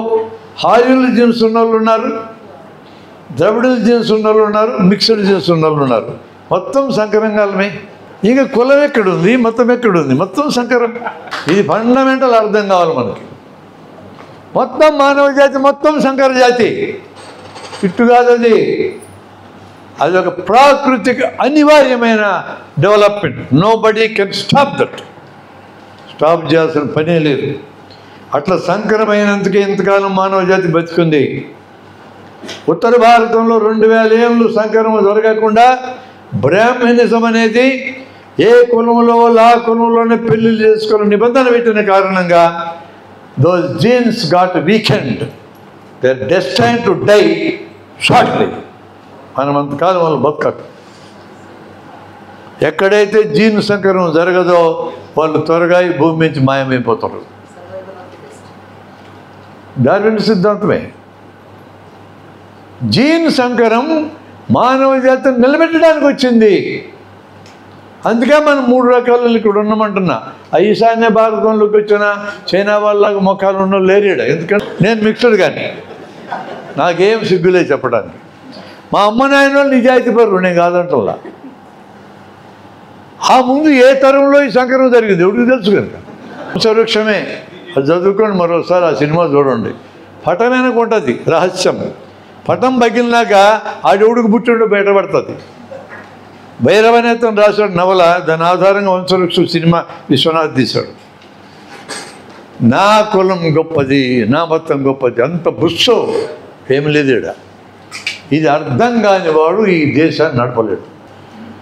ఆర్యుల జీన్స్ ఉన్న వాళ్ళు ఉన్నారు, ద్రవిడుల జీన్స్ ఉన్న వాళ్ళు ఉన్నారు, మిక్స్డ్ జీన్స్ ఉన్న వాళ్ళు ఉన్నారు. మొత్తం సంకరంగాలమే. ఇంకా కులం ఎక్కడుంది, మతం ఎక్కడుంది? మొత్తం సంకరం. ఇది ఫండమెంటల్ అర్థం కావాలి మనకి. మొత్తం మానవ జాతి మొత్తం సంకర జాతి. ఇట్టు కాదు అది. అది ఒక ప్రాకృతిక అనివార్యమైన development. Nobody can stop that. Stop చేయాల్సిన పనే లేదు. అట్లా సంకరమైనందుకే ఇంతకాలం మానవ జాతి బతికుంది. ఉత్తర భారతంలో 2000 ఏళ్ళు సంకరం జరగకుండా బ్రాహ్మణిజం అనేది ఏ కులంలో ఆ కులంలోనే పెళ్లిళ్ళు చేసుకున్న నిబంధన పెట్టిన కారణంగా those genes got weakened. They are destined to die shortly. మనం అంతకాలం వాళ్ళు బతకరు. ఎక్కడైతే జీన్ సంకరం జరగదో వాళ్ళు త్వరగా ఈ భూమి నుంచి మాయమైపోతారు. డార్విన్ సిద్ధాంతమే. జీన్ సంకరం మానవ జాతిని నిలబెట్టడానికి వచ్చింది. అందుకే మనం 3 రకాలు ఇక్కడ ఉన్నామంటున్నా. ఈశాన్య భారతంలోకి వచ్చిన చైనా వాళ్ళకి ముఖాలు ఉన్న లేరీడ. ఎందుకంటే నేను మిక్స్డ్ కానీ నాకేం సిగ్గులే చెప్పడానికి. మా అమ్మ నాయన వాళ్ళు నిజాయితీ పరులు, నేను కాదంటల్లా. ఆ ముందు ఏ తరంలో ఈ సంకరం జరిగింది ఎవరికి తెలుసు కనుక. వంశవృక్షమే అది చదువుకోండి, మరోసారి ఆ సినిమా చూడండి. పటం వెనక ఉంటుంది రహస్యం. పటం పగిలినాక ఆడెవడికి పుట్టిండో బయటపడుతుంది. భైరవనేతం రాశాడు నవల, దాని ఆధారంగా వంశవృక్షం సినిమా విశ్వనాథ్ తీశాడు. నా కులం గొప్పది, నా మతం గొప్పది, అంత బుస్సో ఏమి లేదు ఈడ. ఇది అర్థం కాని వాడు ఈ దేశాన్ని నడపలేడు.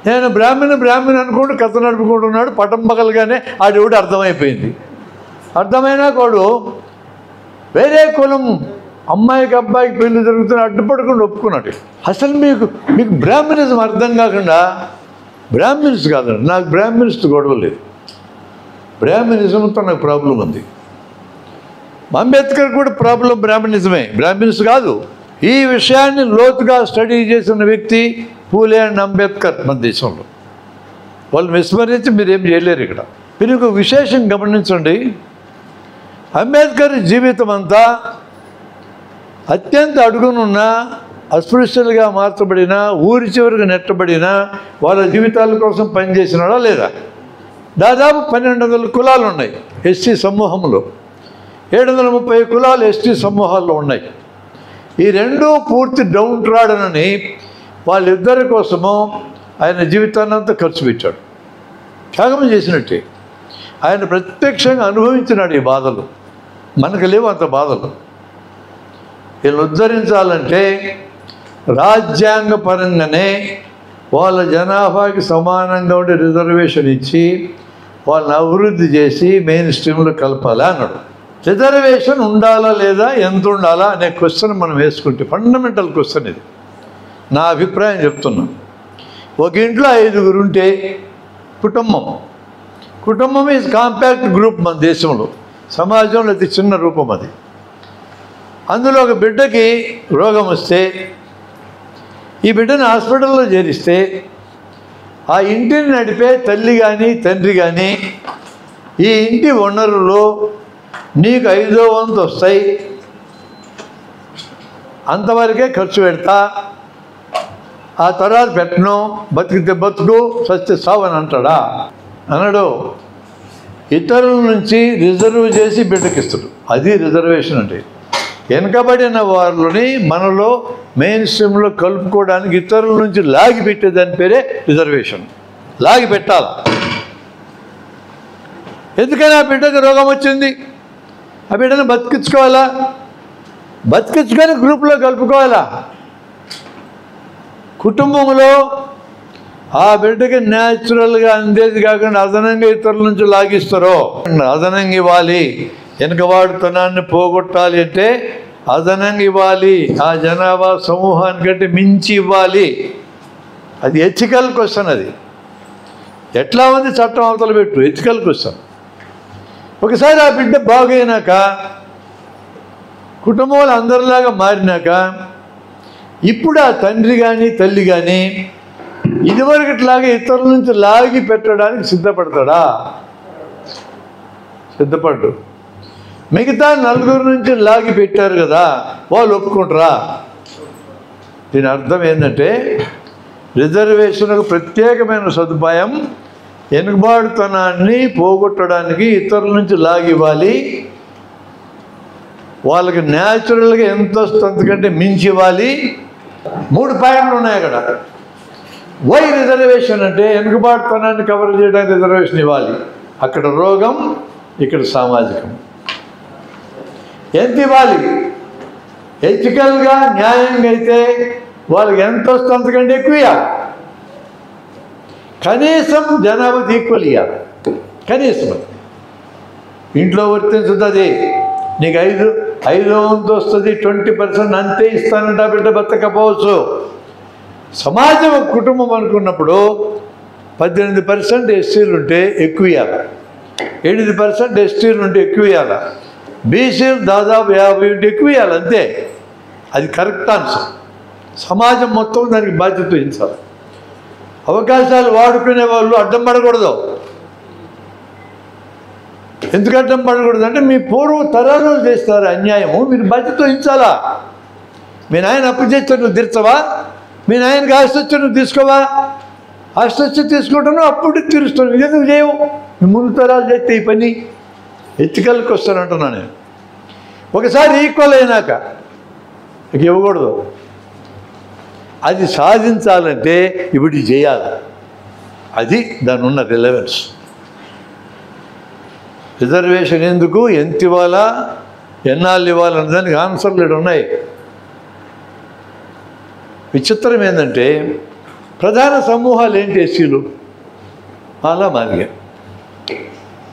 నేను బ్రాహ్మణ అనుకుంటూ కథ నడుపుకుంటున్నాడు. పటం పగలగానే ఆడెవడు అర్థమైపోయింది. అర్థమైనా వాడు వేరే కులం అమ్మాయికి అబ్బాయికి పెళ్లి జరుగుతున్న అడ్డుపడకుండా ఒప్పుకున్నాడు. అసలు మీకు బ్రాహ్మణిజం అర్థం కాకుండా బ్రాహ్మణ్స్ కాదండి. నాకు బ్రాహ్మణ్స్తో గొడవ లేదు. బ్రాహ్మణిజంతో నాకు ప్రాబ్లం ఉంది. అంబేద్కర్ కూడా ప్రాబ్లం బ్రాహ్మణిజమే, బ్రాహ్మణ్స్ కాదు. ఈ విషయాన్ని లోతుగా స్టడీ చేసిన వ్యక్తి పూలే అండ్ అంబేద్కర్ మన దేశంలో. వాళ్ళు విస్మరించి మీరేం చేయలేరు. ఇక్కడ మీరు ఒక విశేషం గమనించండి. అంబేద్కర్ జీవితం అంతా అత్యంత అడుగునున్న అస్పృశ్యులుగా మార్చబడిన, ఊరి చివరికి నెట్టబడిన వాళ్ళ జీవితాల కోసం పనిచేసినాడా లేదా? దాదాపు 1200 కులాలు ఉన్నాయి ఎస్టీ సమూహంలో. 730 కులాలు ఎస్టీ సమూహాల్లో ఉన్నాయి. ఈ రెండూ పూర్తి డౌన్ ట్రాడనని వాళ్ళిద్దరి కోసము ఆయన జీవితాన్ని అంతా ఖర్చు పెట్టాడు. త్యాగం చేసినట్టే. ఆయన ప్రత్యక్షంగా అనుభవించినాడు ఈ బాధలు. మనకు లేవు అంత బాధలు. వీళ్ళని ఉద్ధరించాలంటే రాజ్యాంగ పరంగానే వాళ్ళ జనాభాకి సమానంగా ఉండే రిజర్వేషన్ ఇచ్చి వాళ్ళని అభివృద్ధి చేసి మెయిన్ స్ట్రీమ్లో కలపాలి అన్నాడు. రిజర్వేషన్ ఉండాలా లేదా, ఎంత ఉండాలా అనే క్వశ్చన్ మనం వేసుకుంటే ఫండమెంటల్ క్వశ్చన్ ఇది. నా అభిప్రాయం చెప్తున్నా. ఒక ఇంట్లో 5గురు ఉంటే కుటుంబం ఈజ్ కాంపాక్ట్ గ్రూప్ మన దేశంలో, సమాజంలో అతి చిన్న రూపం అది. అందులో ఒక బిడ్డకి రోగం వస్తే ఈ బిడ్డను హాస్పిటల్లో చేరిస్తే ఆ ఇంటిని నడిపే తల్లి కానీ తండ్రి కానీ ఈ ఇంటి వనరులు నీకు 5వ వంతు వస్తాయి, అంతవరకే ఖర్చు పెడతా, ఆ తర్వాత పెట్టను, బతికితే బతుకు సస్తే సావు అని అంటాడా? అనడు. ఇతరుల నుంచి రిజర్వ్ చేసి బిడ్డకిస్తాడు. అది రిజర్వేషన్ అంటే. వెనుకబడిన వారిని మనలో మెయిన్ స్ట్రీమ్లో కలుపుకోవడానికి ఇతరుల నుంచి లాగి పెట్టేదాని పేరే రిజర్వేషన్. లాగి పెట్టాల. ఎందుకని ఆ బిడ్డకి రోగం వచ్చింది, ఆ బిడ్డను బతికించుకోవాలా, బతికించుకొని గ్రూప్లో కలుపుకోవాలా. కుటుంబంలో ఆ బిడ్డకి న్యాచురల్గా అందేది కాకుండా అదనంగా ఇతరుల నుంచి లాగిస్తారో, అదనంగా ఇవ్వాలి. వెనుకబాటుతనాన్ని పోగొట్టాలి అంటే అదనంగా ఇవ్వాలి. ఆ జనాభా సమూహానికంటే మించి ఇవ్వాలి. అది ఎథికల్ క్వశ్చన్. అది ఎట్లా ఉంది చట్టం అవతల పెట్టు, ఎథికల్ క్వశ్చన్. ఒకసారి ఆ బిడ్డ బాగైనాక, కుటుంబంలో అందరిలాగా మారినాక, ఇప్పుడు ఆ తండ్రి కానీ తల్లి కానీ ఇదివరకట్లాగా ఇతరుల నుంచి లాగి పెట్టడానికి సిద్ధపడతాడా? సిద్ధపడ్డు. మిగతా 4 నుంచి లాగి పెట్టారు కదా, వాళ్ళు ఒప్పుకుంటారా? దీని అర్థం ఏంటంటే రిజర్వేషన్కు ప్రత్యేకమైన సదుపాయం వెనుకబాటుతనాన్ని పోగొట్టడానికి ఇతరుల నుంచి లాగి ఇవ్వాలి. వాళ్ళకి న్యాచురల్గా ఎంత వస్తుంది అంతకంటే మించి ఇవ్వాలి. 3 పాయింట్లు ఉన్నాయి అక్కడ. వై రిజర్వేషన్ అంటే వెనుకబాటుతనాన్ని కవర్ చేయడానికి రిజర్వేషన్ ఇవ్వాలి. అక్కడ రోగం, ఇక్కడ సామాజికం. ఎంత ఇవ్వాలి? ఎథికల్గా న్యాయంగా అయితే వాళ్ళకి ఎంత వస్తుంది అంతకంటే ఎక్కువ ఇవ్వాలి. కనీసం జనాభాకి ఈక్వల్ ఇవ్వాలి. కనీసం ఇంట్లో వర్తించుతుంది. నీకు 5 వంతు వస్తుంది, 20% అంతే ఇస్తానంట, బిడ్డ బతకపోవచ్చు. సమాజం కుటుంబం అనుకున్నప్పుడు 18% ఎస్సీలు ఉంటే ఎక్కువ ఇవ్వాలి, 8% ఎస్టీలు ఉంటే ఎక్కువ ఇవ్వాలి, బీసీలు దాదాపు 50 ఉంటే ఎక్కువ ఇవ్వాలి. అంతే, అది కరెక్ట్ ఆన్సర్. సమాజం మొత్తం దానికి బాధ్యత వహించాలి. అవకాశాలు వాడుకునే వాళ్ళు అడ్డం పడకూడదు. ఎందుకు అడ్డం పడకూడదు అంటే మీ పూర్వ తరాలు చేస్తారు అన్యాయము, మీరు బాధ్యత వహించాలా. మీ నాయన అప్పు చేస్తే నువ్వు తీర్చవా? మీ నాయనకి ఆస్తి వచ్చి నువ్వు తీసుకోవా? ఆస్తి వచ్చి తీసుకుంటాను, అప్పుడు తీరుస్తాను. ఎందుకు చేయవు? మీ ముందు తరాలు చేస్తే ఈ పని ఎత్తికల్కి వస్తానంటున్నాను నేను. ఒకసారి ఈక్వల్ అయినాక ఇక ఇవ్వకూడదు. అది సాధించాలంటే ఇప్పుడు చేయాలి. అది దాని ఉన్న రిలవెన్స్. రిజర్వేషన్ ఎందుకు, ఎంత ఇవ్వాలా, ఎన్నాళ్ళు ఇవ్వాలన్న దానికి ఆన్సర్లు ఇక్కడ ఉన్నాయి. విచిత్రం ఏంటంటే ప్రధాన సమూహాలు ఏంటి? ఎస్సీలు. అలా మారిగా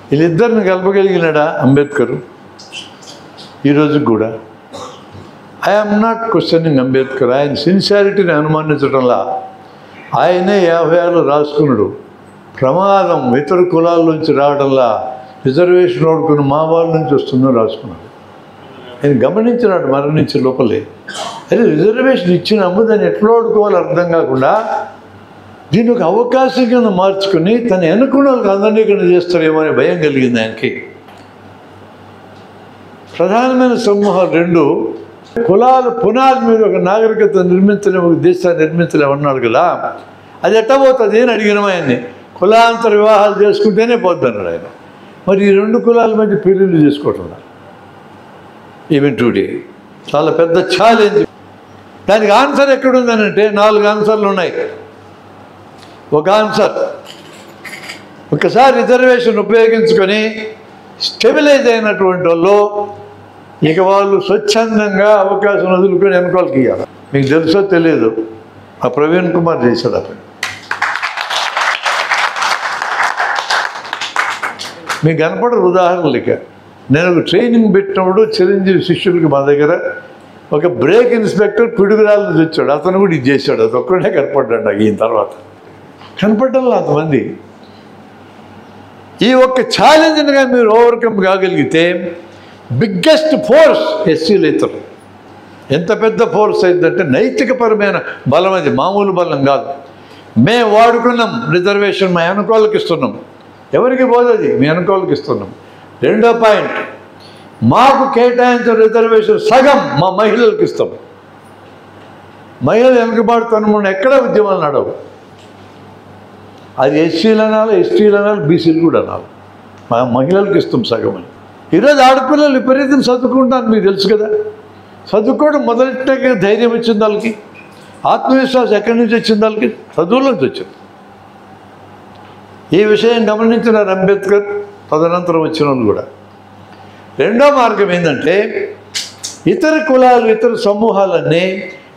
వీళ్ళిద్దరిని కలపగలిగినాడా అంబేద్కర్? ఈరోజు కూడా ఐఎమ్ నాట్ క్వశ్చనింగ్ అంబేద్కర్. ఆయన సిన్సియారిటీని అనుమానించడంలా ఆయనే 56 రాసుకున్నాడు. ప్రమాదం ఇతర కులాల నుంచి రావడంలా రిజర్వేషన్ వాడుకుని మా వాళ్ళ నుంచి వస్తుందో రాసుకున్నాడు. ఆయన గమనించినాడు మరణించే లోపలే. అదే రిజర్వేషన్ ఇచ్చినాము, దాన్ని ఎట్లా వాడుకోవాలో అర్థం కాకుండా దీని ఒక అవకాశం కింద మార్చుకుని తను ఎన్నుకున్న వాళ్ళకి అందరినీ కింద చేస్తారేమో అనే భయం కలిగింది ఆయనకి. ప్రధానమైన సమూహాలు 2 కులాల పునాది మీద ఒక నాగరికత నిర్మించలేము, ఒక దేశాన్ని నిర్మించలేము అన్నాడు కదా. అది ఎట్టా పోతుంది అని అడిగిన ఆయన్ని. కులాంతర వివాహాలు చేసుకుంటేనే పోద్ది అన్నాడు ఆయన. మరి ఈ 2 కులాల మధ్య పెళ్ళిళ్ళు చేసుకోవటం ఈవెన్ టుడే చాలా పెద్ద ఛాలెంజ్. దానికి ఆన్సర్ ఎక్కడుందనంటే 4 ఆన్సర్లు ఉన్నాయి. ఒక ఆన్సర్, ఒకసారి రిజర్వేషన్ ఉపయోగించుకొని స్టెబిలైజ్ అయినటువంటి వాళ్ళు ఇక వాళ్ళు స్వచ్ఛందంగా అవకాశం వదులుకొని వెనుకోలకి ఇవ్వాలి. మీకు తెలుసో తెలియదు, ఆ ప్రవీణ్ కుమార్ చేశాడు అతను. మీకు కనపడరు ఉదాహరణలకి. నేను ఒక ట్రైనింగ్ పెట్టినప్పుడు చిరంజీవి శిష్యులకి మా దగ్గర ఒక బ్రేక్ ఇన్స్పెక్టర్ పిడుగురాల నుంచి వచ్చాడు. అతను కూడా ఇది చేశాడు. అది ఒక్కడే కనపడ్డాడు నాకు. ఈయన తర్వాత కనపడ్డంలో అంతమంది. ఈ ఒక్క ఛాలెంజ్గా మీరు ఓవర్కమ్ కాగలిగితే బిగ్గెస్ట్ ఫోర్స్ ఎస్సీలు ఇతరులు. ఎంత పెద్ద ఫోర్స్ అయిందంటే నైతికపరమైన బలం. అది మామూలు బలం కాదు. మేము వాడుకున్నాం రిజర్వేషన్, మా వెనుకోళ్ళకి ఇస్తున్నాం. ఎవరికి పోదు అది, మీ వెనుకోళ్ళకి ఇస్తున్నాం. 2వ పాయింట్, మాకు కేటాయించిన రిజర్వేషన్ సగం మా మహిళలకు ఇస్తాం. మహిళలు వెనుకబాటుతనం ఎక్కడ ఉద్యమాలు నడవు. అది ఎస్సీలు అనాలి, ఎస్టీలు అనాలి, బీసీలు కూడా అనాలి. మా మహిళలకు ఇస్తాం సగం అని. ఈరోజు ఆడపిల్లలు విపరీతం చదువుకుంటాను, మీకు తెలుసు కదా. చదువుకోవడం మొదలెట్టాక ధైర్యం వచ్చింది వాళ్ళకి, ఆత్మవిశ్వాసం ఎక్కడి నుంచి వచ్చింది వాళ్ళకి? చదువులోంచి వచ్చింది. ఈ విషయం గమనించినారు అంబేద్కర్, తదనంతరం వచ్చిన వాళ్ళు కూడా. 2వ మార్గం ఏంటంటే ఇతర కులాలు, ఇతర సమూహాలన్నీ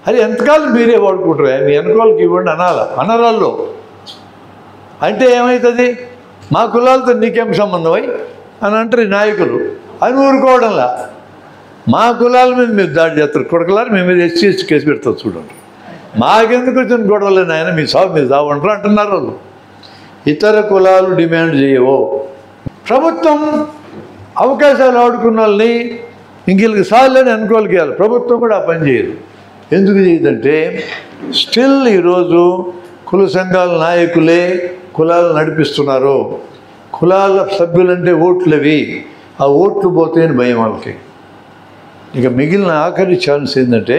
అది ఎంతకాలం మీరే వాడుకుంటారు, మీ వెనుకోళ్ళకి ఇవ్వండి అనాల. అనరాల్లో అంటే ఏమవుతుంది? మా కులాలతో నీకేం సంబంధమై అని అంటారు ఈ నాయకులు. అని ఊరుకోవడంలా మా కులాల మీద మీరు దాడి చేస్తారు. కొడకలారు మేము మీద ఎస్సీ కేసు పెడతారు చూడండి. మాకెందుకు వచ్చిన గొడవలేని ఆయన మీ సాగు మీరు సాగుంటారు అంటున్నారు వాళ్ళు. ఇతర కులాలు డిమాండ్ చేయవో. ప్రభుత్వం అవకాశాలు ఆడుకున్న వాళ్ళని ఇంకెళ్ళకి సార్లని అనుకోవాలి. ప్రభుత్వం కూడా ఆ పని చేయదు. ఎందుకు చేయదంటే స్టిల్ ఈరోజు కుల సంఘాల నాయకులే కులాలు నడిపిస్తున్నారు. కులాల సభ్యులంటే ఓట్లవి, ఆ ఓట్లు పోతాయని భయం వాళ్ళకి. ఇక మిగిలిన ఆఖరి ఛాన్స్ ఏంటంటే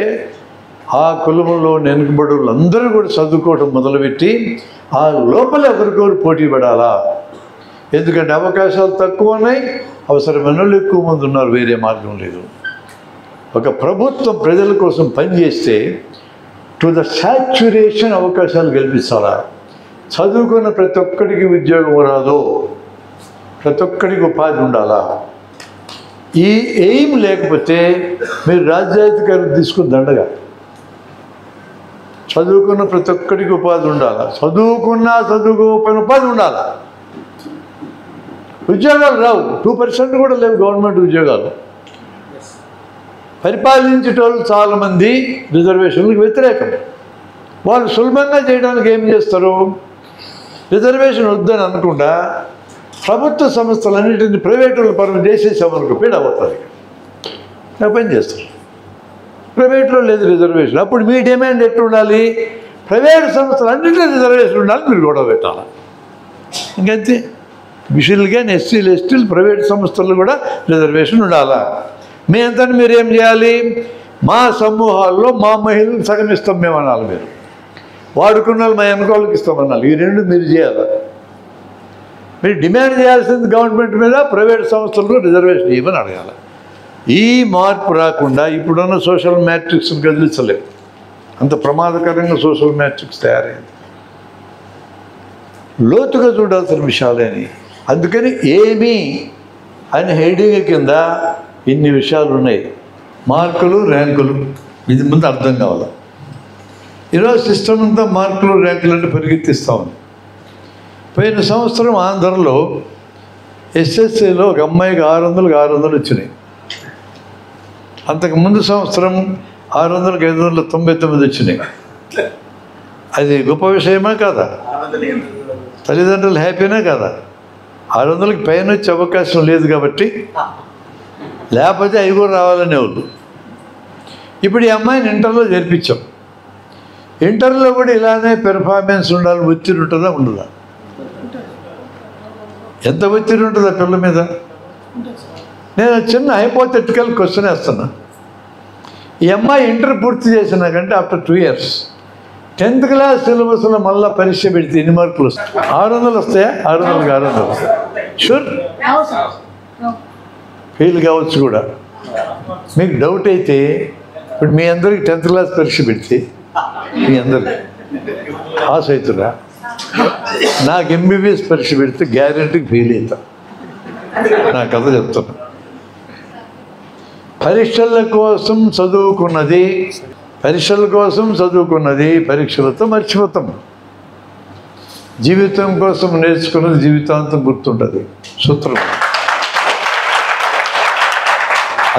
ఆ కులంలో వెనుకబడి వాళ్ళందరూ కూడా చదువుకోవడం మొదలుపెట్టి ఆ లోపల ఎవరికొరు పోటీ పడాలా. ఎందుకంటే అవకాశాలు తక్కువ ఉన్నాయి, అవసరమైన వాళ్ళు ఎక్కువ మంది ఉన్నారు. వేరే మార్గం లేదు. ఒక ప్రభుత్వం ప్రజల కోసం పనిచేస్తే టు ద సాచ్యురేషన్ అవకాశాలు కల్పించాలా. చదువుకున్న ప్రతి ఒక్కడికి ఉద్యోగం రాదు, ప్రతి ఒక్కడికి ఉపాధి ఉండాలా. ఈ ఎయిమ్ లేకపోతే మీరు రాజ్యాధికారం తీసుకుని దండగా. చదువుకున్న ప్రతి ఒక్కడికి ఉపాధి ఉండాలా, చదువుకోకపోయిన ఉపాధి ఉండాలా. ఉద్యోగాలు రావు, 2% కూడా లేవు గవర్నమెంట్ ఉద్యోగాలు. పరిపాలించేటోళ్ళు చాలామంది రిజర్వేషన్లకు వ్యతిరేకం. వాళ్ళు సులభంగా చేయడానికి ఏం చేస్తారు, రిజర్వేషన్ వద్దని అనుకుంటా ప్రభుత్వ సంస్థలన్నింటినీ ప్రైవేటు పరం చేసేసామనుకో పీడ అవుతుంది, పని చేస్తారు. ప్రైవేట్లో లేదు రిజర్వేషన్, అప్పుడు మీ డిమాండ్ ఎట్లా ఉండాలి, ప్రైవేట్ సంస్థలన్నింటినీ రిజర్వేషన్ ఉండాలి, మీరు గొడవ పెట్టాలి. ఇంకంతే. బీసీలు కానీ ఎస్సీలు ఎస్టీలు ప్రైవేట్ సంస్థలు కూడా రిజర్వేషన్ ఉండాలా. మీ అంతా మీరు ఏం చేయాలి, మా సమూహాల్లో మా మహిళలకు సగం ఇస్తాం మేము అనాలి. మీరు వాడుకున్న మా వెనకాలకి ఇస్తామన్నాలి. ఈ రెండు మీరు చేయాలి. మీరు డిమాండ్ చేయాల్సింది గవర్నమెంట్ మీద, ప్రైవేట్ సంస్థలకు రిజర్వేషన్ ఇవ్వని అడగాలి. ఈ మార్పు రాకుండా ఇప్పుడున్న సోషల్ మ్యాట్రిక్స్ని కదిలించలేము. అంత ప్రమాదకరంగా సోషల్ మ్యాట్రిక్స్ తయారైంది. లోతుగా చూడాల్సిన విషయాలేని. అందుకని ఏమీ అని హెడింగ్ కింద ఇన్ని విషయాలు ఉన్నాయి. మార్కులు ర్యాంకులు, ఇది ముందు అర్థం కావాలి. ఈరోజు సిస్టమ్ అంతా మార్కులు ర్యాంకులు అంటే పరిగెత్తిస్తూ ఉంది. పోయిన సంవత్సరం ఆంధ్రలో ఎస్ఎస్సిలో ఒక అమ్మాయికి 600 వచ్చినాయి. అంతకుముందు సంవత్సరం 600కి 599 వచ్చినాయి. అది గొప్ప విషయమా కాదా? తల్లిదండ్రులు హ్యాపీనా కాదా? 600కి పైన వచ్చే అవకాశం లేదు కాబట్టి, లేకపోతే అవి కూడా రావాలనే వాళ్ళు. ఇప్పుడు ఈ అమ్మాయిని ఇంటర్లో చేర్పించాం. ఇంటర్లో కూడా ఇలానే పెర్ఫార్మెన్స్ ఉండాలి. ఒత్తిడి ఉంటుందా ఉండదా? ఎంత ఒత్తిడి ఉంటుందా పిల్లల మీద? నేను చిన్న హైపోథెటికల్ క్వశ్చన్ వేస్తున్నా. ఈ అమ్మాయి ఇంటర్ పూర్తి చేసినాకంటే ఆఫ్టర్ 2 years 10th క్లాస్ సిలబస్లో మళ్ళీ పరీక్ష పెడితే ఎన్ని మార్కులు వస్తాయి? 600 వస్తాయా? 600 షూర్ ఫెయిల్ కావచ్చు కూడా. మీకు డౌట్ అయితే ఇప్పుడు మీ అందరికి 10th క్లాస్ పరీక్ష పెడితే మీ అందరికి పాస్ అవుతురా? నాకు ఎంబీబీఎస్ పరీక్ష పెడితే గ్యారెంటీకి ఫెయిల్ అవుతా. నా కథ చెప్తున్నా. పరీక్షల కోసం చదువుకున్నది పరీక్షలతో మర్చిపోతాం. జీవితం కోసం నేర్చుకున్నది జీవితాంతం గుర్తుంటుంది. సూత్రం.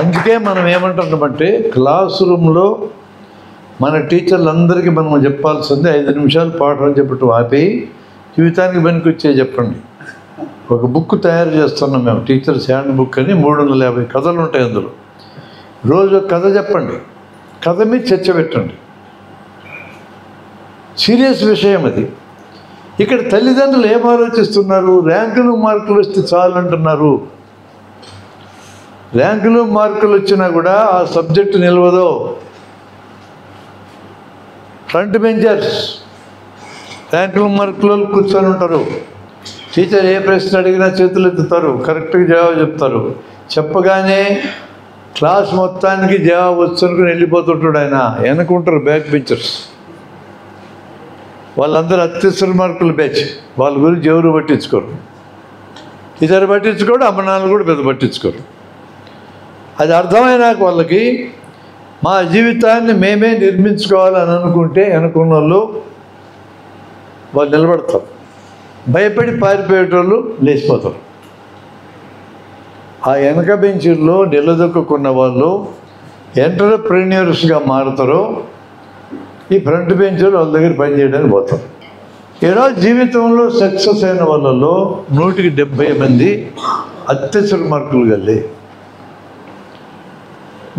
అందుకే మనం ఏమంటున్నామంటే క్లాస్ రూమ్లో మన టీచర్లందరికీ మనం చెప్పాల్సింది 5 నిమిషాలు పాఠం చెప్పటం ఆపి జీవితానికి పనికొచ్చే చెప్పండి. ఒక బుక్ తయారు చేస్తున్నాం మేము, టీచర్స్ హ్యాండ్ బుక్ అని. 350 కథలు ఉంటాయి అందులో. రోజు ఒక కథ చెప్పండి, కథ మీద చర్చ పెట్టండి. సీరియస్ విషయం అది. ఇక్కడ తల్లిదండ్రులు ఏం ఆలోచిస్తున్నారు? ర్యాంకులు మార్కులు వస్తే చాలు అంటున్నారు. ర్యాంకులు మార్కులు వచ్చినా కూడా ఆ సబ్జెక్టు నిలవదు. ఫ్రంట్ బెంచర్స్ ర్యాంకులు మార్కులు కూర్చొని ఉంటారు. టీచర్ ఏ ప్రశ్న అడిగినా చేతులు ఎత్తుతారు, కరెక్ట్గా జవాబు చెప్తారు. చెప్పగానే క్లాస్ మొత్తానికి జవాబు వచ్చనుకుని వెళ్ళిపోతుంటాడు ఆయన. వెనుకుంటారు బ్యాక్ బెంచర్స్. వాళ్ళందరూ అత్యవసర మార్కులు బ్యాచ్. వాళ్ళ గురించి ఎవరు పట్టించుకోరు. ఇద్దరు పట్టించుకోడు, అమ్మ నాన్న కూడా పెద్ద పట్టించుకోరు. అది అర్థమైనాక వాళ్ళకి మా జీవితాన్ని మేమే నిర్మించుకోవాలని అనుకున్న వాళ్ళు నిలబడతారు. భయపడి పారిపోయేటోళ్ళు లేచిపోతారు. ఆ వెనక బెంచీల్లో నిలదొక్కున్న వాళ్ళు ఎంటర్ప్రెన్యూర్స్గా మారుతారో ఈ ఫ్రంట్ బెంచీలు వాళ్ళ దగ్గర పనిచేయడానికి పోతారు. ఈరోజు జీవితంలో సక్సెస్ అయిన వాళ్ళలో 170 మంది అత్యవసర మార్కులు గల్లి,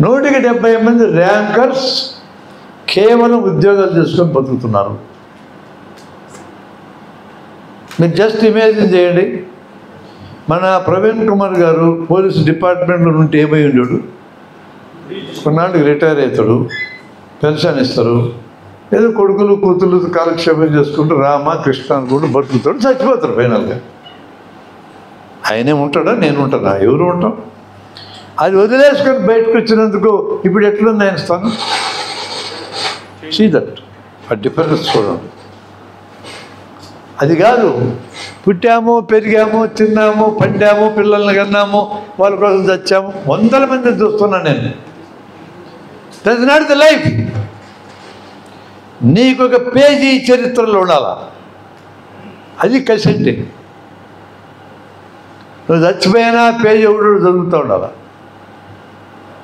170 మంది ర్యాంకర్స్ కేవలం ఉద్యోగాలు చేసుకొని బతుకుతున్నారు. మీరు జస్ట్ ఇమాజిన్ చేయండి. మన ప్రవీణ్ కుమార్ గారు పోలీస్ డిపార్ట్మెంట్లో నుండి ఏమై ఉండేడు? కొన్నాళ్ళకి రిటైర్ అవుతాడు, పెన్షన్ ఇస్తారు, ఏదో కొడుకులు కూతురు కాలక్షేపం చేసుకుంటూ రామ కృష్ణ అనుకుంటూ బతుకుతాడు, చచ్చిపోతారు ఫైనల్గా. ఆయనే ఉంటాడా, నేను ఉంటానా? ఎవరు ఉంటాం? అది వదిలేసుకొని బయటకు వచ్చినందుకు ఇప్పుడు ఎట్లుంది ఆయన స్థానం? See that. ఆ డిఫరెన్స్ చూడండి. అది కాదు పుట్టాము, పెరిగాము, తిన్నాము, పండాము, పిల్లల్ని కన్నాము, వాళ్ళ కోసం చచ్చాము, 100 మందిని చూస్తున్నాను నేను. That is not the life. నీకు ఒక పేజీ చరిత్రలో ఉండాలా, అది కసి అంటే. నువ్వు చచ్చిపోయినా పేజీ ఒకటి చదువుతూ ఉండాలా.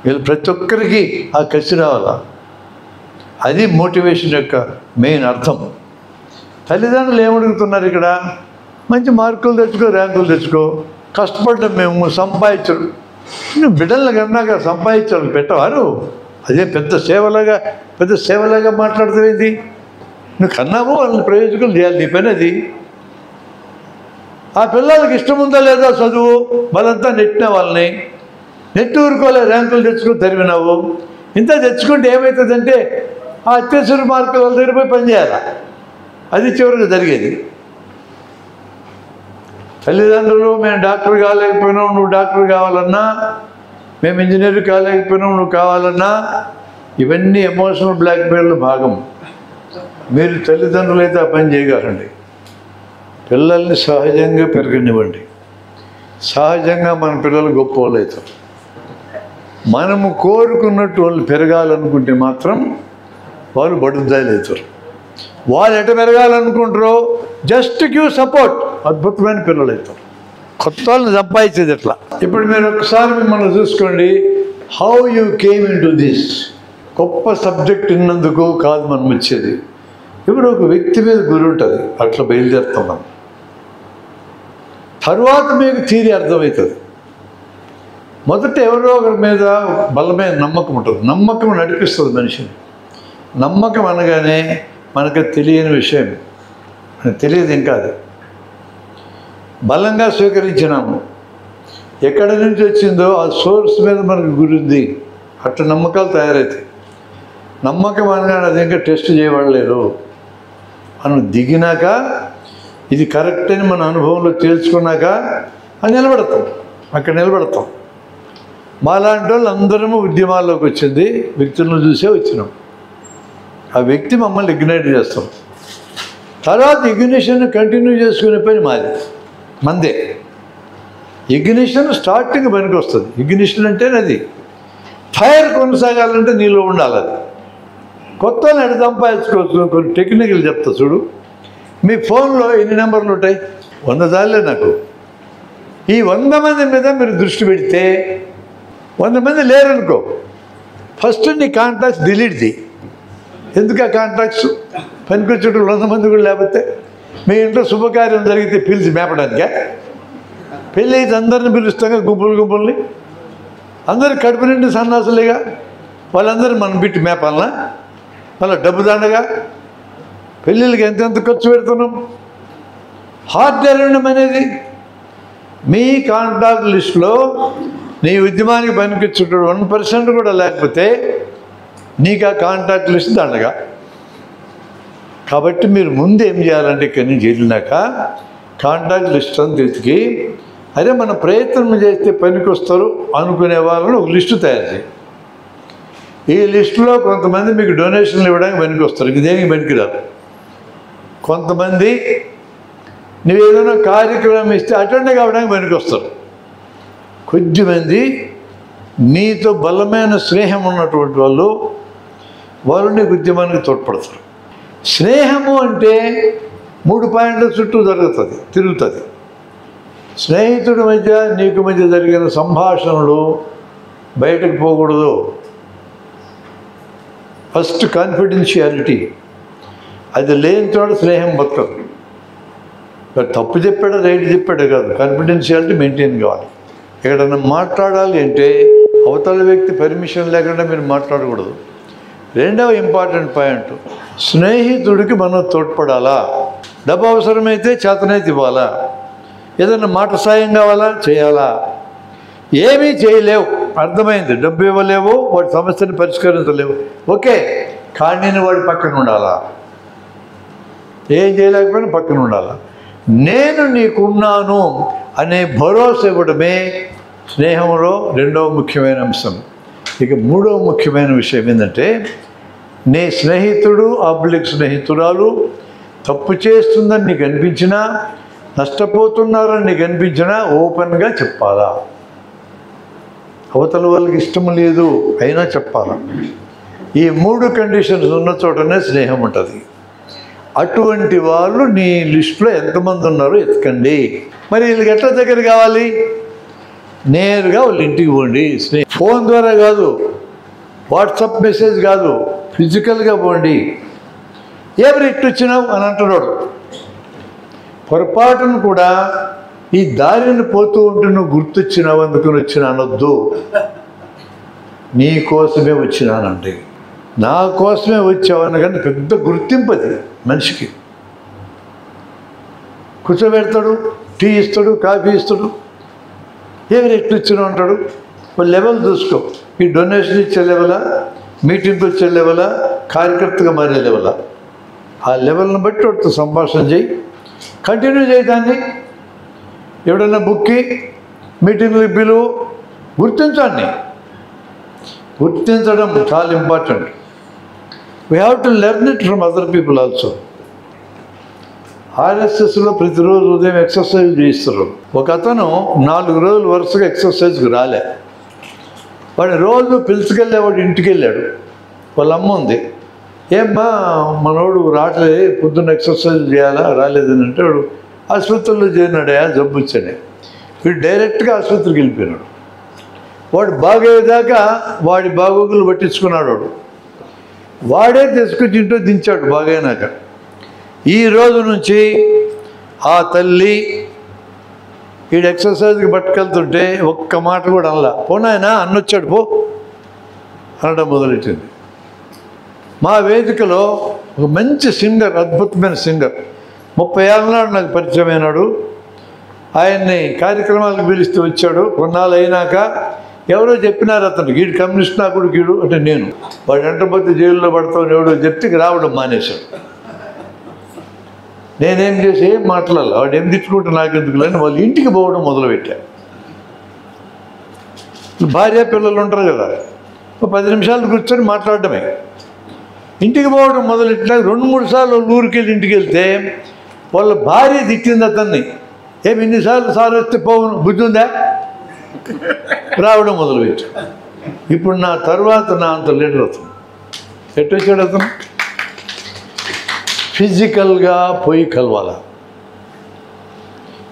వీళ్ళు ప్రతి ఒక్కరికి ఆ కసి రావాలా. అది మోటివేషన్ యొక్క మెయిన్ అర్థం. తల్లిదండ్రులు ఏమడుగుతున్నారు ఇక్కడ? మంచి మార్కులు తెచ్చుకో, ర్యాంకులు తెచ్చుకో, కష్టపడ్డాం మేము, సంపాదించరు. నువ్వు బిడ్డలు కన్నాక సంపాదించాలి పెట్టవారు. అదే పెద్ద సేవలాగా మాట్లాడుతుంది. నువ్వు కన్నావు, వాళ్ళని ప్రయోజకులు చేయాలి, నీ పని అది. ఆ పిల్లలకి ఇష్టం ఉందా లేదా చదువు, వాళ్ళంతా నెట్టిన వాళ్ళని నెట్టి ఊరుకోలే, ర్యాంకులు తెచ్చుకొని తరిమినావు. ఇంత తెచ్చుకుంటే ఏమవుతుందంటే ఆ అత్యవసర మార్కులు వాళ్ళ దగ్గర పోయి పనిచేయాలి. అది చివరికి జరిగేది. తల్లిదండ్రులు మేము డాక్టర్ కాలేకపోయినావు, నువ్వు డాక్టర్ కావాలన్నా, మేము ఇంజనీర్ కాలేకపోయినావు, నువ్వు కావాలన్నా, ఇవన్నీ ఎమోషనల్ బ్లాక్మెయిల్ భాగం. మీరు తల్లిదండ్రులు అయితే ఆ పని చేయగలండి. పిల్లల్ని సహజంగా పెరగనివ్వండి. సహజంగా మన పిల్లలు గొప్ప వాళ్ళు అవుతారు. మనము కోరుకున్నట్టు వాళ్ళు పెరగాలనుకుంటే మాత్రం వాళ్ళు బడుద్దాయిలు అవుతారు. వాళ్ళు ఎట పెరగాలనుకుంటారో జస్ట్ గివ్ సపోర్ట్, అద్భుతమైన పిల్లలు అవుతారు. కొత్త వాళ్ళని సంపాదించేది ఎట్లా? ఇప్పుడు మీరు ఒకసారి మిమ్మల్ని చూసుకోండి. How you came in to this. గొప్ప సబ్జెక్ట్ ఉన్నందుకు కాదు మనం వచ్చేది. ఇప్పుడు ఒక వ్యక్తి మీద గురి ఉంటుంది, అట్లా బయలుదేరుతాం మనం. తరువాత మీకు థియరీ అర్థమవుతుంది. మొదట ఎవరో ఒకరి మీద బలమైన నమ్మకం ఉంటుంది. నమ్మకం నడిపిస్తుంది మనిషిని. నమ్మకం అనగానే మనకు తెలియని విషయం, మనకు తెలియదు. ఇంకా అది బలంగా స్వీకరించినాము. ఎక్కడి నుంచి వచ్చిందో ఆ సోర్స్ మీద మనకు గురింది. అట్లా నమ్మకాలు తయారవుతాయి. నమ్మకం అనగానే అది ఇంకా టెస్ట్ చేయబడలేదు. మనం దిగినాక ఇది కరెక్ట్ అని మన అనుభవంలో తేల్చుకున్నాక అది నిలబడతాం, అక్కడ నిలబడతాం. మాలాంటి వాళ్ళు అందరము ఉద్యమాల్లోకి వచ్చింది వ్యక్తులను చూసే వచ్చినాం. ఆ వ్యక్తి మమ్మల్ని ఇగ్నైట్ చేస్తాం. తర్వాత ఇగ్నిషన్ కంటిన్యూ చేసుకునే పని మందే. ఇగ్నిషన్ స్టార్టింగ్ పనికి వస్తుంది. ఇగ్నిషన్ అంటే అది ఫైర్ కొనసాగాలంటే నీలో ఉండాలి. అది కొత్త ఎడ సంపాదించుకోవచ్చు. కొన్ని టెక్నికల్ చెప్తా చూడు. మీ ఫోన్లో ఎన్ని నెంబర్లు ఉంటాయి? 100 చాలే నాకు. ఈ 100 మంది మీద మీరు దృష్టి పెడితే 100 మంది లేరనుకో, ఫస్ట్ నీ కాంటాక్ట్స్ డిలీట్ చేయి. ఎందుకు ఆ కాంటాక్ట్స్? పనికొచ్చేటప్పుడు 100 మంది కూడా లేకపోతే మీ ఇంట్లో శుభకార్యం జరిగితే పిలిచి మేపడానికే? పెళ్ళి అయితే అందరిని పిలుస్తాగా, గుంపుల్ని. అందరు కడుపు నిండి సన్నాసులేగా, వాళ్ళందరూ మనం బిట్టి మేపాలనా? మళ్ళీ డబ్బు దండగా. పెళ్ళిళ్ళకి ఎంతెంత ఖర్చు పెడుతున్నాం. హార్ట్ ఎరడం అనేది మీ కాంటాక్ట్ లిస్టులో నీ ఉద్యమానికి పనికొచ్చేటప్పుడు 1% కూడా లేకపోతే నీకు ఆ కాంటాక్ట్ లిస్ట్ దండగా. కాబట్టి మీరు ముందు ఏం చేయాలంటే ఇక్కడి నుంచి వెళ్ళినాక కాంటాక్ట్ లిస్ట్ అని తెచ్చి, అరే మన ప్రయత్నం చేస్తే పనికొస్తారు అనుకునే వాళ్ళని ఒక లిస్టు తయారు చేయి. ఈ లిస్టులో కొంతమంది మీకు డొనేషన్లు ఇవ్వడానికి పనికొస్తారు, ఇది దేనికి పనికిరాదు. కొంతమంది నువ్వు ఏదైనా కార్యక్రమం ఇస్తే అటెండ్ కావడానికి పనికొస్తారు. కొద్దిమంది నీతో బలమైన స్నేహం ఉన్నటువంటి వాళ్ళు నీకు ఉద్యమానికి తోడ్పడతారు. స్నేహము అంటే 3 పాయింట్ల చుట్టూ తిరుగుతుంది. స్నేహితుడి మధ్య నీకు మధ్య జరిగిన సంభాషణలు బయటకు పోకూడదు. ఫస్ట్ కాన్ఫిడెన్షియాలిటీ, అది లేని చోట స్నేహం బతకదు. తప్పు చెప్పాడు, రైట్ చెప్పాడు కాదు, కాన్ఫిడెన్షియాలిటీ మెయింటైన్ కావాలి. ఎక్కడన్నా మాట్లాడాలి అంటే అవతల వ్యక్తి పర్మిషన్ లేకుండా మీరు మాట్లాడకూడదు. రెండవ ఇంపార్టెంట్ పాయింట్, స్నేహితుడికి మనం తోడ్పడాలా. డబ్బు అవసరమైతే చేతనైతే ఇవ్వాలా. ఏదైనా మాట సాయం కావాలా, చేయాలా. ఏమీ చేయలేవు, అర్థమైంది. డబ్బు ఇవ్వలేవు, వాడి సమస్యను పరిష్కరించలేవు, ఓకే. కానీ నేను వాడి పక్కన ఉండాలా. ఏం చేయలేకపోయినా పక్కన ఉండాలా. నేను నీకున్నాను అనే భరోసా ఇవ్వడమే స్నేహంలో రెండవ ముఖ్యమైన అంశం. ఇక మూడవ ముఖ్యమైన విషయం ఏంటంటే నీ స్నేహితుడు స్నేహితురాలు తప్పు చేస్తుందని నీకు అనిపించినా, నష్టపోతున్నారని నీకు అనిపించినా ఓపెన్గా చెప్పాలా. అవతల వాళ్ళకి ఇష్టం లేదు అయినా చెప్పాలా. ఈ 3 కండిషన్స్ ఉన్న చోటనే స్నేహం ఉంటుంది. అటువంటి వాళ్ళు నీ లిస్టులో ఎంతమంది ఉన్నారో ఎత్తుకండి. మరి వీళ్ళకి ఎట్లా దగ్గర కావాలి? నేరుగా వాళ్ళ ఇంటికి పోండి. ఫోన్ ద్వారా కాదు, వాట్సాప్ మెసేజ్ కాదు, ఫిజికల్గా పోండి. ఎవరు ఎట్టొచ్చినావు అని అంటున్నాడు. పొరపాటును కూడా ఈ దారిని పోతూ ఉంటే నువ్వు గుర్తొచ్చినావు అందుకుని వచ్చిన అనొద్దు. నీ కోసమే వచ్చినానండి, నా కోసమే వచ్చావని. కానీ పెద్ద గుర్తింపు అది మనిషికి. కూర్చోబెడతాడు, టీ ఇస్తాడు, కాఫీ ఇస్తాడు. ఎవరు ఎట్లొచ్చినావు అంటాడు. ఒక లెవెల్ చూసుకో. ఈ డొనేషన్ ఇచ్చే లెవెలా, మీటింగ్కి వచ్చే లెవెలా, కార్యకర్తగా మారే లెవెలా. ఆ లెవెల్ని బట్టి వాటితో సంభాషణ చేయి, కంటిన్యూ చేయడాన్ని. ఎవడన్నా బుక్కి మీటింగ్లు పిలువు, గుర్తించండి. గుర్తించడం చాలా important. We have to learn it from other people also. ఆర్ఎస్ఎస్లో ప్రతిరోజు ఉదయం ఎక్సర్సైజ్ చేయిస్తారు. ఒక అతను 4 రోజులు వరుసగా ఎక్సర్సైజ్కి రాలే. వాడు రోజు పిలుచుకెళ్ళేవాడు ఇంటికి వెళ్ళాడు. వాళ్ళ అమ్మ ఉంది, ఏమ్మా మనోడు రావట్లేదు, పొద్దున్న ఎక్సర్సైజ్ చేయాలా, రాలేదని అంటే వాడు ఆసుపత్రిలో చేరినాడయా, జబ్బు వచ్చాడే. వీడు డైరెక్ట్గా ఆసుపత్రికి వెళ్ళిపోయినాడు. వాడు బాగయ్యేదాకా వాడి బాగోగులు పట్టించుకున్నాడు. వాడే తీసుకొచ్చి ఇంట్లో దించాడు బాగైనాక. ఈ రోజు నుంచి ఆ తల్లి వీడు ఎక్సర్సైజ్కి పట్టుకెళ్తుంటే ఒక్క మాట కూడా అనలా. పోనాయనా అన్నొచ్చాడు పో అనడం మొదలెట్టింది. మా వేదికలో ఒక మంచి సింగర్, అద్భుతమైన సింగర్, 30 ఏళ్ళ నాడు నాకు పరిచయమైనాడు. ఆయన్ని కార్యక్రమాలకు పిలిస్తే వచ్చాడు. కొన్నాళ్ళు అయినాక ఎవరో చెప్పినారు అతనికి, వీడు కమ్యూనిస్ట్ నా కూడా గీడు అంటే నేను. వాడు వెంటపోతే జైల్లో పడతామని ఎవడో చెప్తే రావడం మానేశాడు. నేనేం చేసి ఏం మాట్లాడాలి, వాడు ఏం తిట్టుకుంటే నాకెందుకు లేని వాళ్ళ ఇంటికి పోవడం మొదలుపెట్టాను. భార్య పిల్లలు ఉంటారు కదా, 10 నిమిషాలు కూర్చొని మాట్లాడటమే. ఇంటికి పోవడం మొదలెట్టినా 2-3 సార్లు ఊరికి వెళ్ళి ఇంటికి వెళ్తే వాళ్ళ భార్య తిట్టింది అతన్ని. ఏమి ఇన్నిసార్లు సార్ వస్తే పోవును, బుద్ధి ఉందా, రావడం మొదలుపెట్టు. ఇప్పుడు నా తర్వాత నా అంత లీడర్ అవుతుంది. ఎట్టొచ్చాడు అతను? ఫిజికల్గా పోయి కలవాల.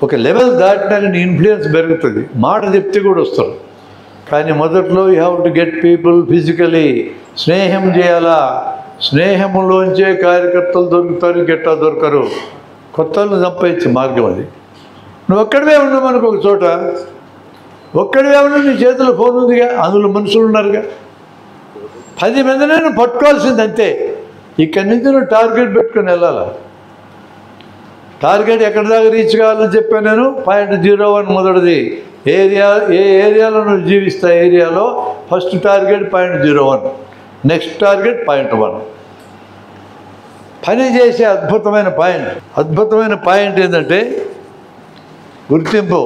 ఒక లెవెల్ దాటినాక నీ ఇన్ఫ్లుయెన్స్ పెరుగుతుంది. మాట చెప్తే కూడా వస్తారు. కానీ మొదట్లో you have to get people physically. స్నేహం చేయాలా. స్నేహంలోంచే కార్యకర్తలు దొరుకుతారు, గెట్టా దొరకరు. కొత్తలను సంపాదించే మార్గం అది. నువ్వు ఒక్కడివే ఉన్నావు మనకు ఒక చోట, ఒక్కడివే ఉన్నా నీ చేతిలో ఫోన్ ఉందిగా, అందులో మనుషులు ఉన్నారుగా. 10 మందినే నువ్వు పట్టుకోవాల్సింది అంతే. ఇక్కడి నుంచి నువ్వు టార్గెట్ పెట్టుకుని వెళ్ళాలి. టార్గెట్ ఎక్కడి దాకా రీచ్ కావాలని చెప్పాను నేను. 0.01 మొదటిది ఏ ఏరియాలో నువ్వు జీవిస్తా ఏరియాలో ఫస్ట్ టార్గెట్ 0.01, నెక్స్ట్ టార్గెట్ 0.1. పని చేసే అద్భుతమైన పాయింట్ ఏంటంటే గుర్తింపు.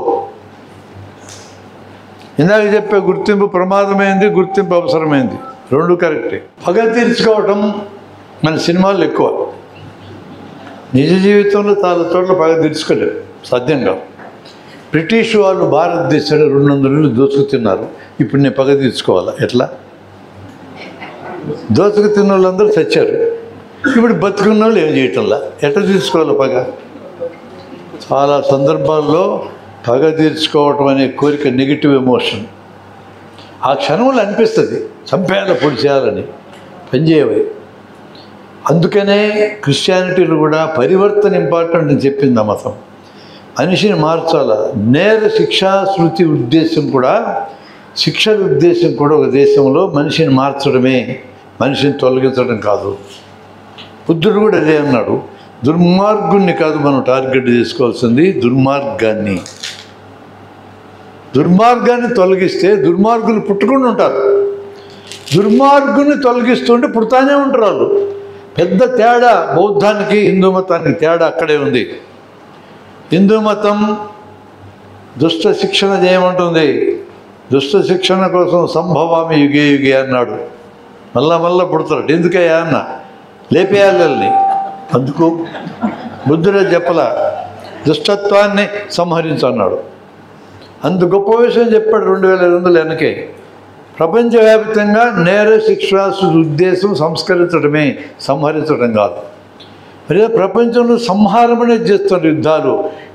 ఇందాక చెప్పే గుర్తింపు ప్రమాదమైంది, గుర్తింపు అవసరమైంది, 2 కరెక్టే. పగ తీర్చుకోవటం మన సినిమాల్లో ఎక్కువ. నిజ జీవితంలో చాలా చోట్ల పగ తీర్చుకోలేరు, సాధ్యం కాదు. బ్రిటిష్ వాళ్ళు భారతదేశాన్ని 200 ఏళ్ళు దోచుకు తిన్నారు. ఇప్పుడు నేను పగ తీర్చుకోవాలా ఎట్లా? దోచుకు తిన్న వాళ్ళందరూ చచ్చారు. ఇప్పుడు బతుకున్న వాళ్ళు ఏం చేయటంలా, ఎట్లా తీర్చుకోవాలి పగ? చాలా సందర్భాల్లో పగ తీర్చుకోవటం అనే కోరిక నెగిటివ్ ఎమోషన్. ఆ క్షణంలో అనిపిస్తుంది చంపేయాలి, పొడి చేయాలని, పనిచేయవి. అందుకనే క్రిస్టియానిటీలో కూడా పరివర్తన ఇంపార్టెంట్ అని చెప్పింది ఆ మతం. మనిషిని మార్చాల. నేర శిక్షా శృతి ఉద్దేశం కూడా, శిక్షల ఉద్దేశం కూడా ఒక దేశంలో మనిషిని మార్చడమే, మనిషిని తొలగించడం కాదు. బుద్ధుడు కూడా అదే అన్నాడు. దుర్మార్గుణ్ణి కాదు మనం టార్గెట్ చేసుకోవాల్సింది, దుర్మార్గాన్ని. దుర్మార్గాన్ని తొలగిస్తే దుర్మార్గులు పుట్టుకుండా ఉంటారు. దుర్మార్గుని తొలగిస్తుంటే పుడతానే ఉంటారు వాళ్ళు. పెద్ద తేడా బౌద్ధానికి హిందూ మతానికి తేడా అక్కడే ఉంది. హిందూ మతం దుష్ట శిక్షణ చేయమంటుంది. దుష్ట శిక్షణ కోసం సంభవామి యుగే యుగే అన్నాడు. మళ్ళా పుడతాడు. ఎందుకయ్యా అన్న, లేపేయాలని. అందుకు బుద్ధుడే చెప్పలా, దుష్టత్వాన్ని సంహరించన్నాడు. అంత గొప్ప విషయం చెప్పాడు 2500 వెనకే. ప్రపంచవ్యాప్తంగా నేర శిక్షాసు ఉద్దేశం సంస్కరించడమే, సంహరించడం కాదు. మరి ప్రపంచంలో సంహారమనే చేస్తున్న యుద్ధాలు.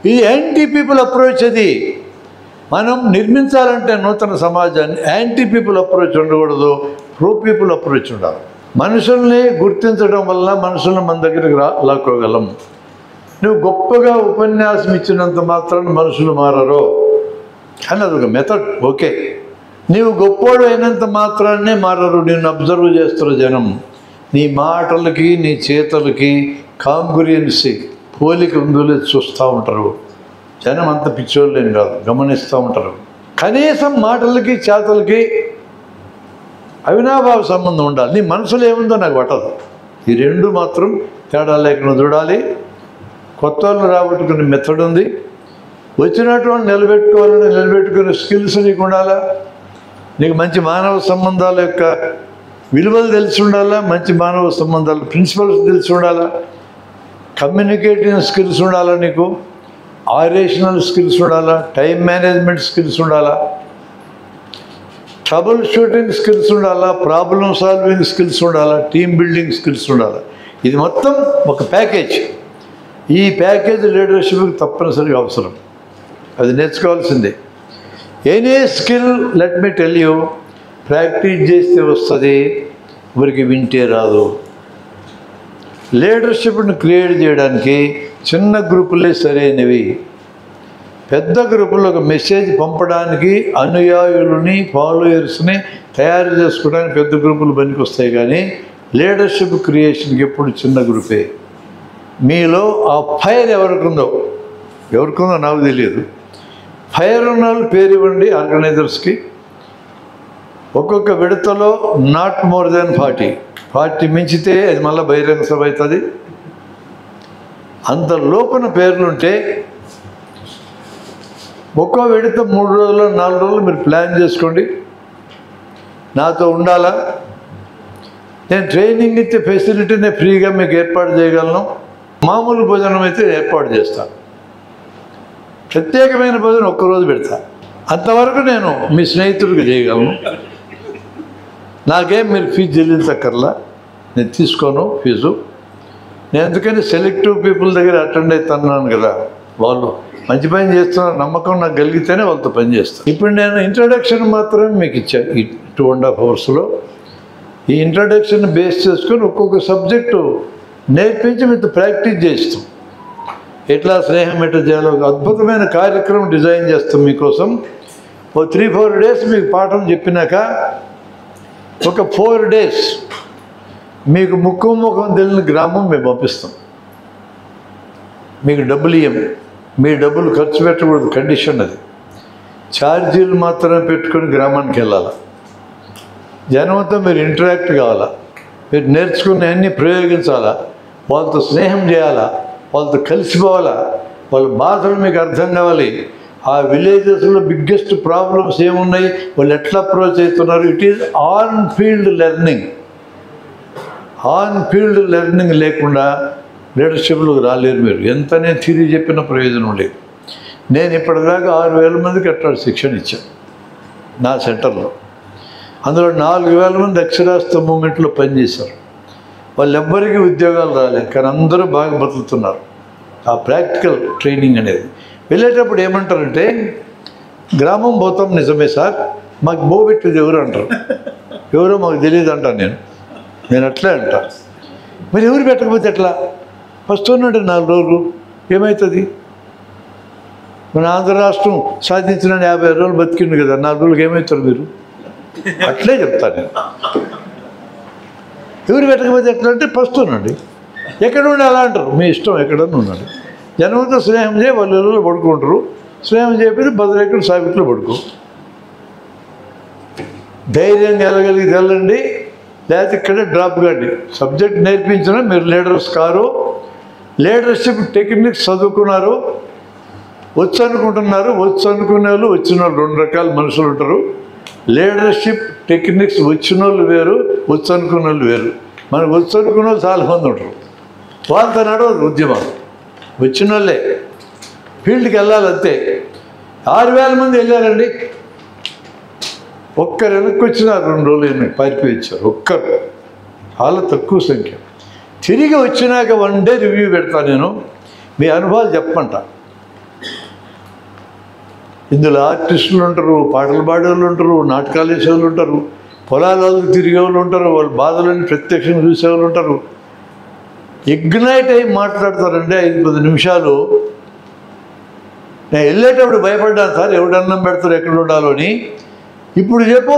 ఇది యాంటీ పీపుల్ అప్రోచ్. అది మనం నిర్మించాలంటే నూతన సమాజాన్ని యాంటీ పీపుల్ అప్రోచ్ ఉండకూడదు, ప్రో పీపుల్ అప్రోచ్ ఉండాలి. మనుషుల్ని గుర్తించడం వల్ల మనుషులను మన దగ్గరికి లాక్కోగలం. నువ్వు గొప్పగా ఉపన్యాసం ఇచ్చినంత మాత్రాన్ని మనుషులు మారరు, కానీ అదొక మెథడ్. ఓకే, నీవు గొప్పోడు అయినంత మాత్రాన్నే మారరు. నిన్ను అబ్జర్వ్ చేస్తున్న జనం నీ మాటలకి నీ చేతలకి కాంగ్రియన్సీ పోలిక ఉందో లేదు చూస్తూ ఉంటారు. జనం అంత పిచ్చోళ్ళేం కాదు, గమనిస్తూ ఉంటారు. కనీసం మాటలకి చేతలకి అవినాభావ సంబంధం ఉండాలి. నీ మనసులో ఏముందో నాకు పట్టదు. ఈ రెండు మాత్రం తేడా లేకుండా చూడాలి. కొత్త వాళ్ళు రాబట్టుకునే మెథడ్ ఉంది. వచ్చినటువంటి నిలబెట్టుకునే స్కిల్స్ నీకు ఉండాలా. నీకు మంచి మానవ సంబంధాల యొక్క విలువలు తెలిసి ఉండాలా, మంచి మానవ సంబంధాల ప్రిన్సిపల్స్ తెలిసి ఉండాలా, కమ్యూనికేటింగ్ స్కిల్స్ ఉండాలా, నీకు ఆరేషనల్ స్కిల్స్ ఉండాలా, టైం మేనేజ్మెంట్ స్కిల్స్ ఉండాలా, ట్రబుల్ షూటింగ్ స్కిల్స్ ఉండాలా, ప్రాబ్లమ్ సాల్వింగ్ స్కిల్స్ ఉండాలా, టీమ్ బిల్డింగ్ స్కిల్స్ ఉండాలా. ఇది మొత్తం ఒక ప్యాకేజ్. ఈ ప్యాకేజ్ లీడర్షిప్కి తప్పనిసరిగా అవసరం. అది నేర్చుకోవాల్సిందే. Any skill let me tell you, practice చేస్తే వస్తుంది, ఊరికి వింటే రాదు. లీడర్షిప్ని క్రియేట్ చేయడానికి చిన్న గ్రూపులే సరైనవి. పెద్ద గ్రూపులో ఒక మెసేజ్ పంపడానికి అనుయాయులని ఫాలోయర్స్ని తయారు చేసుకోవడానికి పెద్ద గ్రూపులు పనికి వస్తాయి. కానీ లీడర్షిప్ క్రియేషన్కి ఎప్పుడు చిన్న గ్రూపే. మీలో ఆ ఫైర్ ఎవరికుందో నాకు తెలియదు. ఫైర్ ఉన్న వాళ్ళు పేరు ఇవ్వండి ఆర్గనైజర్స్కి. ఒక్కొక్క విడతలో నాట్ మోర్ దాన్ 40 మించితే అది మళ్ళీ బహిరంగ సభ అవుతుంది. అంత లోపల పేర్లుంటే ఒక్కో విడత 3 రోజులు 4 రోజులు మీరు ప్లాన్ చేసుకోండి. నాతో ఉండాలా, నేను ట్రైనింగ్ ఇచ్చే ఫెసిలిటీని ఫ్రీగా మీకు ఏర్పాటు చేయగలను. మామూలు భోజనం అయితే ఏర్పాటు చేస్తాను. ప్రత్యేకమైన భోజనం ఒక్కరోజు పెడతా. అంతవరకు నేను మీ స్నేహితుడికి చేయగలను. నాకేం మీరు ఫీజు చెల్లించక్కర్లా, నేను తీసుకోను ఫీజు. నేను ఎందుకని సెలెక్టివ్ పీపుల్ దగ్గర అటెండ్ అవుతున్నాను కదా, వాళ్ళు మంచి పని చేస్తున్నారు నమ్మకం నాకు కలిగితేనే వాళ్ళతో పని చేస్తాను. ఇప్పుడు నేను ఇంట్రడక్షన్ మాత్రమే మీకు ఇచ్చాను ఈ 2.5 అవర్స్లో. ఈ ఇంట్రడక్షన్ బేస్ చేసుకొని ఒక్కొక్క సబ్జెక్టు నేర్పించి మీతో ప్రాక్టీస్ చేస్తాం. ఎట్లా స్నేహం ఎట్లా చేయాలో ఒక అద్భుతమైన కార్యక్రమం డిజైన్ చేస్తాం మీకోసం. ఓ 3-4 డేస్ మీకు పాఠం చెప్పినాక ఒక 4 డేస్ మీకు ముఖం తెలియని గ్రామం మేము పంపిస్తాం. మీకు డబ్బులు ఇవ్వం, మీ డబ్బులు ఖర్చు పెట్టకూడదు, కండిషన్ అది. ఛార్జీలు మాత్రమే పెట్టుకొని గ్రామానికి వెళ్ళాలి. జనంతో మీరు ఇంటరాక్ట్ కావాలా, మీరు నేర్చుకున్నవన్నీ ప్రయోగించాలా, వాళ్ళతో స్నేహం చేయాలా, వాళ్ళతో కలిసిపోవాలా, వాళ్ళ బాధలు మీకు అర్థం కావాలి. ఆ విలేజెస్లో బిగ్గెస్ట్ ప్రాబ్లమ్స్ ఏమున్నాయి, వాళ్ళు ఎట్లా అప్రోచ్ అవుతున్నారు. It is on field learning. On field learning లేకుండా లీడర్షిప్లోకి రాలేరు మీరు. ఎంతనే థియరీ చెప్పిన ప్రయోజనం లేదు. నేను ఇప్పటిదాకా 6,000 మందికి అట్లా శిక్షణ ఇచ్చాను నా సెంటర్లో. అందులో 4,000 మంది అక్షరాస్యత మూమెంట్లో పనిచేశారు. వాళ్ళెవ్వరికీ ఉద్యోగాలు రాలేదు, కానీ అందరూ బాగా బతుకుతున్నారు. ఆ ప్రాక్టికల్ ట్రైనింగ్ అనేది వెళ్ళేటప్పుడు ఏమంటారంటే, గ్రామం పోతాం నిజమే సార్, మాకు బోబెట్టేది ఎవరు అంటారు. ఎవరో మాకు తెలియదు అంటాను నేను అట్లే అంటా. మరి ఎవరు పెట్టకపోతే ఎట్లా? ఫస్ట్ ఉన్నట్టు 4 రోజులు ఏమవుతుంది? మన ఆంధ్ర రాష్ట్రం సాధించిన 50 రోజులు బతికిండు కదా, 4 రోజులకి ఏమవుతారు మీరు? అట్లే చెప్తాను నేను. ఎవరు పెట్టకపోతే ఎట్లా అంటే ఫస్ట్ ఉండండి. ఎక్కడ ఉండి అలా అంటారు, మీ ఇష్టం ఎక్కడన్నా ఉండండి. జనంతో స్నేహం చేయి, వాళ్ళు ఇళ్ళలో పడుకుంటారు. స్నేహం చేయకపోతే బదులెక్కడ సాబిట్లో పడుకో. ధైర్యంగా వెళ్ళగలిగి వెళ్ళండి, లేకపోతే ఇక్కడే డ్రాప్ కండి. సబ్జెక్ట్ నేర్పించిన మీరు లీడర్స్ కారు. లీడర్షిప్ టెక్నిక్స్ చదువుకున్నారు, వచ్చు అనుకుంటున్నారు. వచ్చు అనుకునే వాళ్ళు, వచ్చిన వాళ్ళు 2 రకాల మనుషులు ఉంటారు. లీడర్షిప్ టెక్నిక్స్ వచ్చిన వాళ్ళు వేరు, వచ్చు అనుకున్న వాళ్ళు వేరు. మనకు వచ్చు అనుకున్న వాళ్ళు చాలామంది ఉంటారు, వాళ్ళతో నడవదు ఉద్యమం. వచ్చిన వాళ్ళే ఫీల్డ్కి వెళ్ళాలి అంతే. 6,000 మంది వెళ్ళారండి, ఒక్కరు వెనక్కి వచ్చిన 2 రోజులు పారిపోయి వచ్చారు. ఒక్కరు, చాలా తక్కువ సంఖ్య. తిరిగి వచ్చినాక 1 డే రివ్యూ పెడతా నేను, మీ అనుభవాలు చెప్పమంట. ఇందులో ఆర్టిస్టులు ఉంటారు, పాటలు పాడేవాళ్ళు ఉంటారు, నాటకాలు వేసేవాళ్ళు ఉంటారు, పొలాలకు తిరిగే వాళ్ళు ఉంటారు, వాళ్ళ బాధలను ప్రత్యక్షంగా చూసేవాళ్ళు ఉంటారు. ఇగ్నైట్ అయ్యి మాట్లాడతారండి 5-10 నిమిషాలు. నేను వెళ్ళేటప్పుడు భయపడ్డాను, సార్ ఎవడన్నం పెడతారు ఎక్కడ ఉండాలో అని. ఇప్పుడు చెప్పు,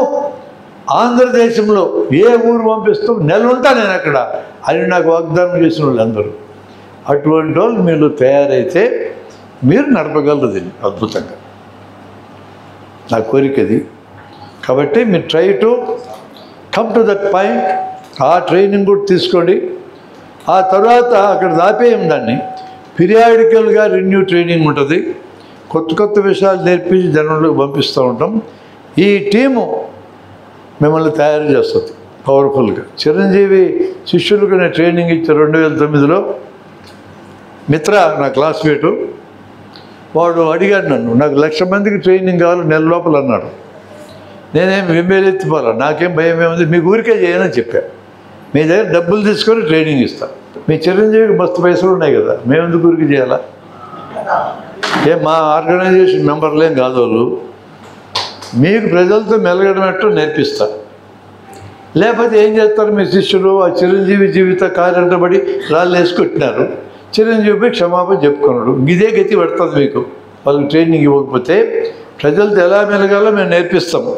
ఆంధ్రదేశంలో ఏ ఊరు పంపిస్తాం, నెల ఉంటా నేను అక్కడ అని నాకు వాగ్దానం చేసిన వాళ్ళు అందరూ. అటువంటి వాళ్ళు మీరు తయారైతే మీరు నడపగలరు దీన్ని అద్భుతంగా. నా కోరికది. కాబట్టి మీరు try to come to that point. ఆ ట్రైనింగ్ కూడా తీసుకోండి. ఆ తర్వాత అక్కడ దాపేయం దాన్ని. పీరియాడికల్గా రెన్యూ ట్రైనింగ్ ఉంటుంది, కొత్త కొత్త విషయాలు నేర్పించి జనంలోకి పంపిస్తూ ఉంటాం. ఈ టీము మిమ్మల్ని తయారు చేస్తుంది పవర్ఫుల్గా. చిరంజీవి శిష్యులకు నేను ట్రైనింగ్ ఇచ్చే 2009లో. మిత్ర నా క్లాస్మేటు, వాడు అడిగాడు నన్ను, నాకు 1,00,000 మందికి ట్రైనింగ్ కావాలి నెల లోపల అన్నాడు. నేనేం వెంబేలెత్తిపోలా, నాకేం భయం ఏముంది, మీకు ఊరికే చేయనని చెప్పా. మీ దగ్గర డబ్బులు తీసుకొని ట్రైనింగ్ ఇస్తా. మీ చిరంజీవికి మస్తు పైసలు ఉన్నాయి కదా, మేము ఎందుకు ఊరికి చేయాలా? మా ఆర్గనైజేషన్ మెంబర్లేం కాదు వాళ్ళు. మీకు ప్రజలతో మెలగడం ఎట్టో నేర్పిస్తా. లేకపోతే ఏం చేస్తారు మీ శిష్యులు? ఆ చిరంజీవి జీవిత కార్యంటబడి రాళ్ళు వేసుకొట్టినారు, చిరంజీవిపై క్షమాపణ చెప్పుకున్నాడు. ఇదే గతి పడుతుంది మీకు. వాళ్ళకి ట్రైనింగ్ ఇవ్వకపోతే ప్రజలతో ఎలా మెలగాలో మేము నేర్పిస్తాము.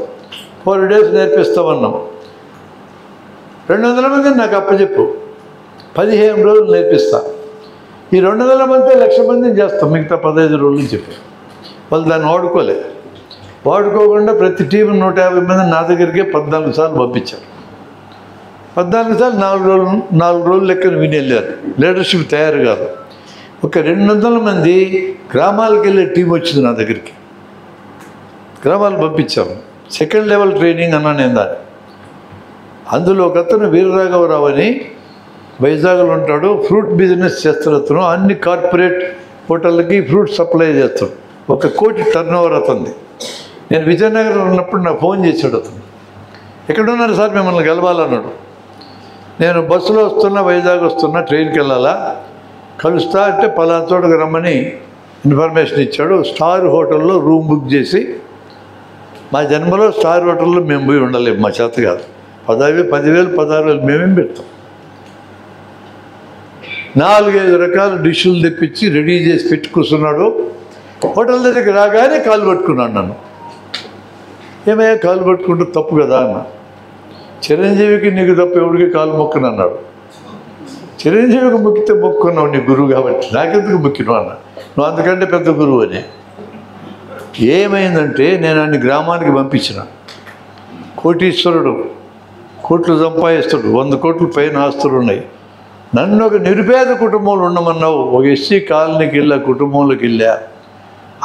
4 days నేర్పిస్తామన్నాం. 200 మందిని నాకు అప్పచెప్పు, 15 రోజులు నేర్పిస్తా. ఈ 200 మంది 1,00,000 మందిని చేస్తాం, మిగతా 15 రోజులు చెప్పి. వాళ్ళు దాన్ని వాడుకోకుండా ప్రతి టీం 150 మంది నా దగ్గరికి 14 సార్లు పంపించారు. 14 సార్లు 4 రోజులు లెక్కన విని వెళ్ళారు. లీడర్షిప్ తయారు కాదు. ఒక 200 మంది గ్రామాలకు వెళ్ళే టీం వచ్చింది నా దగ్గరికి. గ్రామాలు పంపించాము. 2nd లెవెల్ ట్రైనింగ్ అన్నా నేను దాన్ని. అందులో ఒక అతను వీరరాఘవరావు అని వైజాగ్లో ఉంటాడు, ఫ్రూట్ బిజినెస్ చేస్తాడు అతను. అన్ని కార్పొరేట్ హోటళ్ళకి ఫ్రూట్ సప్లై చేస్తాడు. 1 కోటి టర్నోవర్ అతనిది. నేను విజయనగరం ఉన్నప్పుడు నాకు ఫోన్ చేశాడు అతను, ఎక్కడున్నారు సార్ మిమ్మల్ని కలవాలన్నాడు. నేను బస్సులో వస్తున్నా, వైజాగ్ వస్తున్నా, ట్రైన్కి వెళ్ళాలా, కలుస్తా అంటే పలానా చోటుకు రమ్మని ఇన్ఫర్మేషన్ ఇచ్చాడు. స్టార్ హోటల్లో రూమ్ బుక్ చేసి, మా జన్మలో స్టార్ హోటల్లో మేము పోయి ఉండలేము, మా చేత కాదు. 10,000, 10,000, 16,000 మేమేం పెడతాం. 4-5 రకాల డిష్లు తెప్పించి రెడీ చేసి పెట్టి కూర్చున్నాడు. హోటల్ దగ్గరికి రాగానే కాలు పట్టుకున్నాడు నన్ను. ఏమయ్యా కాలు పట్టుకుంటే తప్పు కదా అన్న. చిరంజీవికి నీకు తప్పు, ఎవరికి కాలు మొక్కను అన్నాడు. చిరంజీవికి మొక్కితే మొక్కున్నావు, నీ గురువు కాబట్టి, నాకెందుకు మొక్కినావు అన్న. నువ్వు అంతకంటే పెద్ద గురువు అని. ఏమైందంటే నేను అన్ని గ్రామానికి పంపించిన. కోటీశ్వరుడు, కోట్లు సంపాదిస్తాడు, 100 కోట్ల పైన ఆస్తులు ఉన్నాయి. నన్ను ఒక నిరుపేద కుటుంబంలో ఉండమన్నావు, ఒక ఎస్సీ కాలనీకి వెళ్ళా, కుటుంబంలోకి వెళ్ళా.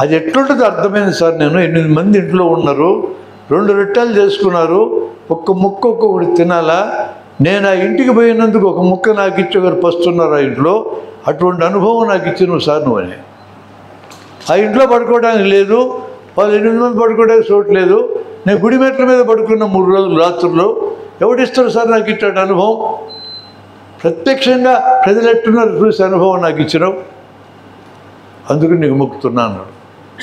అది ఎట్లుంటుందో అర్థమైంది సార్. నేను 8 మంది ఇంట్లో ఉన్నారు, 2 రొట్టెలు చేసుకున్నారు, ఒక్క ముక్క ఒక్కొక్కటి తినాలా. నేను ఆ ఇంటికి పోయినందుకు ఒక ముక్క నాకు ఇచ్చి ఒకరు పస్తున్నారు ఆ ఇంట్లో. అటువంటి అనుభవం నాకు ఇచ్చినావు సార్ నువ్వు అని. ఆ ఇంట్లో పడుకోవడానికి లేదు, వాళ్ళు 8 మంది పడుకోవడానికి చోటు లేదు. నేను గుడి మెట్ల మీద పడుకున్న 3 రోజులు రాత్రుల్లో. ఎవడిస్తారు సార్ నాకు ఇచ్చాడు అనుభవం? ప్రత్యక్షంగా ప్రజలు ఎట్టున్నారు చూసే అనుభవం నాకు ఇచ్చినావు, అందుకు నీకు మొక్కుతున్నా అన్నాడు.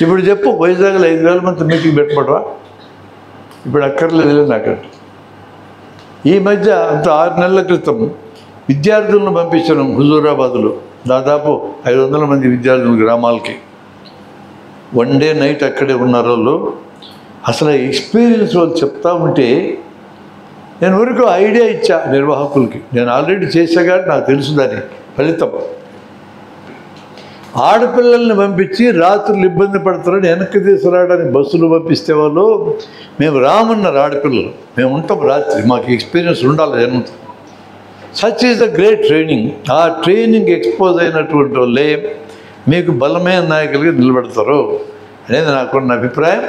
ఇప్పుడు చెప్పు, వైజాగ్లో 5,000 మంది మీటింగ్ పెట్టబడవా? ఇప్పుడు అక్కర్లేదు నాకంటే. ఈ మధ్య అంత 6 నెలల క్రితం విద్యార్థులను పంపించాను హుజూరాబాద్లో. దాదాపు 500 మంది విద్యార్థులు గ్రామాలకి. 1 డే నైట్ అక్కడే ఉన్నారు వాళ్ళు. అసలు ఎక్స్పీరియన్స్ వాళ్ళు చెప్తా ఉంటే నేను ఊరికో ఐడియా ఇచ్చా నిర్వాహకులకి. నేను ఆల్రెడీ చేసా కాబట్టి నాకు తెలుసు దాని ఫలితం. ఆడపిల్లల్ని పంపించి రాత్రులు ఇబ్బంది పడతారని వెనక్కి తీసుకురావడానికి బస్సులు పంపిస్తే వాళ్ళు, మేము రామన్నారు ఆడపిల్లలు, మేము ఉంటాం రాత్రి, మాకు ఎక్స్పీరియన్స్ ఉండాలి జనంతో. Such is the great training. ఆ ట్రైనింగ్ ఎక్స్పోజ్ అయినటువంటి వాళ్ళే మీకు బలమైన నాయకులుగా నిలబెడతారు అనేది నాకున్న అభిప్రాయం.